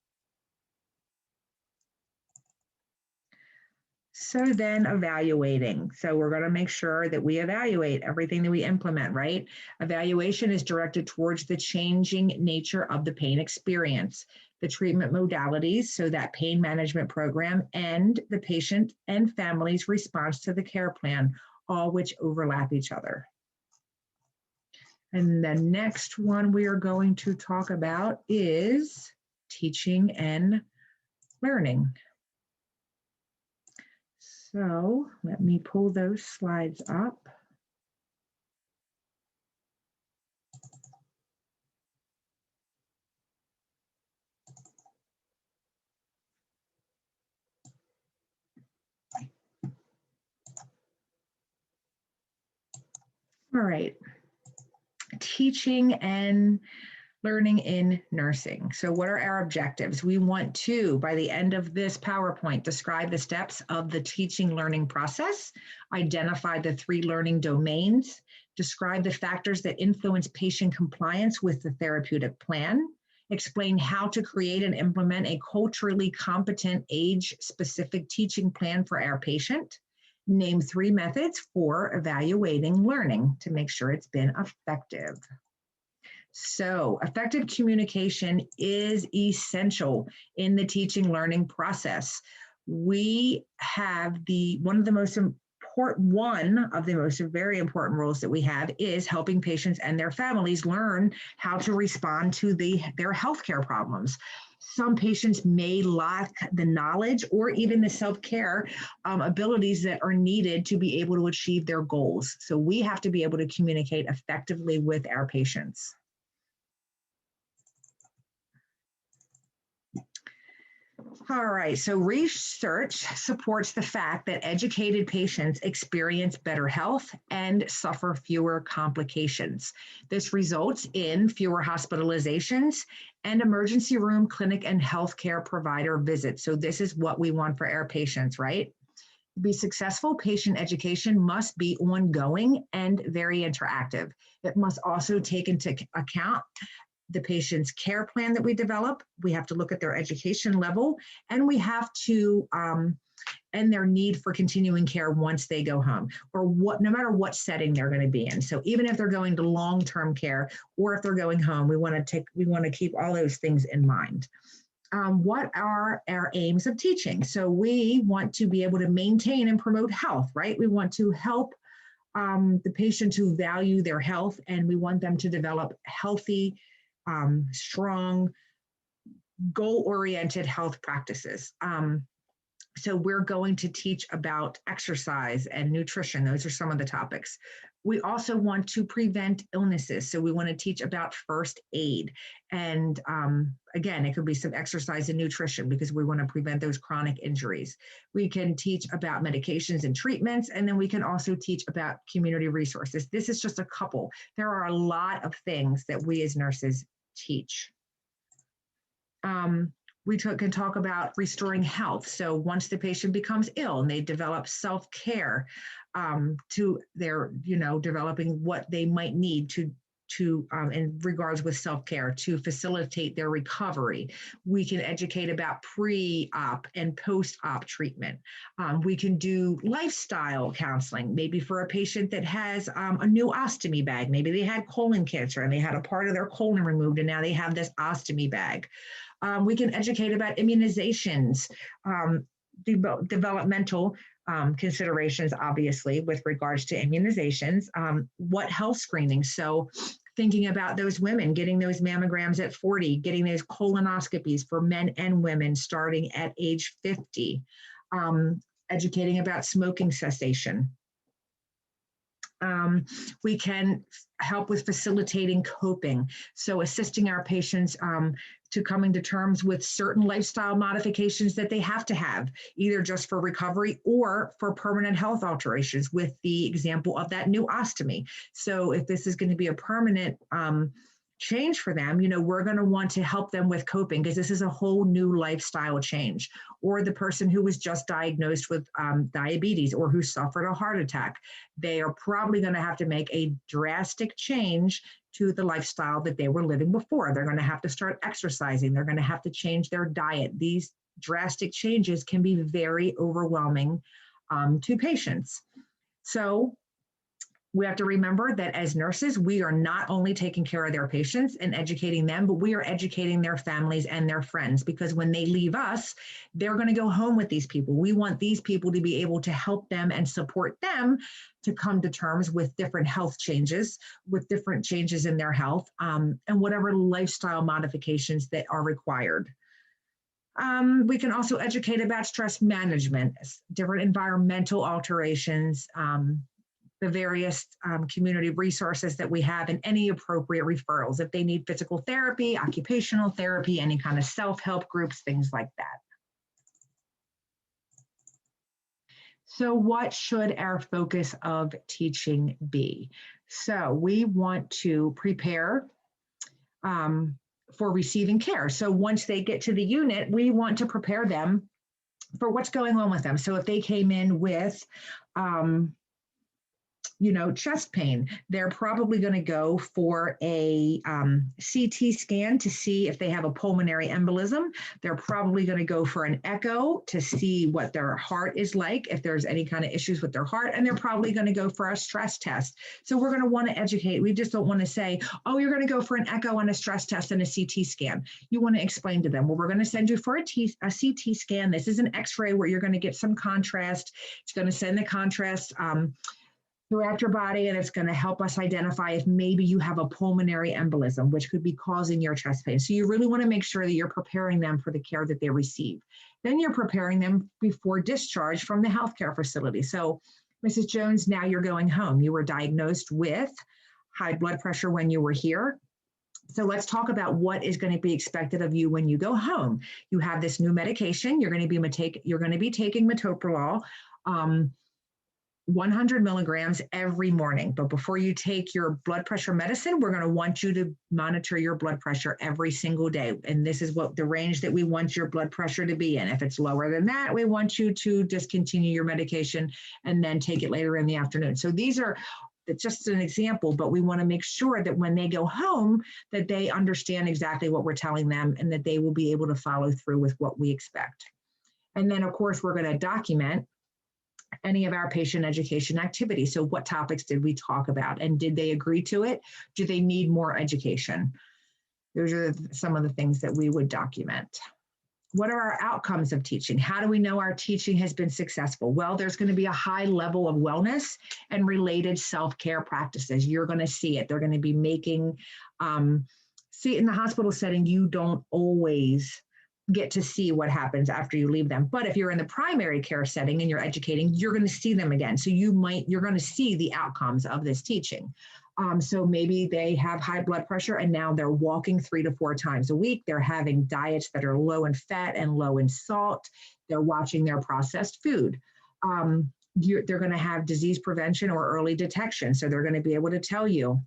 So then evaluating. So we're going to make sure that we evaluate everything that we implement, right? Evaluation is directed towards the changing nature of the pain experience, the treatment modalities, so that pain management program, and the patient and family's response to the care plan, all which overlap each other. And the next one we are going to talk about is teaching and learning. So let me pull those slides up. All right, teaching and learning in nursing. So what are our objectives? We want to, by the end of this PowerPoint, describe the steps of the teaching learning process, identify the 3 learning domains, describe the factors that influence patient compliance with the therapeutic plan, explain how to create and implement a culturally competent age-specific teaching plan for our patient, Name 3 methods for evaluating learning to make sure it's been effective. So, effective communication is essential in the teaching learning process. We have one of the most very important roles that we have is helping patients and their families learn how to respond to their healthcare problems. Some patients may lack the knowledge or even the self-care abilities that are needed to be able to achieve their goals. So we have to be able to communicate effectively with our patients. All right, so research supports the fact that educated patients experience better health and suffer fewer complications. This results in fewer hospitalizations and emergency room, clinic, and healthcare provider visits. So this is what we want for our patients, right? To be successful, patient education must be ongoing and very interactive. It must also take into account the patient's care plan that we develop. We have to look at their education level, and we have to and their need for continuing care once they go home, or no matter what setting they're going to be in. So even if they're going to long-term care or if they're going home, we want to keep all those things in mind. What are our aims of teaching? So we want to be able to maintain and promote health, right? We want to help the patients who value their health, and we want them to develop healthy, strong, goal-oriented health practices. So we're going to teach about exercise and nutrition. Those are some of the topics. We also want to prevent illnesses. So we want to teach about first aid. And again, it could be some exercise and nutrition because we want to prevent those chronic injuries. We can teach about medications and treatments, and then we can also teach about community resources. This is just a couple. There are a lot of things that we as nurses teach. We can talk about restoring health. So once the patient becomes ill and they develop self-care, to their, developing what they might need to in regards with self-care to facilitate their recovery. We can educate about pre-op and post-op treatment. We can do lifestyle counseling, maybe for a patient that has a new ostomy bag. Maybe they had colon cancer and they had a part of their colon removed and now they have this ostomy bag. We can educate about immunizations, developmental considerations, obviously, with regards to immunizations, what health screening. So thinking about those women getting those mammograms at 40, getting those colonoscopies for men and women starting at age 50, educating about smoking cessation. We can help with facilitating coping. So assisting our patients to coming to terms with certain lifestyle modifications that they have to have, either just for recovery or for permanent health alterations, with the example of that new ostomy. So if this is going to be a permanent change for them, we're going to want to help them with coping because this is a whole new lifestyle change. Or the person who was just diagnosed with diabetes or who suffered a heart attack, they are probably going to have to make a drastic change to the lifestyle that they were living before. They're going to have to start exercising. They're going to have to change their diet. These drastic changes can be very overwhelming to patients. So we have to remember that as nurses, we are not only taking care of their patients and educating them, but we are educating their families and their friends, because when they leave us, they're going to go home with these people. We want these people to be able to help them and support them to come to terms with different health changes, with different changes in their health, and whatever lifestyle modifications that are required. We can also educate about stress management, different environmental alterations, the various community resources that we have, and any appropriate referrals if they need physical therapy, occupational therapy, any kind of self-help groups, things like that. So what should our focus of teaching be? So we want to prepare for receiving care. So once they get to the unit, we want to prepare them for what's going on with them. So if they came in with chest pain, they're probably going to go for a CT scan to see if they have a pulmonary embolism. They're probably going to go for an echo to see what their heart is like, if there's any kind of issues with their heart, and they're probably going to go for a stress test. So we're going to want to educate. We just don't want to say, oh, you're going to go for an echo and a stress test and a CT scan. You want to explain to them, well, we're going to send you for a CT scan. This is an X-ray where you're going to get some contrast. It's going to send the contrast throughout your body, and it's going to help us identify if maybe you have a pulmonary embolism, which could be causing your chest pain. So you really want to make sure that you're preparing them for the care that they receive. Then you're preparing them before discharge from the healthcare facility. So, Mrs. Jones, now you're going home. You were diagnosed with high blood pressure when you were here. So let's talk about what is going to be expected of you when you go home. You have this new medication. You're going to be taking metoprolol. 100 milligrams every morning. But before you take your blood pressure medicine, we're going to want you to monitor your blood pressure every single day. And this is what the range that we want your blood pressure to be in. If it's lower than that, we want you to discontinue your medication and then take it later in the afternoon. So these are just an example, but we want to make sure that when they go home, that they understand exactly what we're telling them and that they will be able to follow through with what we expect. And then, of course, we're going to document any of our patient education activities. So what topics did we talk about, and did they agree to it? Do they need more education? Those are some of the things that we would document. What are our outcomes of teaching? How do we know our teaching has been successful? Well, there's going to be a high level of wellness and related self-care practices. You're going to see it. They're going to be making, see, in the hospital setting, you don't always get to see what happens after you leave them. But if you're in the primary care setting and you're educating, you're going to see them again. So you're going to see the outcomes of this teaching. So maybe they have high blood pressure and now they're walking 3 to 4 times a week. They're having diets that are low in fat and low in salt. They're watching their processed food. They're going to have disease prevention or early detection. So they're going to be able to tell you,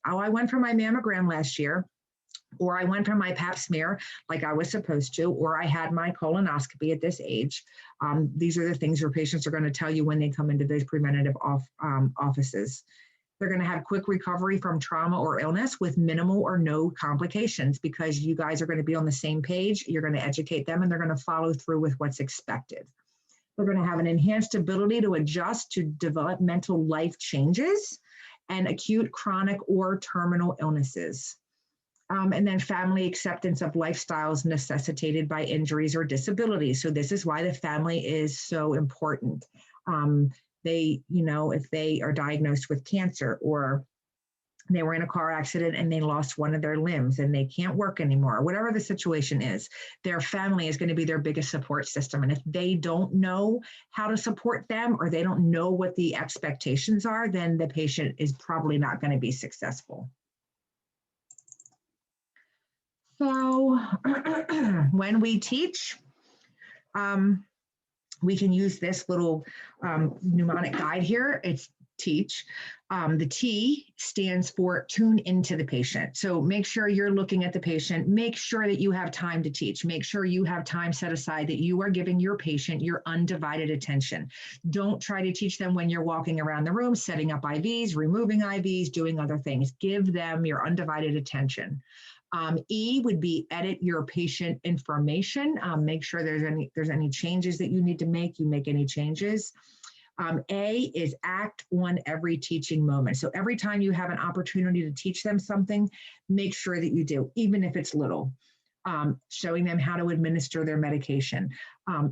oh, I went for my mammogram last year, or I went for my pap smear like I was supposed to, or I had my colonoscopy at this age. These are the things your patients are going to tell you when they come into those preventative offices. They're going to have quick recovery from trauma or illness with minimal or no complications, because you guys are going to be on the same page. You're going to educate them and they're going to follow through with what's expected. They're going to have an enhanced ability to adjust to developmental life changes and acute, chronic, or terminal illnesses. And then family acceptance of lifestyles necessitated by injuries or disabilities. So this is why the family is so important. If they are diagnosed with cancer, or they were in a car accident and they lost one of their limbs and they can't work anymore, whatever the situation is, their family is going to be their biggest support system. And if they don't know how to support them, or they don't know what the expectations are, then the patient is probably not going to be successful. So when we teach, we can use this little mnemonic guide here. It's teach. The T stands for tune into the patient. So make sure you're looking at the patient. Make sure that you have time to teach. Make sure you have time set aside that you are giving your patient your undivided attention. Don't try to teach them when you're walking around the room, setting up IVs, removing IVs, doing other things. Give them your undivided attention. E would be edit your patient information. Make sure there's any changes that you need to make. You make any changes. A is act on every teaching moment. So every time you have an opportunity to teach them something, make sure that you do, even if it's little. Showing them how to administer their medication,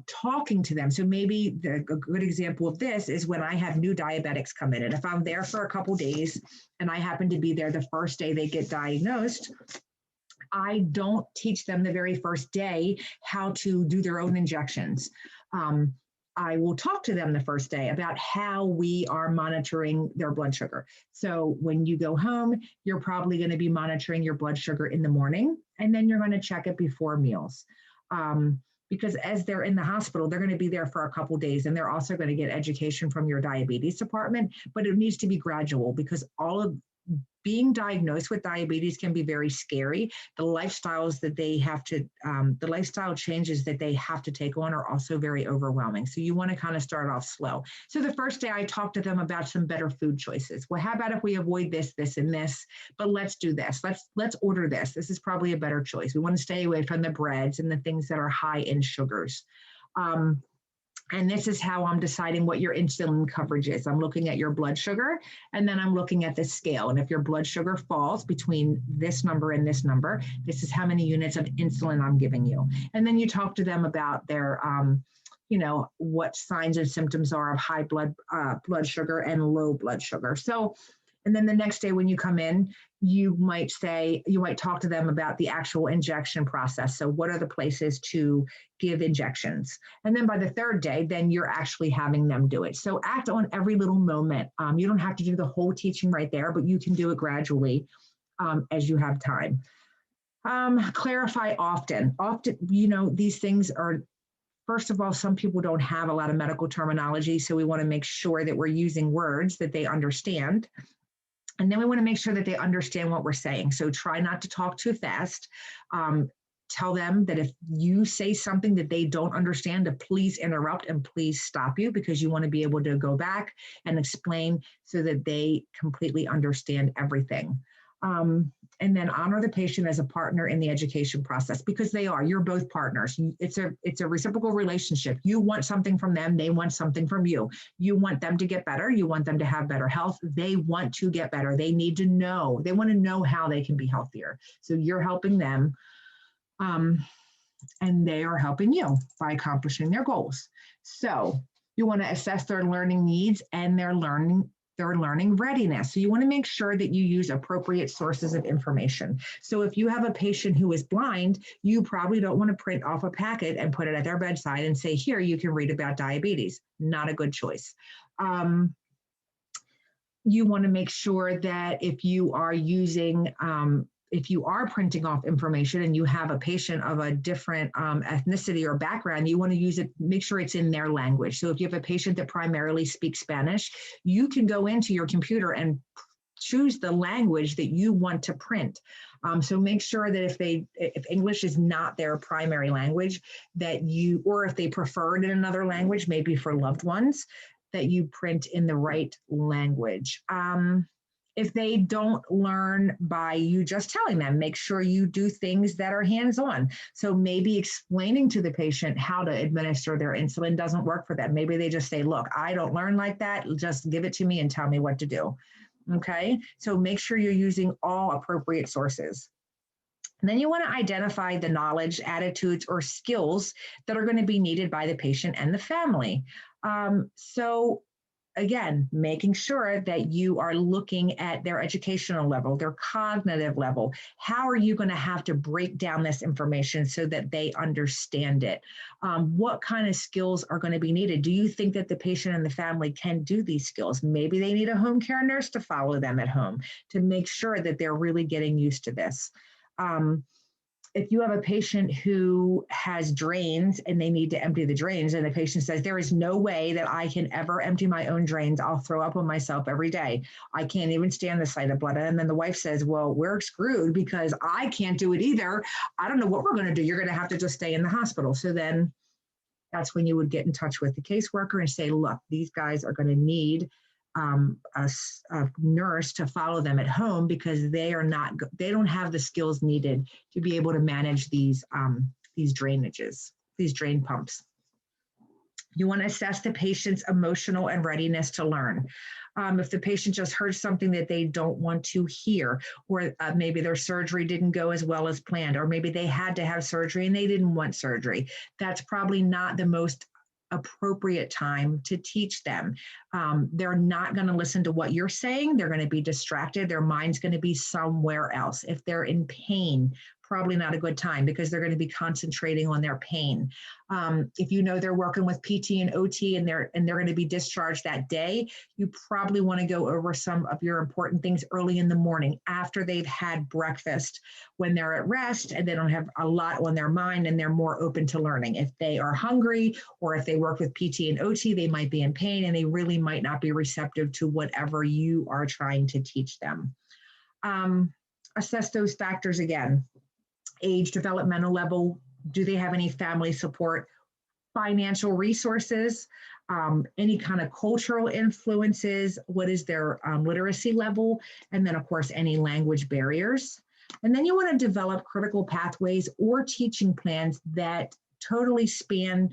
talking to them. So maybe a good example of this is when I have new diabetics come in, and if I'm there for a couple days and I happen to be there the first day they get diagnosed, I don't teach them the very first day how to do their own injections. I will talk to them the first day about how we are monitoring their blood sugar. So when you go home, you're probably going to be monitoring your blood sugar in the morning, and then you're going to check it before meals. Because as they're in the hospital, they're going to be there for a couple of days, and they're also going to get education from your diabetes department, but it needs to be gradual, because all of being diagnosed with diabetes can be very scary. The lifestyles that they have to, the lifestyle changes that they have to take on are also very overwhelming. So you want to kind of start off slow. So the first day I talked to them about some better food choices. Well, how about if we avoid this, this, and this, but let's do this. Let's order this. This is probably a better choice. We want to stay away from the breads and the things that are high in sugars. And this is how I'm deciding what your insulin coverage is. I'm looking at your blood sugar, and then I'm looking at the scale. And if your blood sugar falls between this number and this number, this is how many units of insulin I'm giving you. And then you talk to them about their, what signs and symptoms are of high blood sugar and low blood sugar. So, and then the next day when you come in, you might talk to them about the actual injection process. So what are the places to give injections? And then by the third day, then you're actually having them do it. So act on every little moment. You don't have to do the whole teaching right there, but you can do it gradually as you have time. Clarify often. Often, these things are, first of all, some people don't have a lot of medical terminology, so we want to make sure that we're using words that they understand. And then we want to make sure that they understand what we're saying. So try not to talk too fast. Tell them that if you say something that they don't understand, to please interrupt and please stop you, because you want to be able to go back and explain so that they completely understand everything. And then honor the patient as a partner in the education process, because you're both partners. It's a reciprocal relationship. You want something from them. They want something from you. You want them to get better. You want them to have better health. They want to get better. They need to know. They want to know how they can be healthier. So you're helping them, and they are helping you by accomplishing their goals. So you want to assess their learning needs and their learning readiness. So you want to make sure that you use appropriate sources of information. So if you have a patient who is blind, you probably don't want to print off a packet and put it at their bedside and say, here, you can read about diabetes. Not a good choice. You want to make sure that if you are printing off information and you have a patient of a different ethnicity or background, you want to use it, make sure it's in their language. So if you have a patient that primarily speaks Spanish, you can go into your computer and choose the language that you want to print. So make sure that if English is not their primary language, or if they prefer it in another language, maybe for loved ones, that you print in the right language. If they don't learn by you just telling them, make sure you do things that are hands-on. So maybe explaining to the patient how to administer their insulin doesn't work for them. Maybe they just say, look, I don't learn like that. Just give it to me and tell me what to do. Okay, so make sure you're using all appropriate sources. And then you want to identify the knowledge, attitudes, or skills that are going to be needed by the patient and the family. So again, making sure that you are looking at their educational level, their cognitive level. How are you going to have to break down this information so that they understand it? What kind of skills are going to be needed? Do you think that the patient and the family can do these skills? Maybe they need a home care nurse to follow them at home to make sure that they're really getting used to this. If you have a patient who has drains and they need to empty the drains, and the patient says, there is no way that I can ever empty my own drains. I'll throw up on myself every day. I can't even stand the sight of blood. And then the wife says, well, we're screwed because I can't do it either. I don't know what we're going to do. You're going to have to just stay in the hospital. So then that's when you would get in touch with the caseworker and say, look, these guys are going to need a nurse to follow them at home because they don't have the skills needed to be able to manage these drainages, these drain pumps. You want to assess the patient's emotional and readiness to learn. If the patient just heard something that they don't want to hear, or maybe their surgery didn't go as well as planned, or maybe they had to have surgery and they didn't want surgery, that's probably not the most appropriate time to teach them. They're not going to listen to what you're saying. They're going to be distracted. Their mind's going to be somewhere else. If they're in pain, probably not a good time because they're going to be concentrating on their pain. If you know they're working with PT and OT and they're going to be discharged that day, you probably want to go over some of your important things early in the morning after they've had breakfast, when they're at rest and they don't have a lot on their mind and they're more open to learning. If they are hungry or if they work with PT and OT, they might be in pain and they really might not be receptive to whatever you are trying to teach them. Assess those factors again. Age, developmental level, do they have any family support, financial resources, any kind of cultural influences, what is their literacy level, and then of course any language barriers. And then you want to develop critical pathways or teaching plans that totally span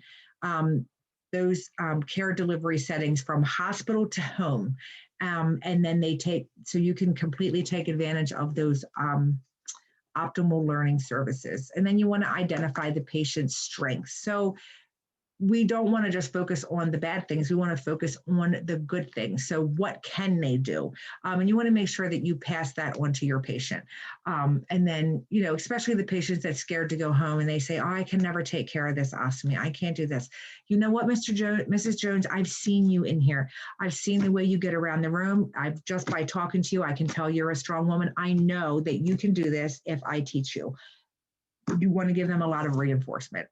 those care delivery settings from hospital to home. And then so you can completely take advantage of those optimal learning services. And then you want to identify the patient's strengths. So we don't want to just focus on the bad things. We want to focus on the good things. So what can they do? And you want to make sure that you pass that on to your patient. And then, especially the patients that's scared to go home and they say, oh, I can never take care of this ostomy. I can't do this. You know what, Mrs. Jones, I've seen you in here. I've seen the way you get around the room. Just by talking to you, I can tell you're a strong woman. I know that you can do this if I teach you. You want to give them a lot of reinforcement.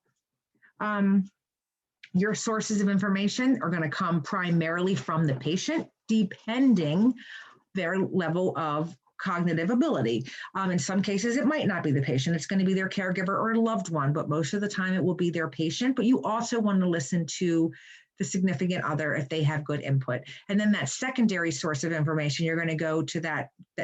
Your sources of information are going to come primarily from the patient, depending their level of cognitive ability. In some cases, it might not be the patient. It's going to be their caregiver or a loved one, but most of the time it will be their patient. But you also want to listen to the significant other if they have good input. And then that secondary source of information, you're going to go to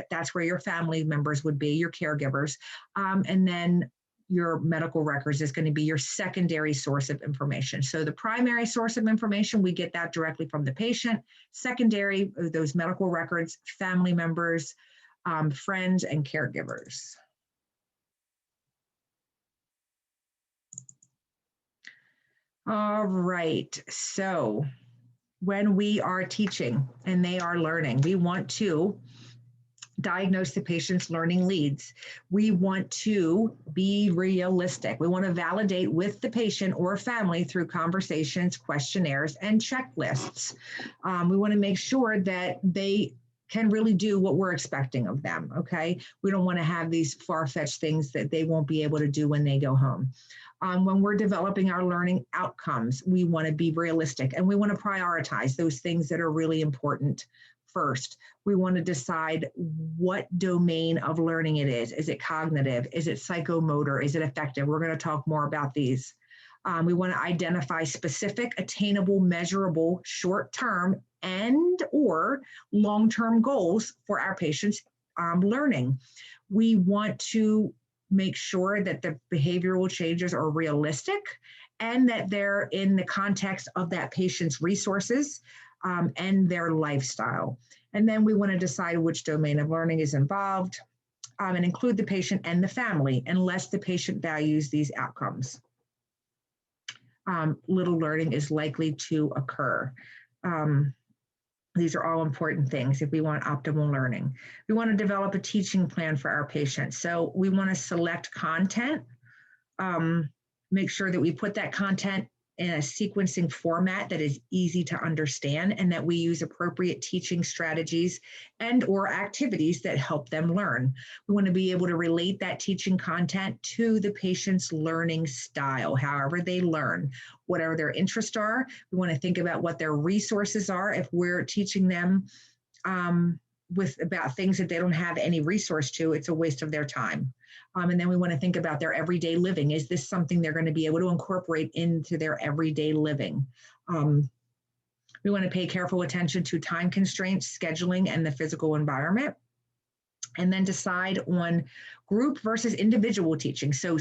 that's where your family members would be, your caregivers. And then your medical records is going to be your secondary source of information. So the primary source of information, we get that directly from the patient. Secondary, those medical records, family members, friends, and caregivers. All right, so when we are teaching and they are learning, we want to diagnose the patient's learning leads. We want to be realistic. We want to validate with the patient or family through conversations, questionnaires, and checklists. We want to make sure that they can really do what we're expecting of them, okay? We don't want to have these far-fetched things that they won't be able to do when they go home. When we're developing our learning outcomes, we want to be realistic and we want to prioritize those things that are really important first. We want to decide what domain of learning it is. Is it cognitive? Is it psychomotor? Is it affective? We're going to talk more about these. We want to identify specific, attainable, measurable, short-term and or long-term goals for our patients' learning. We want to make sure that the behavioral changes are realistic and that they're in the context of that patient's resources and their lifestyle. And then we want to decide which domain of learning is involved and include the patient and the family unless the patient values these outcomes. Little learning is likely to occur. These are all important things if we want optimal learning. We want to develop a teaching plan for our patients. So we want to select content, make sure that we put that content in a sequencing format that is easy to understand and that we use appropriate teaching strategies and or activities that help them learn. We want to be able to relate that teaching content to the patient's learning style, however they learn, whatever their interests are. We want to think about what their resources are. If we're teaching them about things that they don't have any resource to, it's a waste of their time. And then we want to think about their everyday living. Is this something they're going to be able to incorporate into their everyday living? We want to pay careful attention to time constraints, scheduling, and the physical environment. And then decide on group versus individual teaching. So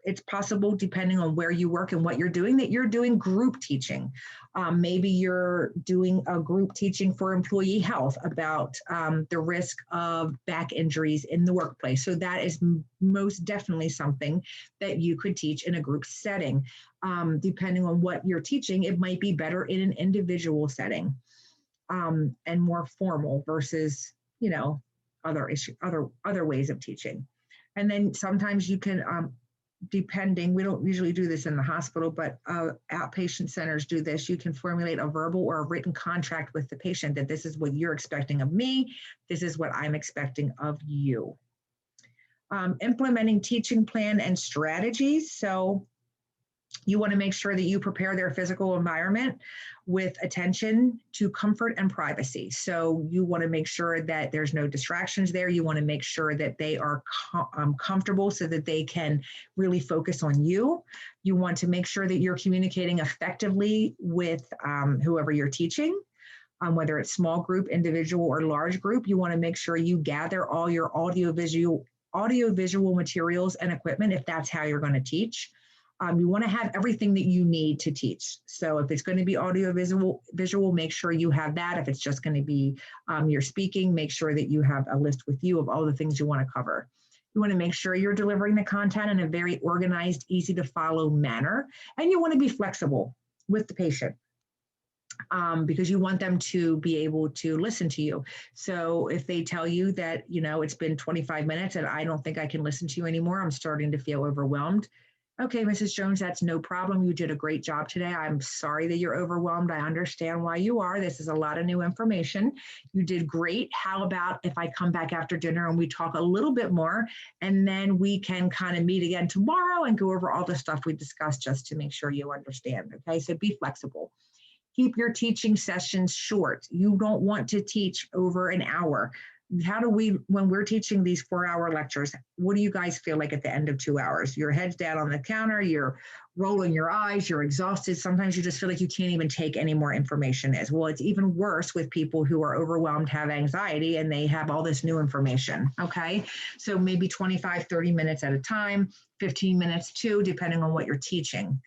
it's possible, depending on where you work and what you're doing, that you're doing group teaching. Maybe you're doing a group teaching for employee health about the risk of back injuries in the workplace. So that is most definitely something that you could teach in a group setting. Depending on what you're teaching, it might be better in an individual setting and more formal versus, other ways of teaching. And then sometimes you can depending, we don't usually do this in the hospital, but outpatient centers do this. You can formulate a verbal or a written contract with the patient that this is what you're expecting of me. This is what I'm expecting of you. Implementing teaching plan and strategies. So You want to make sure that you prepare their physical environment with attention to comfort and privacy. So you want to make sure that there's no distractions there. You want to make sure that they are comfortable so that they can really focus on you. You want to make sure that you're communicating effectively with whoever you're teaching. Whether it's small group, individual, or large group, you want to make sure you gather all your audiovisual materials and equipment if that's how you're going to teach. You want to have everything that you need to teach. So if it's going to be visual, make sure you have that. If it's just going to be your speaking, make sure that you have a list with you of all the things you want to cover. You want to make sure you're delivering the content in a very organized, easy to follow manner. And you want to be flexible with the patient. Because you want them to be able to listen to you. So if they tell you that, it's been 25 minutes and I don't think I can listen to you anymore, I'm starting to feel overwhelmed. Okay, Mrs. Jones, that's no problem. You did a great job today. I'm sorry that you're overwhelmed. I understand why you are. This is a lot of new information. You did great. How about if I come back after dinner and we talk a little bit more, and then we can kind of meet again tomorrow and go over all the stuff we discussed just to make sure you understand. Okay, so be flexible. Keep your teaching sessions short. You don't want to teach over an hour. When we're teaching these 4-hour lectures, what do you guys feel like at the end of 2 hours? Your head's down on the counter, you're rolling your eyes, you're exhausted. Sometimes you just feel like you can't even take any more information. Well, it's even worse with people who are overwhelmed, have anxiety, and they have all this new information, okay? So maybe 25, 30 minutes at a time, 15 minutes too, depending on what you're teaching.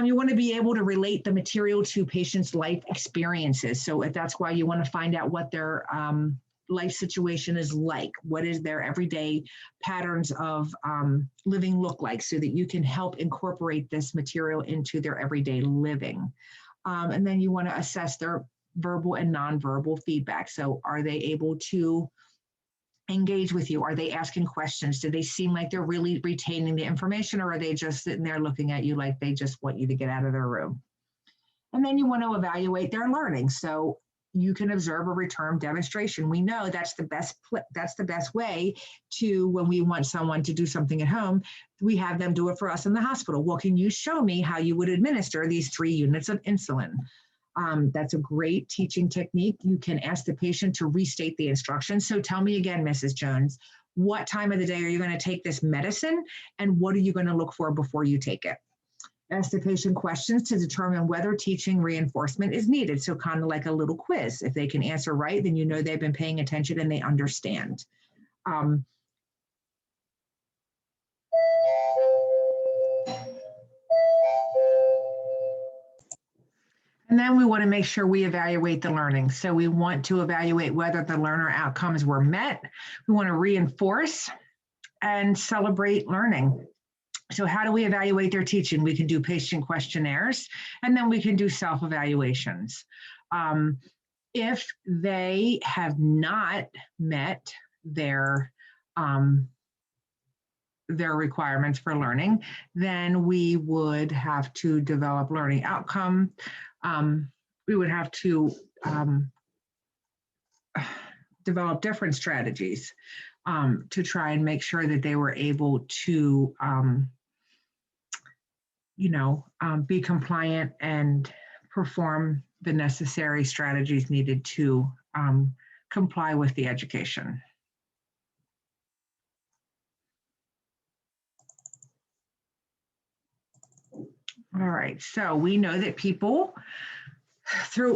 You want to be able to relate the material to patients' life experiences. So if that's why you want to find out what their life situation is like, what is their everyday patterns of living look like, so that you can help incorporate this material into their everyday living. And then you want to assess their verbal and nonverbal feedback. So are they able to engage with you? Are they asking questions? Do they seem like they're really retaining the information, or are they just sitting there looking at you like they just want you to get out of their room? And then you want to evaluate their learning. So you can observe a return demonstration. We know that's the best way to, when we want someone to do something at home, we have them do it for us in the hospital. Well, can you show me how you would administer these 3 units of insulin? That's a great teaching technique. You can ask the patient to restate the instructions. So tell me again, Mrs. Jones, what time of the day are you going to take this medicine, and what are you going to look for before you take it? Ask the patient questions to determine whether teaching reinforcement is needed. So kind of like a little quiz. If they can answer right, then you know they've been paying attention and they understand. And then we want to make sure we evaluate the learning. So we want to evaluate whether the learner outcomes were met. We want to reinforce and celebrate learning. So how do we evaluate their teaching? We can do patient questionnaires, and then we can do self-evaluations. If they have not met their requirements for learning, then we would have to develop learning outcome. We would have to develop different strategies to try and make sure that they were able to, be compliant and perform the necessary strategies needed to comply with the education. All right, so we know that people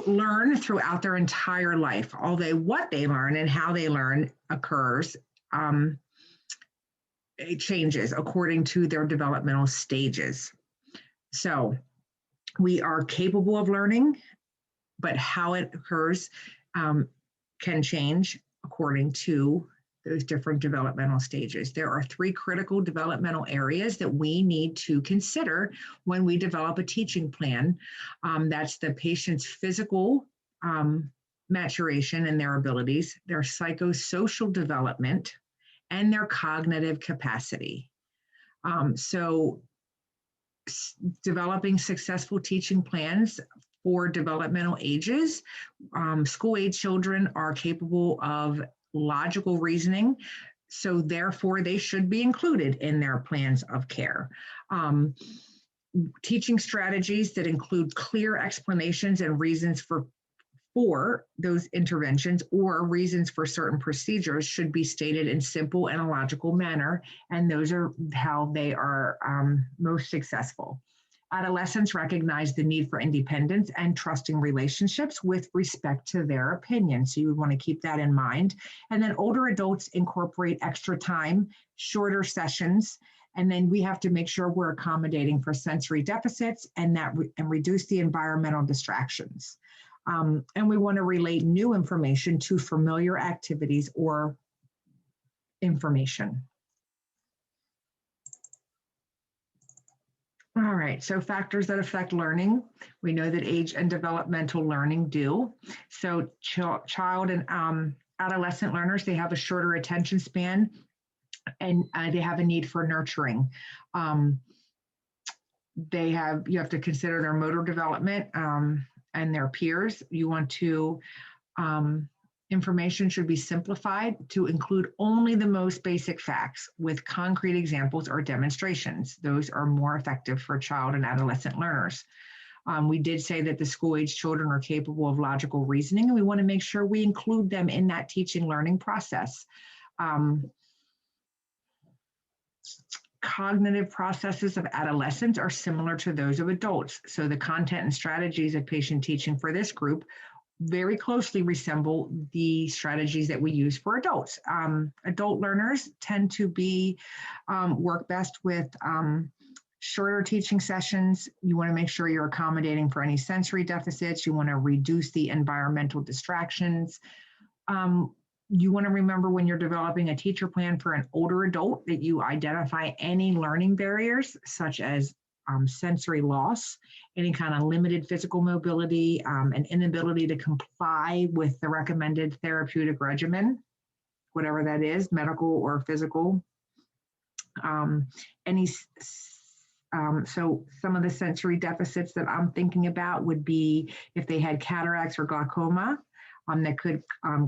learn throughout their entire life, although what they learn and how they learn occurs, it changes according to their developmental stages. So we are capable of learning, but how it occurs can change according to those different developmental stages. There are 3 critical developmental areas that we need to consider when we develop a teaching plan. That's the patient's physical maturation and their abilities, their psychosocial development, and their cognitive capacity. So developing successful teaching plans for developmental ages, school-age children are capable of logical reasoning, so therefore they should be included in their plans of care. teaching strategies that include clear explanations and reasons for those interventions or reasons for certain procedures should be stated in simple and a logical manner, and those are how they are most successful. Adolescents recognize the need for independence and trusting relationships with respect to their opinion. So you would want to keep that in mind. And then older adults incorporate extra time, shorter sessions, and then we have to make sure we're accommodating for sensory deficits and reduce the environmental distractions. And we want to relate new information to familiar activities or information. All right, so factors that affect learning. We know that age and developmental learning do. So child and adolescent learners, they have a shorter attention span and they have a need for nurturing. You have to consider their motor development and their peers. You want to, information should be simplified to include only the most basic facts with concrete examples or demonstrations. Those are more effective for child and adolescent learners. We did say that the school-age children are capable of logical reasoning, and we want to make sure we include them in that teaching learning process. Cognitive processes of adolescents are similar to those of adults. So the content and strategies of patient teaching for this group very closely resemble the strategies that we use for adults. Adult learners tend to work best with shorter teaching sessions. You want to make sure you're accommodating for any sensory deficits. You want to reduce the environmental distractions. You want to remember when you're developing a teacher plan for an older adult that you identify any learning barriers, such as sensory loss, any kind of limited physical mobility, an inability to comply with the recommended therapeutic regimen, whatever that is, medical or physical. So some of the sensory deficits that I'm thinking about would be if they had cataracts or glaucoma, that could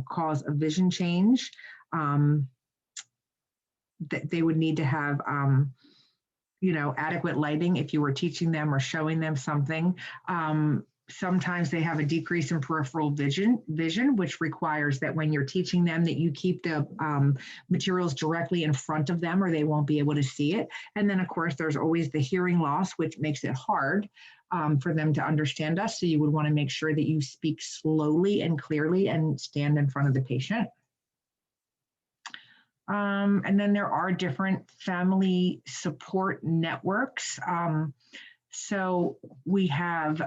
cause a vision change. That they would need to have adequate lighting if you were teaching them or showing them something. Sometimes they have a decrease in peripheral vision, which requires that when you're teaching them that you keep the materials directly in front of them or they won't be able to see it. And then of course, there's always the hearing loss, which makes it hard for them to understand us. So you would want to make sure that you speak slowly and clearly and stand in front of the patient. And then there are different family support networks. So we have,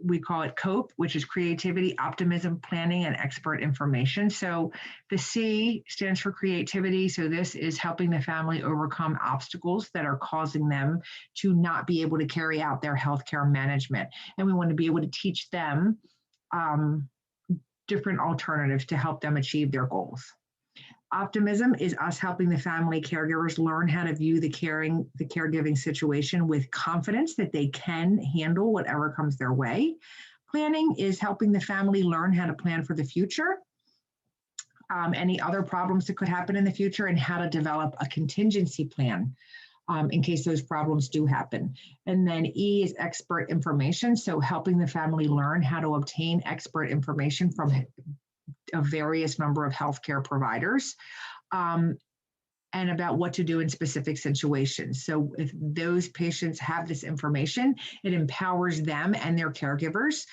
we call it COPE, which is creativity, optimism, planning, and expert information. So the C stands for creativity. So this is helping the family overcome obstacles that are causing them to not be able to carry out their healthcare management. And we want to be able to teach them different alternatives to help them achieve their goals. Optimism is us helping the family caregivers learn how to view the caregiving situation with confidence that they can handle whatever comes their way. Planning is helping the family learn how to plan for the future, any other problems that could happen in the future, and how to develop a contingency plan in case those problems do happen. And then E is expert information, so helping the family learn how to obtain expert information from a various number of healthcare providers and about what to do in specific situations. So if those patients have this information, it empowers them and their caregivers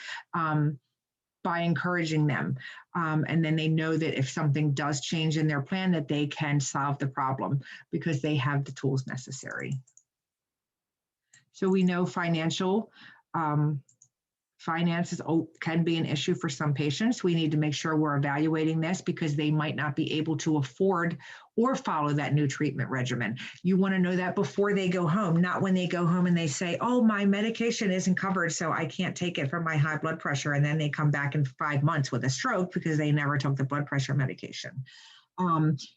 by encouraging them. And then they know that if something does change in their plan, that they can solve the problem because they have the tools necessary. So we know finances can be an issue for some patients. We need to make sure we're evaluating this because they might not be able to afford or follow that new treatment regimen. You want to know that before they go home, not when they go home and they say, oh, my medication isn't covered, so I can't take it for my high blood pressure. And then they come back in 5 months with a stroke because they never took the blood pressure medication.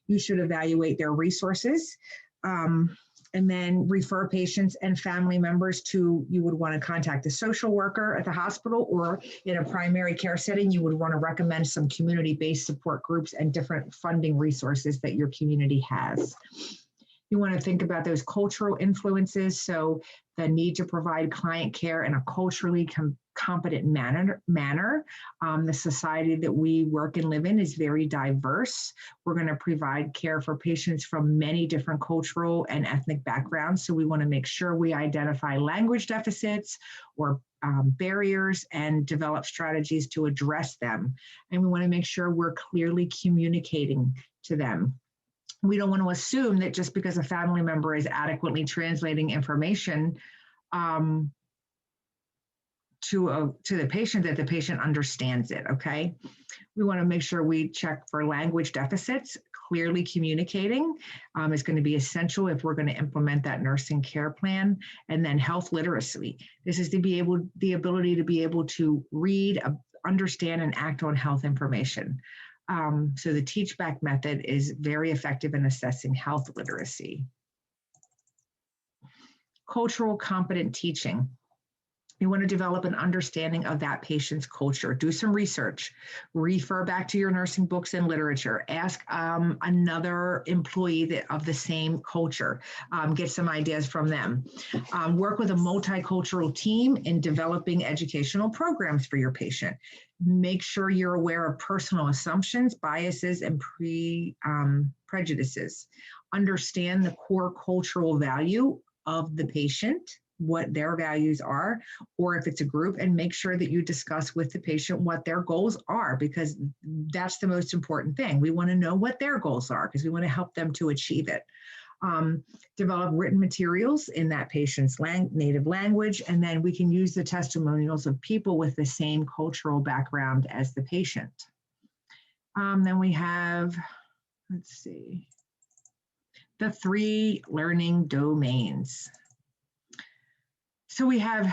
You should evaluate their resources. And then refer patients and family members to, you would want to contact a social worker at the hospital, or in a primary care setting, you would want to recommend some community-based support groups and different funding resources that your community has. You want to think about those cultural influences. So the need to provide client care in a culturally competent manner. The society that we work and live in is very diverse. We're going to provide care for patients from many different cultural and ethnic backgrounds. So we want to make sure we identify language deficits or barriers and develop strategies to address them. And we want to make sure we're clearly communicating to them. We don't want to assume that just because a family member is adequately translating information to the patient, that the patient understands it, okay? We want to make sure we check for language deficits. Clearly communicating is going to be essential if we're going to implement that nursing care plan. And then health literacy. This is the ability to be able to read, understand, and act on health information. So the teach back method is very effective in assessing health literacy. Cultural competent teaching. You want to develop an understanding of that patient's culture. Do some research. Refer back to your nursing books and literature. Ask another employee of the same culture. Get some ideas from them. Work with a multicultural team in developing educational programs for your patient. Make sure you're aware of personal assumptions, biases, and prejudices. Understand the core cultural value of the patient, what their values are, or if it's a group, and make sure that you discuss with the patient what their goals are, because that's the most important thing. We want to know what their goals are because we want to help them to achieve it. Develop written materials in that patient's native language, and then we can use the testimonials of people with the same cultural background as the patient. Then we have, let's see, the 3 learning domains. So we have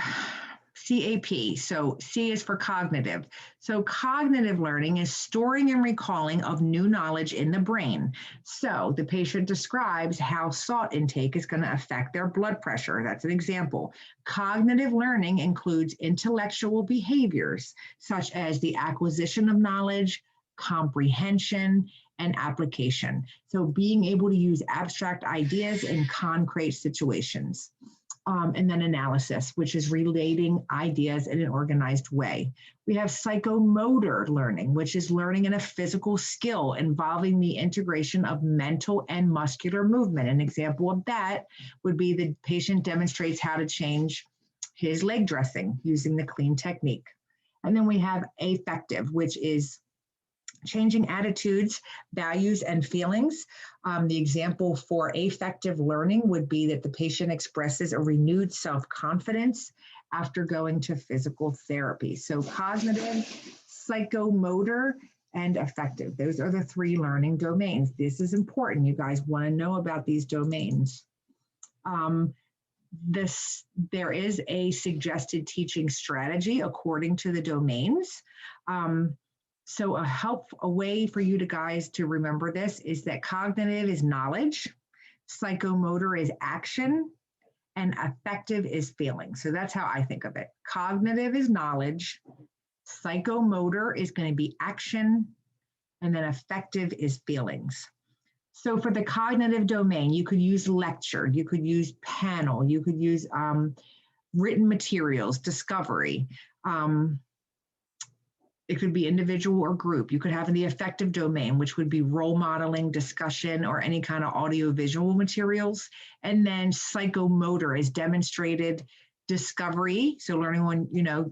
CAP. So C is for cognitive. So cognitive learning is storing and recalling of new knowledge in the brain. So the patient describes how salt intake is going to affect their blood pressure. That's an example. Cognitive learning includes intellectual behaviors, such as the acquisition of knowledge, comprehension, and application. So being able to use abstract ideas in concrete situations. And then analysis, which is relating ideas in an organized way. We have psychomotor learning, which is learning in a physical skill involving the integration of mental and muscular movement. An example of that would be the patient demonstrates how to change his leg dressing using the clean technique. And then we have affective, which is changing attitudes, values, and feelings. The example for affective learning would be that the patient expresses a renewed self-confidence after going to physical therapy. So cognitive, psychomotor, and affective. Those are the 3 learning domains. This is important. You guys want to know about these domains. There is a suggested teaching strategy according to the domains. So a way for you guys to remember this is that cognitive is knowledge, psychomotor is action, and affective is feeling. So that's how I think of it. Cognitive is knowledge, psychomotor is going to be action, and then affective is feelings. So for the cognitive domain, you could use lecture, you could use panel, you could use written materials, discovery. It could be individual or group. You could have the affective domain, which would be role modeling, discussion, or any kind of audio-visual materials. And then psychomotor is demonstrated discovery. So learning on,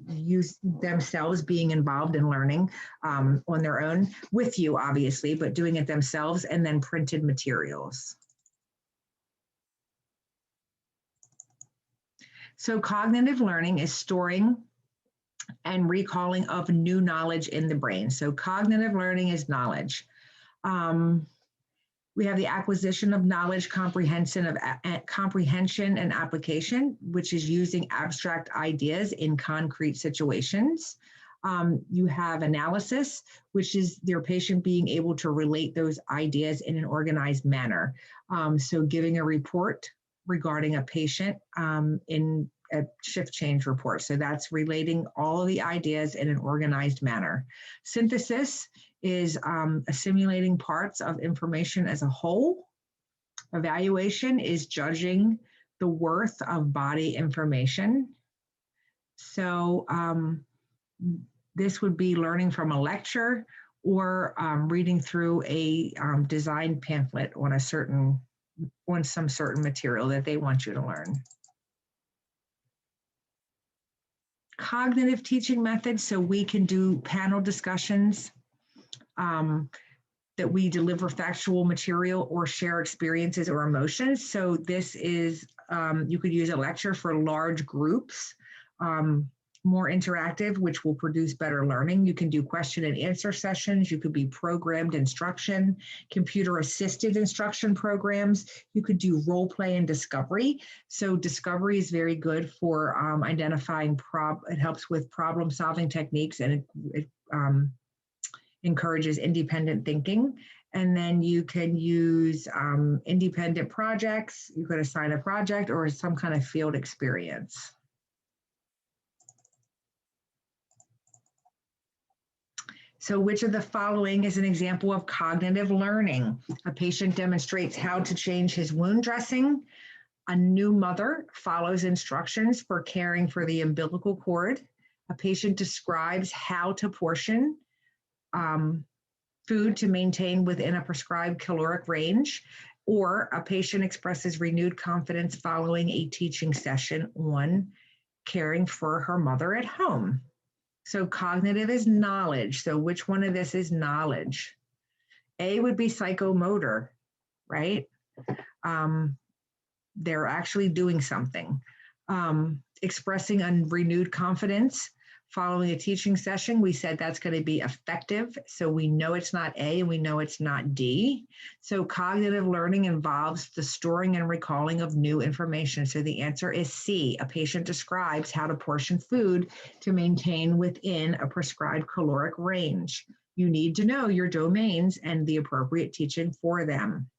use themselves being involved in learning on their own with you, obviously, but doing it themselves, and then printed materials. So cognitive learning is storing and recalling of new knowledge in the brain. So cognitive learning is knowledge. We have the acquisition of knowledge, comprehension and application, which is using abstract ideas in concrete situations. You have analysis, which is your patient being able to relate those ideas in an organized manner. So giving a report regarding a patient in a shift change report. So that's relating all of the ideas in an organized manner. Synthesis is assimilating parts of information as a whole. Evaluation is judging the worth of body information. So this would be learning from a lecture or reading through a design pamphlet on some certain material that they want you to learn. Cognitive teaching methods, so we can do panel discussions that we deliver factual material or share experiences or emotions. So this is, you could use a lecture for large groups, more interactive, which will produce better learning. You can do question and answer sessions. You could be programmed instruction, computer assisted instruction programs. You could do role play and discovery. So discovery is very good for identifying, it helps with problem solving techniques, and it encourages independent thinking. And then you can use independent projects. You could assign a project or some kind of field experience. So which of the following is an example of cognitive learning? A patient demonstrates how to change his wound dressing. A new mother follows instructions for caring for the umbilical cord. A patient describes how to portion food to maintain within a prescribed caloric range, or a patient expresses renewed confidence following a teaching session on caring for her mother at home. So cognitive is knowledge. So which one of this is knowledge? A would be psychomotor, right? They're actually doing something. Expressing renewed confidence following a teaching session, we said that's going to be effective. So we know it's not A and we know it's not D. So cognitive learning involves the storing and recalling of new information. So the answer is C. A patient describes how to portion food to maintain within a prescribed caloric range. You need to know your domains and the appropriate teaching for them.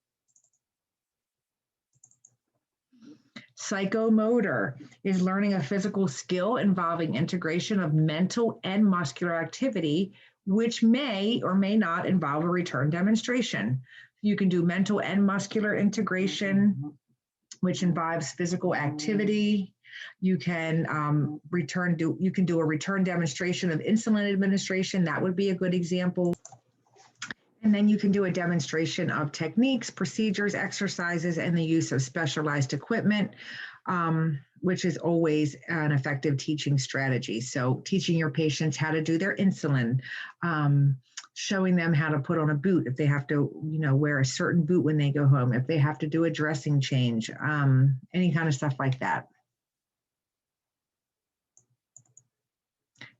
Psychomotor is learning a physical skill involving integration of mental and muscular activity, which may or may not involve a return demonstration. You can do mental and muscular integration, which involves physical activity. You can do a return demonstration of insulin administration. That would be a good example. And then you can do a demonstration of techniques, procedures, exercises, and the use of specialized equipment, which is always an effective teaching strategy. So teaching your patients how to do their insulin, showing them how to put on a boot if they have to, wear a certain boot when they go home, if they have to do a dressing change, any kind of stuff like that.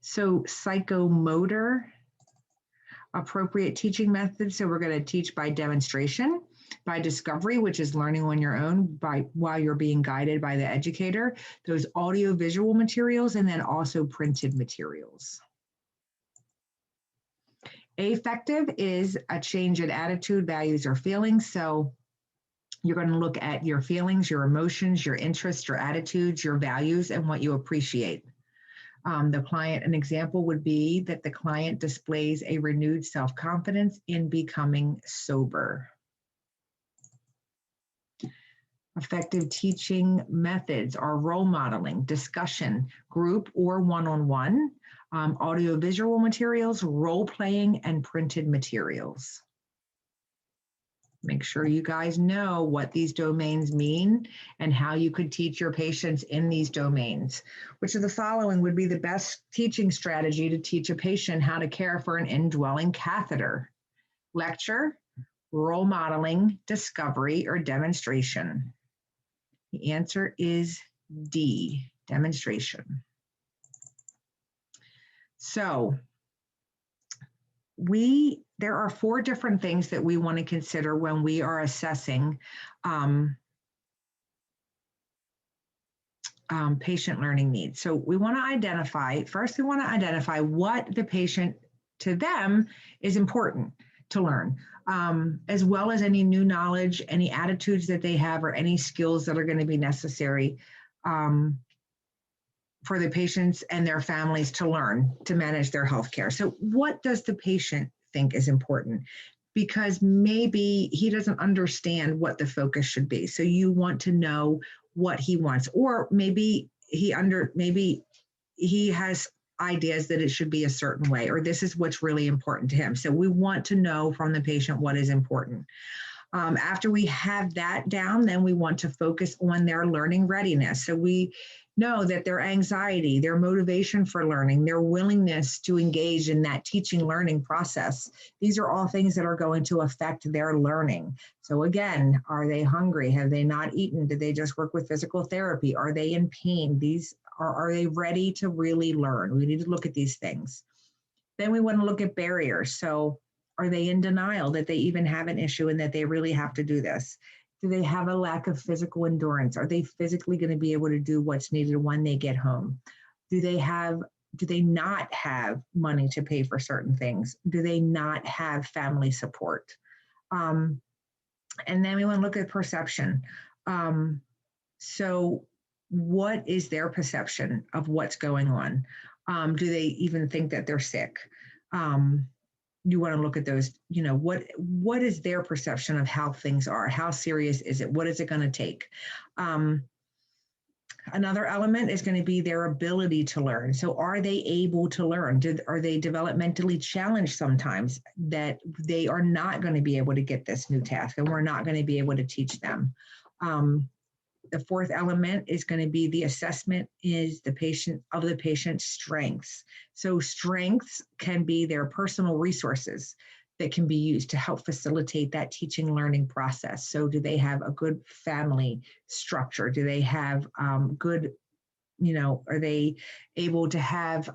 So psychomotor. Appropriate teaching methods. So we're going to teach by demonstration, by discovery, which is learning on your own while you're being guided by the educator, those audio visual materials, and then also printed materials. Affective is a change in attitude, values, or feelings. So you're going to look at your feelings, your emotions, your interests, your attitudes, your values, and what you appreciate. An example would be that the client displays a renewed self-confidence in becoming sober. Effective teaching methods are role modeling, discussion, group or one-on-one, audio-visual materials, role-playing, and printed materials. Make sure you guys know what these domains mean and how you could teach your patients in these domains. Which of the following would be the best teaching strategy to teach a patient how to care for an indwelling catheter? Lecture, role modeling, discovery, or demonstration? The answer is D, demonstration. So there are 4 different things that we want to consider when we are assessing patient learning needs. So we want to identify what the patient, to them, is important to learn, as well as any new knowledge, any attitudes that they have, or any skills that are going to be necessary for the patients and their families to learn to manage their healthcare. So what does the patient think is important? because maybe he doesn't understand what the focus should be. So you want to know what he wants, or maybe maybe he has ideas that it should be a certain way, or this is what's really important to him. So we want to know from the patient what is important. After we have that down, then we want to focus on their learning readiness. So we know that their anxiety, their motivation for learning, their willingness to engage in that teaching learning process, these are all things that are going to affect their learning. So again, are they hungry? Have they not eaten? Did they just work with physical therapy? Are they in pain? Are they ready to really learn? We need to look at these things. Then we want to look at barriers. So are they in denial that they even have an issue and that they really have to do this? Do they have a lack of physical endurance? Are they physically going to be able to do what's needed when they get home? Do they not have money to pay for certain things? Do they not have family support? And then we want to look at perception. So what is their perception of what's going on? Do they even think that they're sick? You want to look at those, what is their perception of how things are? How serious is it? What is it going to take? Another element is going to be their ability to learn. So are they able to learn? Are they developmentally challenged sometimes that they are not going to be able to get this new task and we're not going to be able to teach them? The fourth element is going to be the assessment is the patient's strengths. So strengths can be their personal resources that can be used to help facilitate that teaching learning process. So do they have a good family structure? Do they have good, are they able to have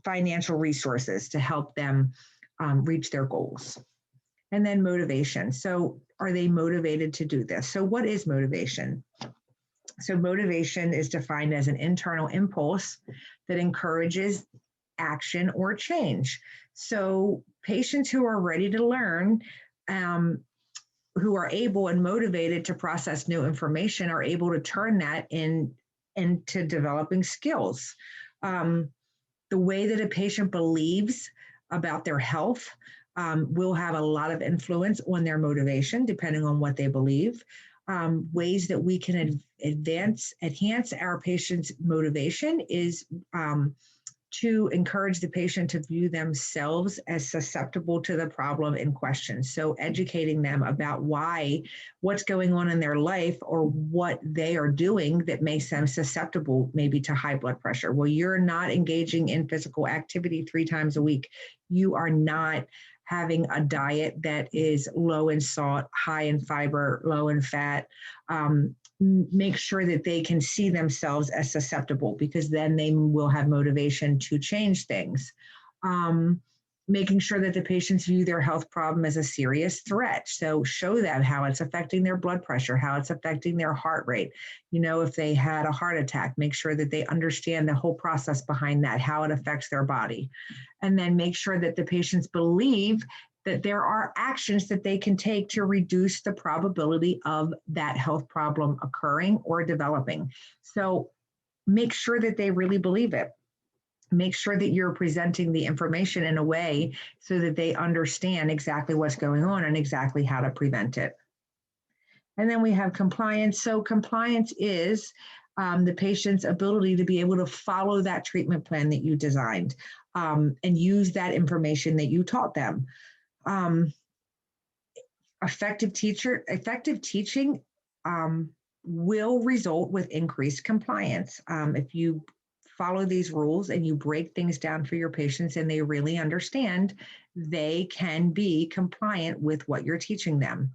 financial resources to help them reach their goals? And then motivation. So are they motivated to do this? So what is motivation? So motivation is defined as an internal impulse that encourages action or change. So patients who are ready to learn, who are able and motivated to process new information are able to turn that into developing skills. The way that a patient believes about their health will have a lot of influence on their motivation, depending on what they believe. Ways that we can enhance our patient's motivation is to encourage the patient to view themselves as susceptible to the problem in question. So educating them about what's going on in their life or what they are doing that makes them susceptible maybe to high blood pressure. Well, you're not engaging in physical activity 3 times a week. You are not having a diet that is low in salt, high in fiber, low in fat. Make sure that they can see themselves as susceptible, because then they will have motivation to change things. Making sure that the patients view their health problem as a serious threat. So show them how it's affecting their blood pressure, how it's affecting their heart rate. If they had a heart attack, make sure that they understand the whole process behind that, how it affects their body. And then make sure that the patients believe that there are actions that they can take to reduce the probability of that health problem occurring or developing. So make sure that they really believe it. Make sure that you're presenting the information in a way so that they understand exactly what's going on and exactly how to prevent it. And then we have compliance. So compliance is the patient's ability to be able to follow that treatment plan that you designed and use that information that you taught them. Effective teaching will result with increased compliance. If you follow these rules and you break things down for your patients and they really understand, they can be compliant with what you're teaching them.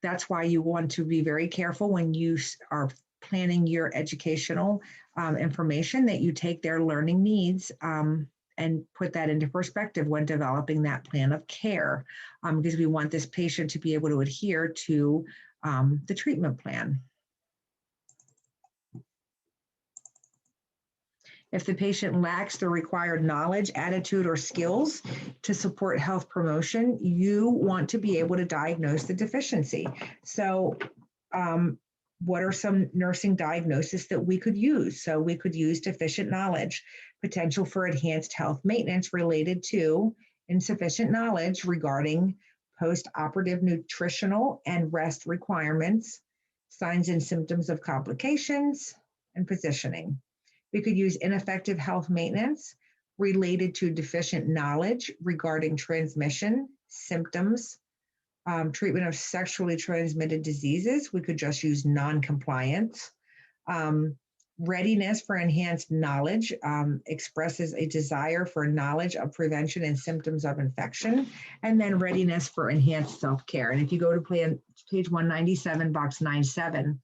That's why you want to be very careful when you are planning your educational information, that you take their learning needs and put that into perspective when developing that plan of care, because we want this patient to be able to adhere to the treatment plan. If the patient lacks the required knowledge, attitude, or skills to support health promotion, you want to be able to diagnose the deficiency. So what are some nursing diagnoses that we could use? So we could use deficient knowledge, potential for enhanced health maintenance related to insufficient knowledge regarding post-operative nutritional and rest requirements, signs and symptoms of complications, and positioning. We could use ineffective health maintenance related to deficient knowledge regarding transmission, symptoms, treatment of sexually transmitted diseases. We could just use non-compliance. Readiness for enhanced knowledge expresses a desire for knowledge of prevention and symptoms of infection, and then readiness for enhanced self-care. And if you go to page 197, box 97,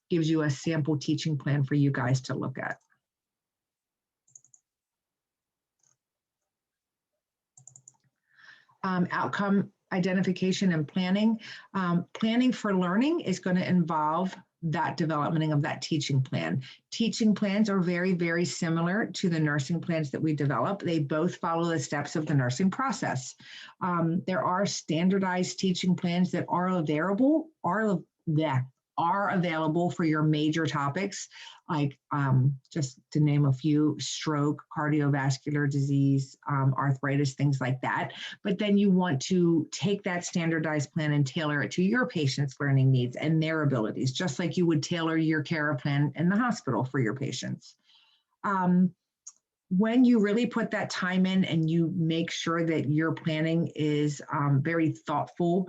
gives you a sample teaching plan for you guys to look at. Outcome identification and planning. Planning for learning is going to involve that development of that teaching plan. Teaching plans are very, very similar to the nursing plans that we develop. They both follow the steps of the nursing process. There are standardized teaching plans that are available for your major topics, like just to name a few: stroke, cardiovascular disease, arthritis, things like that. But then you want to take that standardized plan and tailor it to your patient's learning needs and their abilities, just like you would tailor your care plan in the hospital for your patients. When you really put that time in and you make sure that your planning is very thoughtful,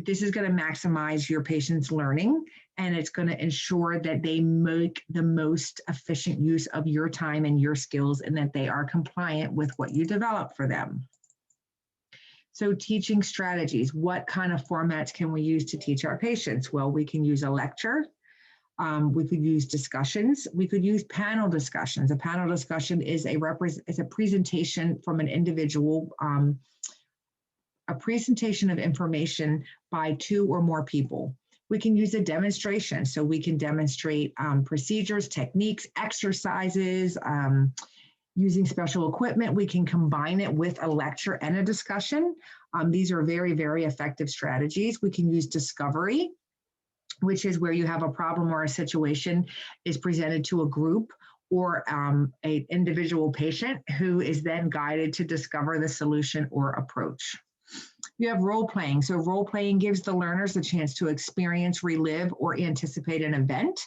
this is going to maximize your patient's learning, and it's going to ensure that they make the most efficient use of your time and your skills, and that they are compliant with what you develop for them. So teaching strategies, what kind of formats can we use to teach our patients? Well, we can use a lecture. We could use discussions. We could use panel discussions. A panel discussion is a presentation from an individual, a presentation of information by two or more people. We can use a demonstration. So we can demonstrate procedures, techniques, exercises, using special equipment. We can combine it with a lecture and a discussion. These are very, very effective strategies. We can use discovery, which is where you have a problem or a situation is presented to a group or an individual patient who is then guided to discover the solution or approach. You have role playing. So role playing gives the learners a chance to experience, relive, or anticipate an event.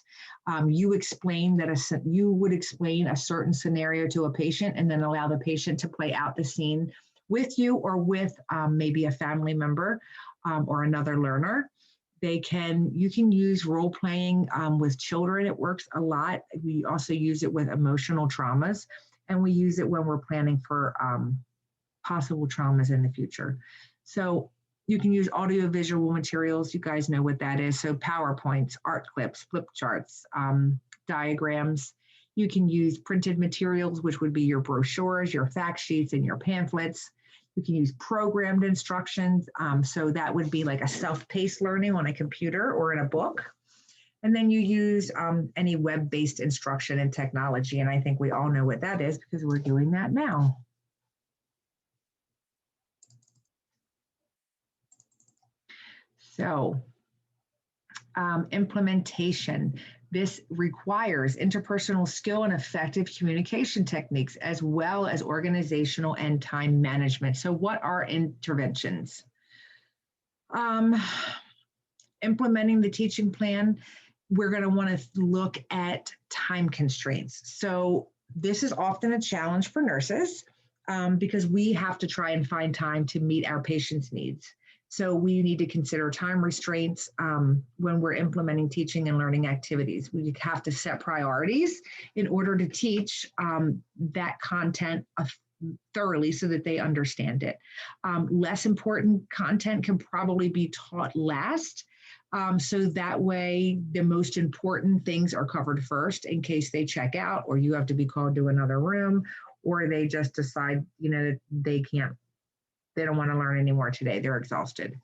You would explain a certain scenario to a patient and then allow the patient to play out the scene with you or with maybe a family member or another learner. You can use role playing with children. It works a lot. We also use it with emotional traumas, and we use it when we're planning for possible traumas in the future. So you can use audiovisual materials. You guys know what that is. So PowerPoints, art clips, flip charts, diagrams. You can use printed materials, which would be your brochures, your fact sheets, and your pamphlets. You can use programmed instructions. So that would be like a self-paced learning on a computer or in a book. And then you use any web-based instruction and technology. And I think we all know what that is because we're doing that now. So implementation. This requires interpersonal skill and effective communication techniques, as well as organizational and time management. So what are interventions? Implementing the teaching plan, we're going to want to look at time constraints. So this is often a challenge for nurses because we have to try and find time to meet our patients' needs. So we need to consider time restraints when we're implementing teaching and learning activities. We have to set priorities in order to teach that content thoroughly so that they understand it. Less important content can probably be taught last. So that way the most important things are covered first in case they check out or you have to be called to another room or they just decide, that they don't want to learn anymore today. They're exhausted.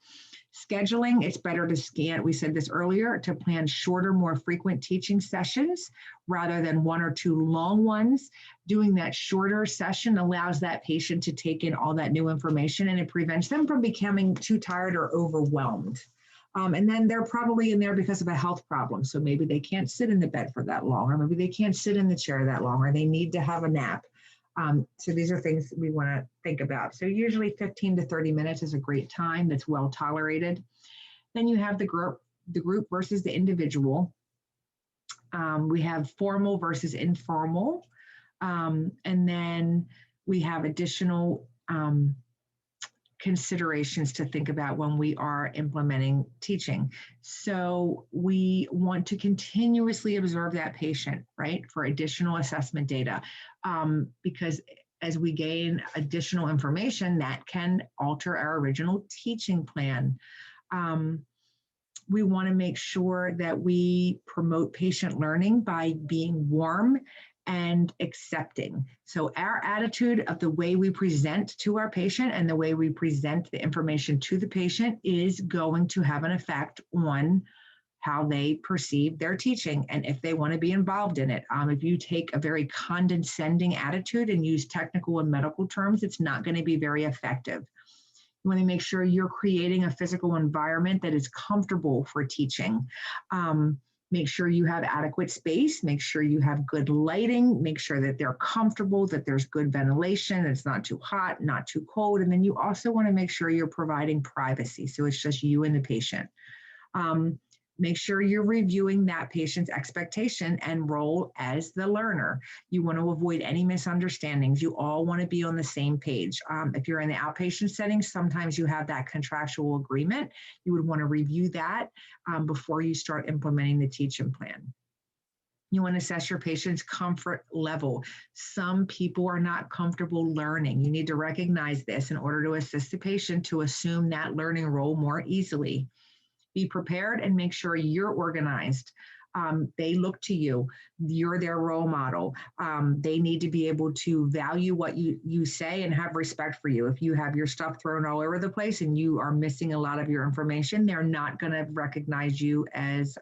Scheduling, it's better to we said this earlier, to plan shorter, more frequent teaching sessions rather than one or two long ones. Doing that shorter session allows that patient to take in all that new information and it prevents them from becoming too tired or overwhelmed. And then they're probably in there because of a health problem. So maybe they can't sit in the bed for that long, or maybe they can't sit in the chair that long, or they need to have a nap. So these are things we want to think about. So usually 15 to 30 minutes is a great time that's well tolerated. Then you have the group versus the individual. We have formal versus informal. And then we have additional considerations to think about when we are implementing teaching. So we want to continuously observe that patient, right, for additional assessment data, because as we gain additional information, that can alter our original teaching plan. We want to make sure that we promote patient learning by being warm and accepting. So our attitude of the way we present to our patient and the way we present the information to the patient is going to have an effect on how they perceive their teaching and if they want to be involved in it. If you take a very condescending attitude and use technical and medical terms, it's not going to be very effective. You want to make sure you're creating a physical environment that is comfortable for teaching. Make sure you have adequate space, make sure you have good lighting, make sure that they're comfortable, that there's good ventilation, it's not too hot, not too cold. And then you also want to make sure you're providing privacy. So it's just you and the patient. Make sure you're reviewing that patient's expectation and role as the learner. You want to avoid any misunderstandings. You all want to be on the same page. If you're in the outpatient setting, sometimes you have that contractual agreement. You would want to review that before you start implementing the teaching plan. You want to assess your patient's comfort level. Some people are not comfortable learning. You need to recognize this in order to assist the patient to assume that learning role more easily. Be prepared and make sure you're organized. They look to you. You're their role model. They need to be able to value what you say and have respect for you. If you have your stuff thrown all over the place and you are missing a lot of your information, they're not going to recognize you as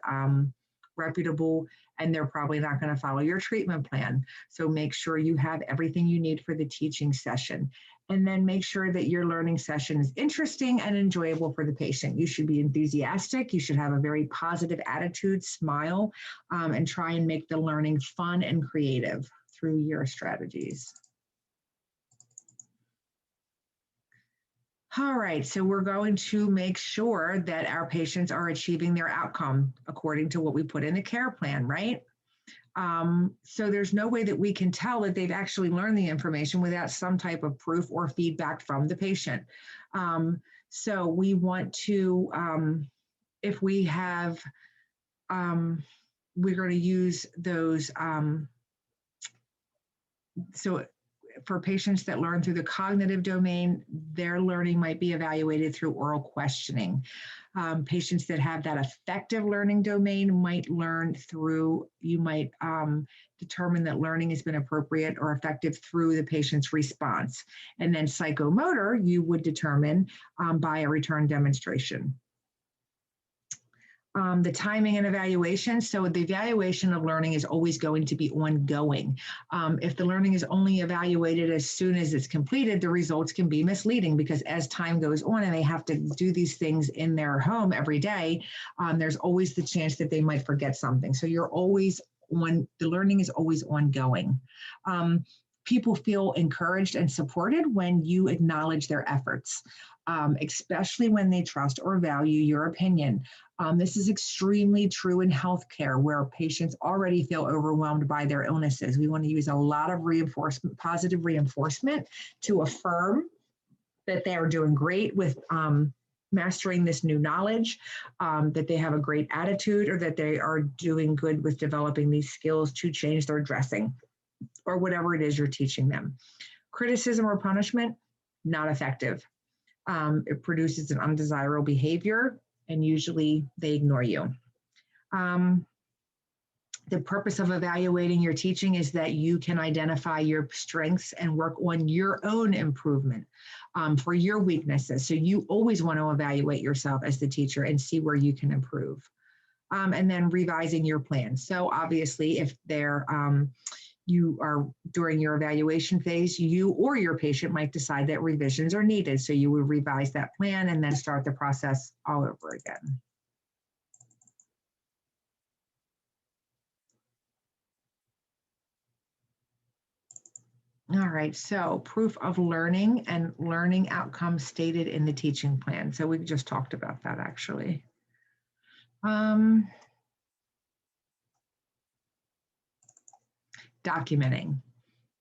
reputable, and they're probably not going to follow your treatment plan. So make sure you have everything you need for the teaching session. And then make sure that your learning session is interesting and enjoyable for the patient. You should be enthusiastic. You should have a very positive attitude, smile, and try and make the learning fun and creative through your strategies. All right, so we're going to make sure that our patients are achieving their outcome according to what we put in the care plan, right? So there's no way that we can tell that they've actually learned the information without some type of proof or feedback from the patient. So we want to, if we have, we're going to use those, so for patients that learn through the cognitive domain, their learning might be evaluated through oral questioning. Patients that have that affective learning domain might learn through, you might determine that learning has been appropriate or effective through the patient's response. And then psychomotor, you would determine by a return demonstration. The timing and evaluation. So the evaluation of learning is always going to be ongoing. If the learning is only evaluated as soon as it's completed, the results can be misleading because as time goes on and they have to do these things in their home every day, there's always the chance that they might forget something. So you're always on, the learning is always ongoing. People feel encouraged and supported when you acknowledge their efforts, especially when they trust or value your opinion. This is extremely true in healthcare where patients already feel overwhelmed by their illnesses. We want to use a lot of reinforcement, positive reinforcement to affirm that they are doing great with mastering this new knowledge, that they have a great attitude, or that they are doing good with developing these skills to change their dressing or whatever it is you're teaching them. Criticism or punishment, not effective. It produces an undesirable behavior, and usually they ignore you. The purpose of evaluating your teaching is that you can identify your strengths and work on your own improvement for your weaknesses. So you always want to evaluate yourself as the teacher and see where you can improve. And then revising your plan. So obviously, if they're you are during your evaluation phase, you or your patient might decide that revisions are needed. So you would revise that plan and then start the process all over again. All right, so proof of learning and learning outcomes stated in the teaching plan. So we just talked about that actually. Documenting.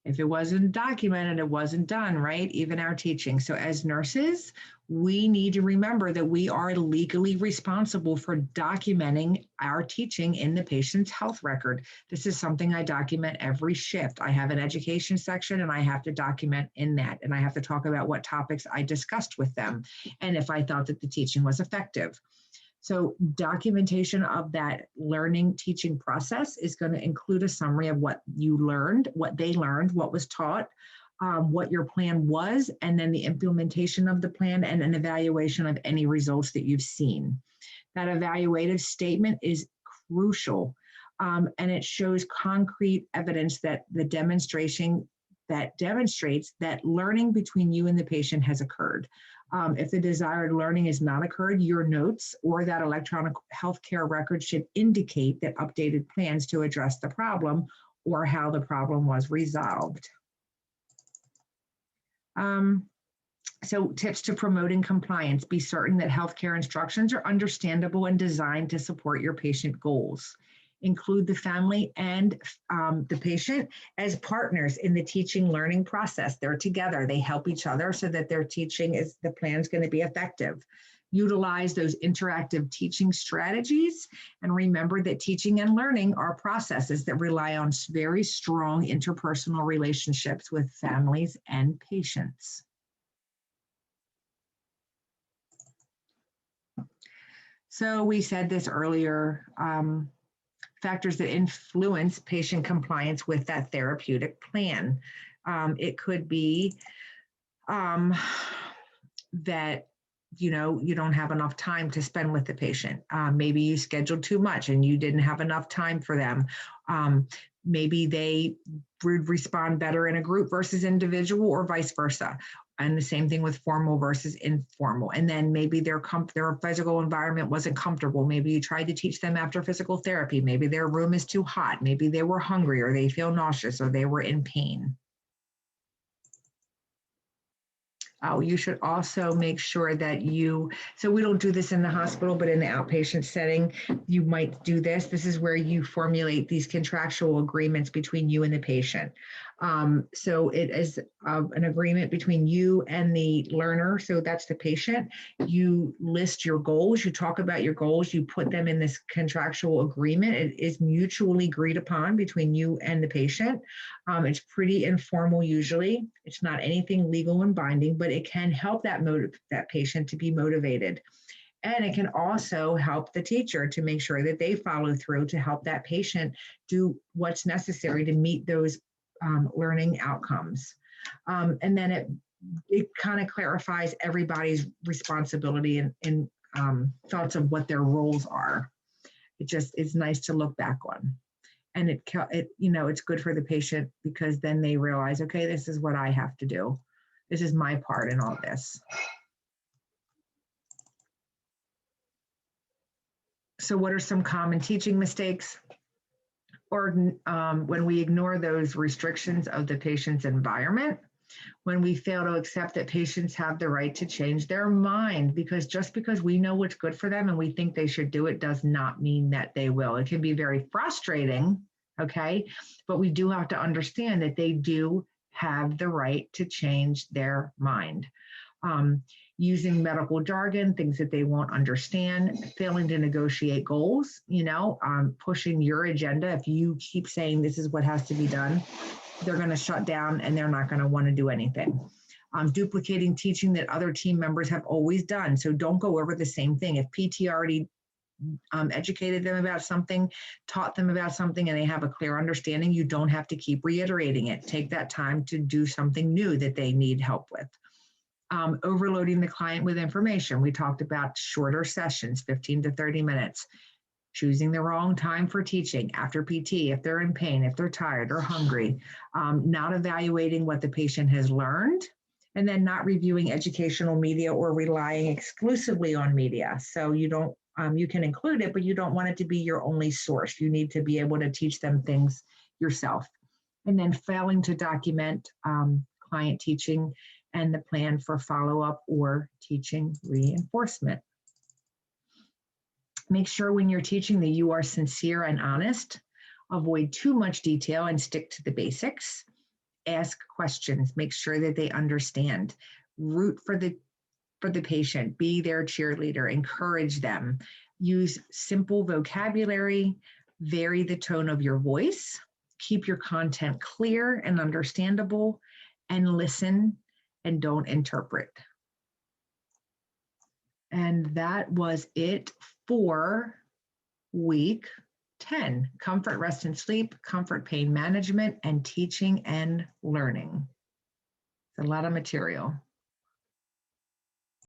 If it wasn't documented, it wasn't done, right? Even our teaching. So, as nurses, we need to remember that we are legally responsible for documenting our teaching in the patient's health record. This is something I document every shift. I have an education section and I have to document in that. And I have to talk about what topics I discussed with them and if I thought that the teaching was effective. So documentation of that learning teaching process is going to include a summary of what you learned, what they learned, what was taught, what your plan was, and then the implementation of the plan and an evaluation of any results that you've seen. That evaluative statement is crucial, and it shows concrete evidence that the demonstration that demonstrates that learning between you and the patient has occurred. If the desired learning has not occurred, your notes or that electronic healthcare record should indicate that updated plans to address the problem or how the problem was resolved. So tips to promoting compliance: be certain that healthcare instructions are understandable and designed to support your patient goals. Include the family and the patient as partners in the teaching learning process. They're together, they help each other so that their teaching is, the plan is going to be effective. Utilize those interactive teaching strategies and remember that teaching and learning are processes that rely on very strong interpersonal relationships with families and patients. So we said this earlier, factors that influence patient compliance with that therapeutic plan. It could be that you don't have enough time to spend with the patient. Maybe you scheduled too much and you didn't have enough time for them. Maybe they would respond better in a group versus individual or vice versa. And the same thing with formal versus informal. And then maybe their physical environment wasn't comfortable. Maybe you tried to teach them after physical therapy. Maybe their room is too hot. Maybe they were hungry or they feel nauseous or they were in pain. You should also make sure that so we don't do this in the hospital, but in the outpatient setting, you might do this. This is where you formulate these contractual agreements between you and the patient. So it is an agreement between you and the learner. So that's the patient. You list your goals. You talk about your goals. You put them in this contractual agreement. It is mutually agreed upon between you and the patient. It's pretty informal usually. It's not anything legal and binding, but it can help that patient to be motivated. And it can also help the teacher to make sure that they follow through to help that patient do what's necessary to meet those learning outcomes. And then it kind of clarifies everybody's responsibility and thoughts of what their roles are. It just is nice to look back on. And it's good for the patient because then they realize, okay, this is what I have to do. This is my part in all this. So what are some common teaching mistakes? Or when we ignore those restrictions of the patient's environment, when we fail to accept that patients have the right to change their mind, because just because we know what's good for them and we think they should do it does not mean that they will. It can be very frustrating, okay? But we do have to understand that they do have the right to change their mind. Using medical jargon, things that they won't understand, failing to negotiate goals, pushing your agenda. If you keep saying this is what has to be done, they're going to shut down and they're not going to want to do anything. Duplicating teaching that other team members have always done. So don't go over the same thing. If PT already educated them about something, taught them about something, and they have a clear understanding, you don't have to keep reiterating it. Take that time to do something new that they need help with. Overloading the client with information. We talked about shorter sessions, 15 to 30 minutes. Choosing the wrong time for teaching after PT, if they're in pain, if they're tired or hungry. Not evaluating what the patient has learned, and then not reviewing educational media or relying exclusively on media. So you can include it, but you don't want it to be your only source. You need to be able to teach them things yourself. And then failing to document client teaching and the plan for follow-up or teaching reinforcement. Make sure when you're teaching that you are sincere and honest. Avoid too much detail and stick to the basics. Ask questions. Make sure that they understand. Root for the patient. Be their cheerleader. Encourage them. Use simple vocabulary. Vary the tone of your voice. Keep your content clear and understandable. And listen and don't interpret. And that was it for week 10, comfort, rest, and sleep, comfort, pain management, and teaching and learning. It's a lot of material.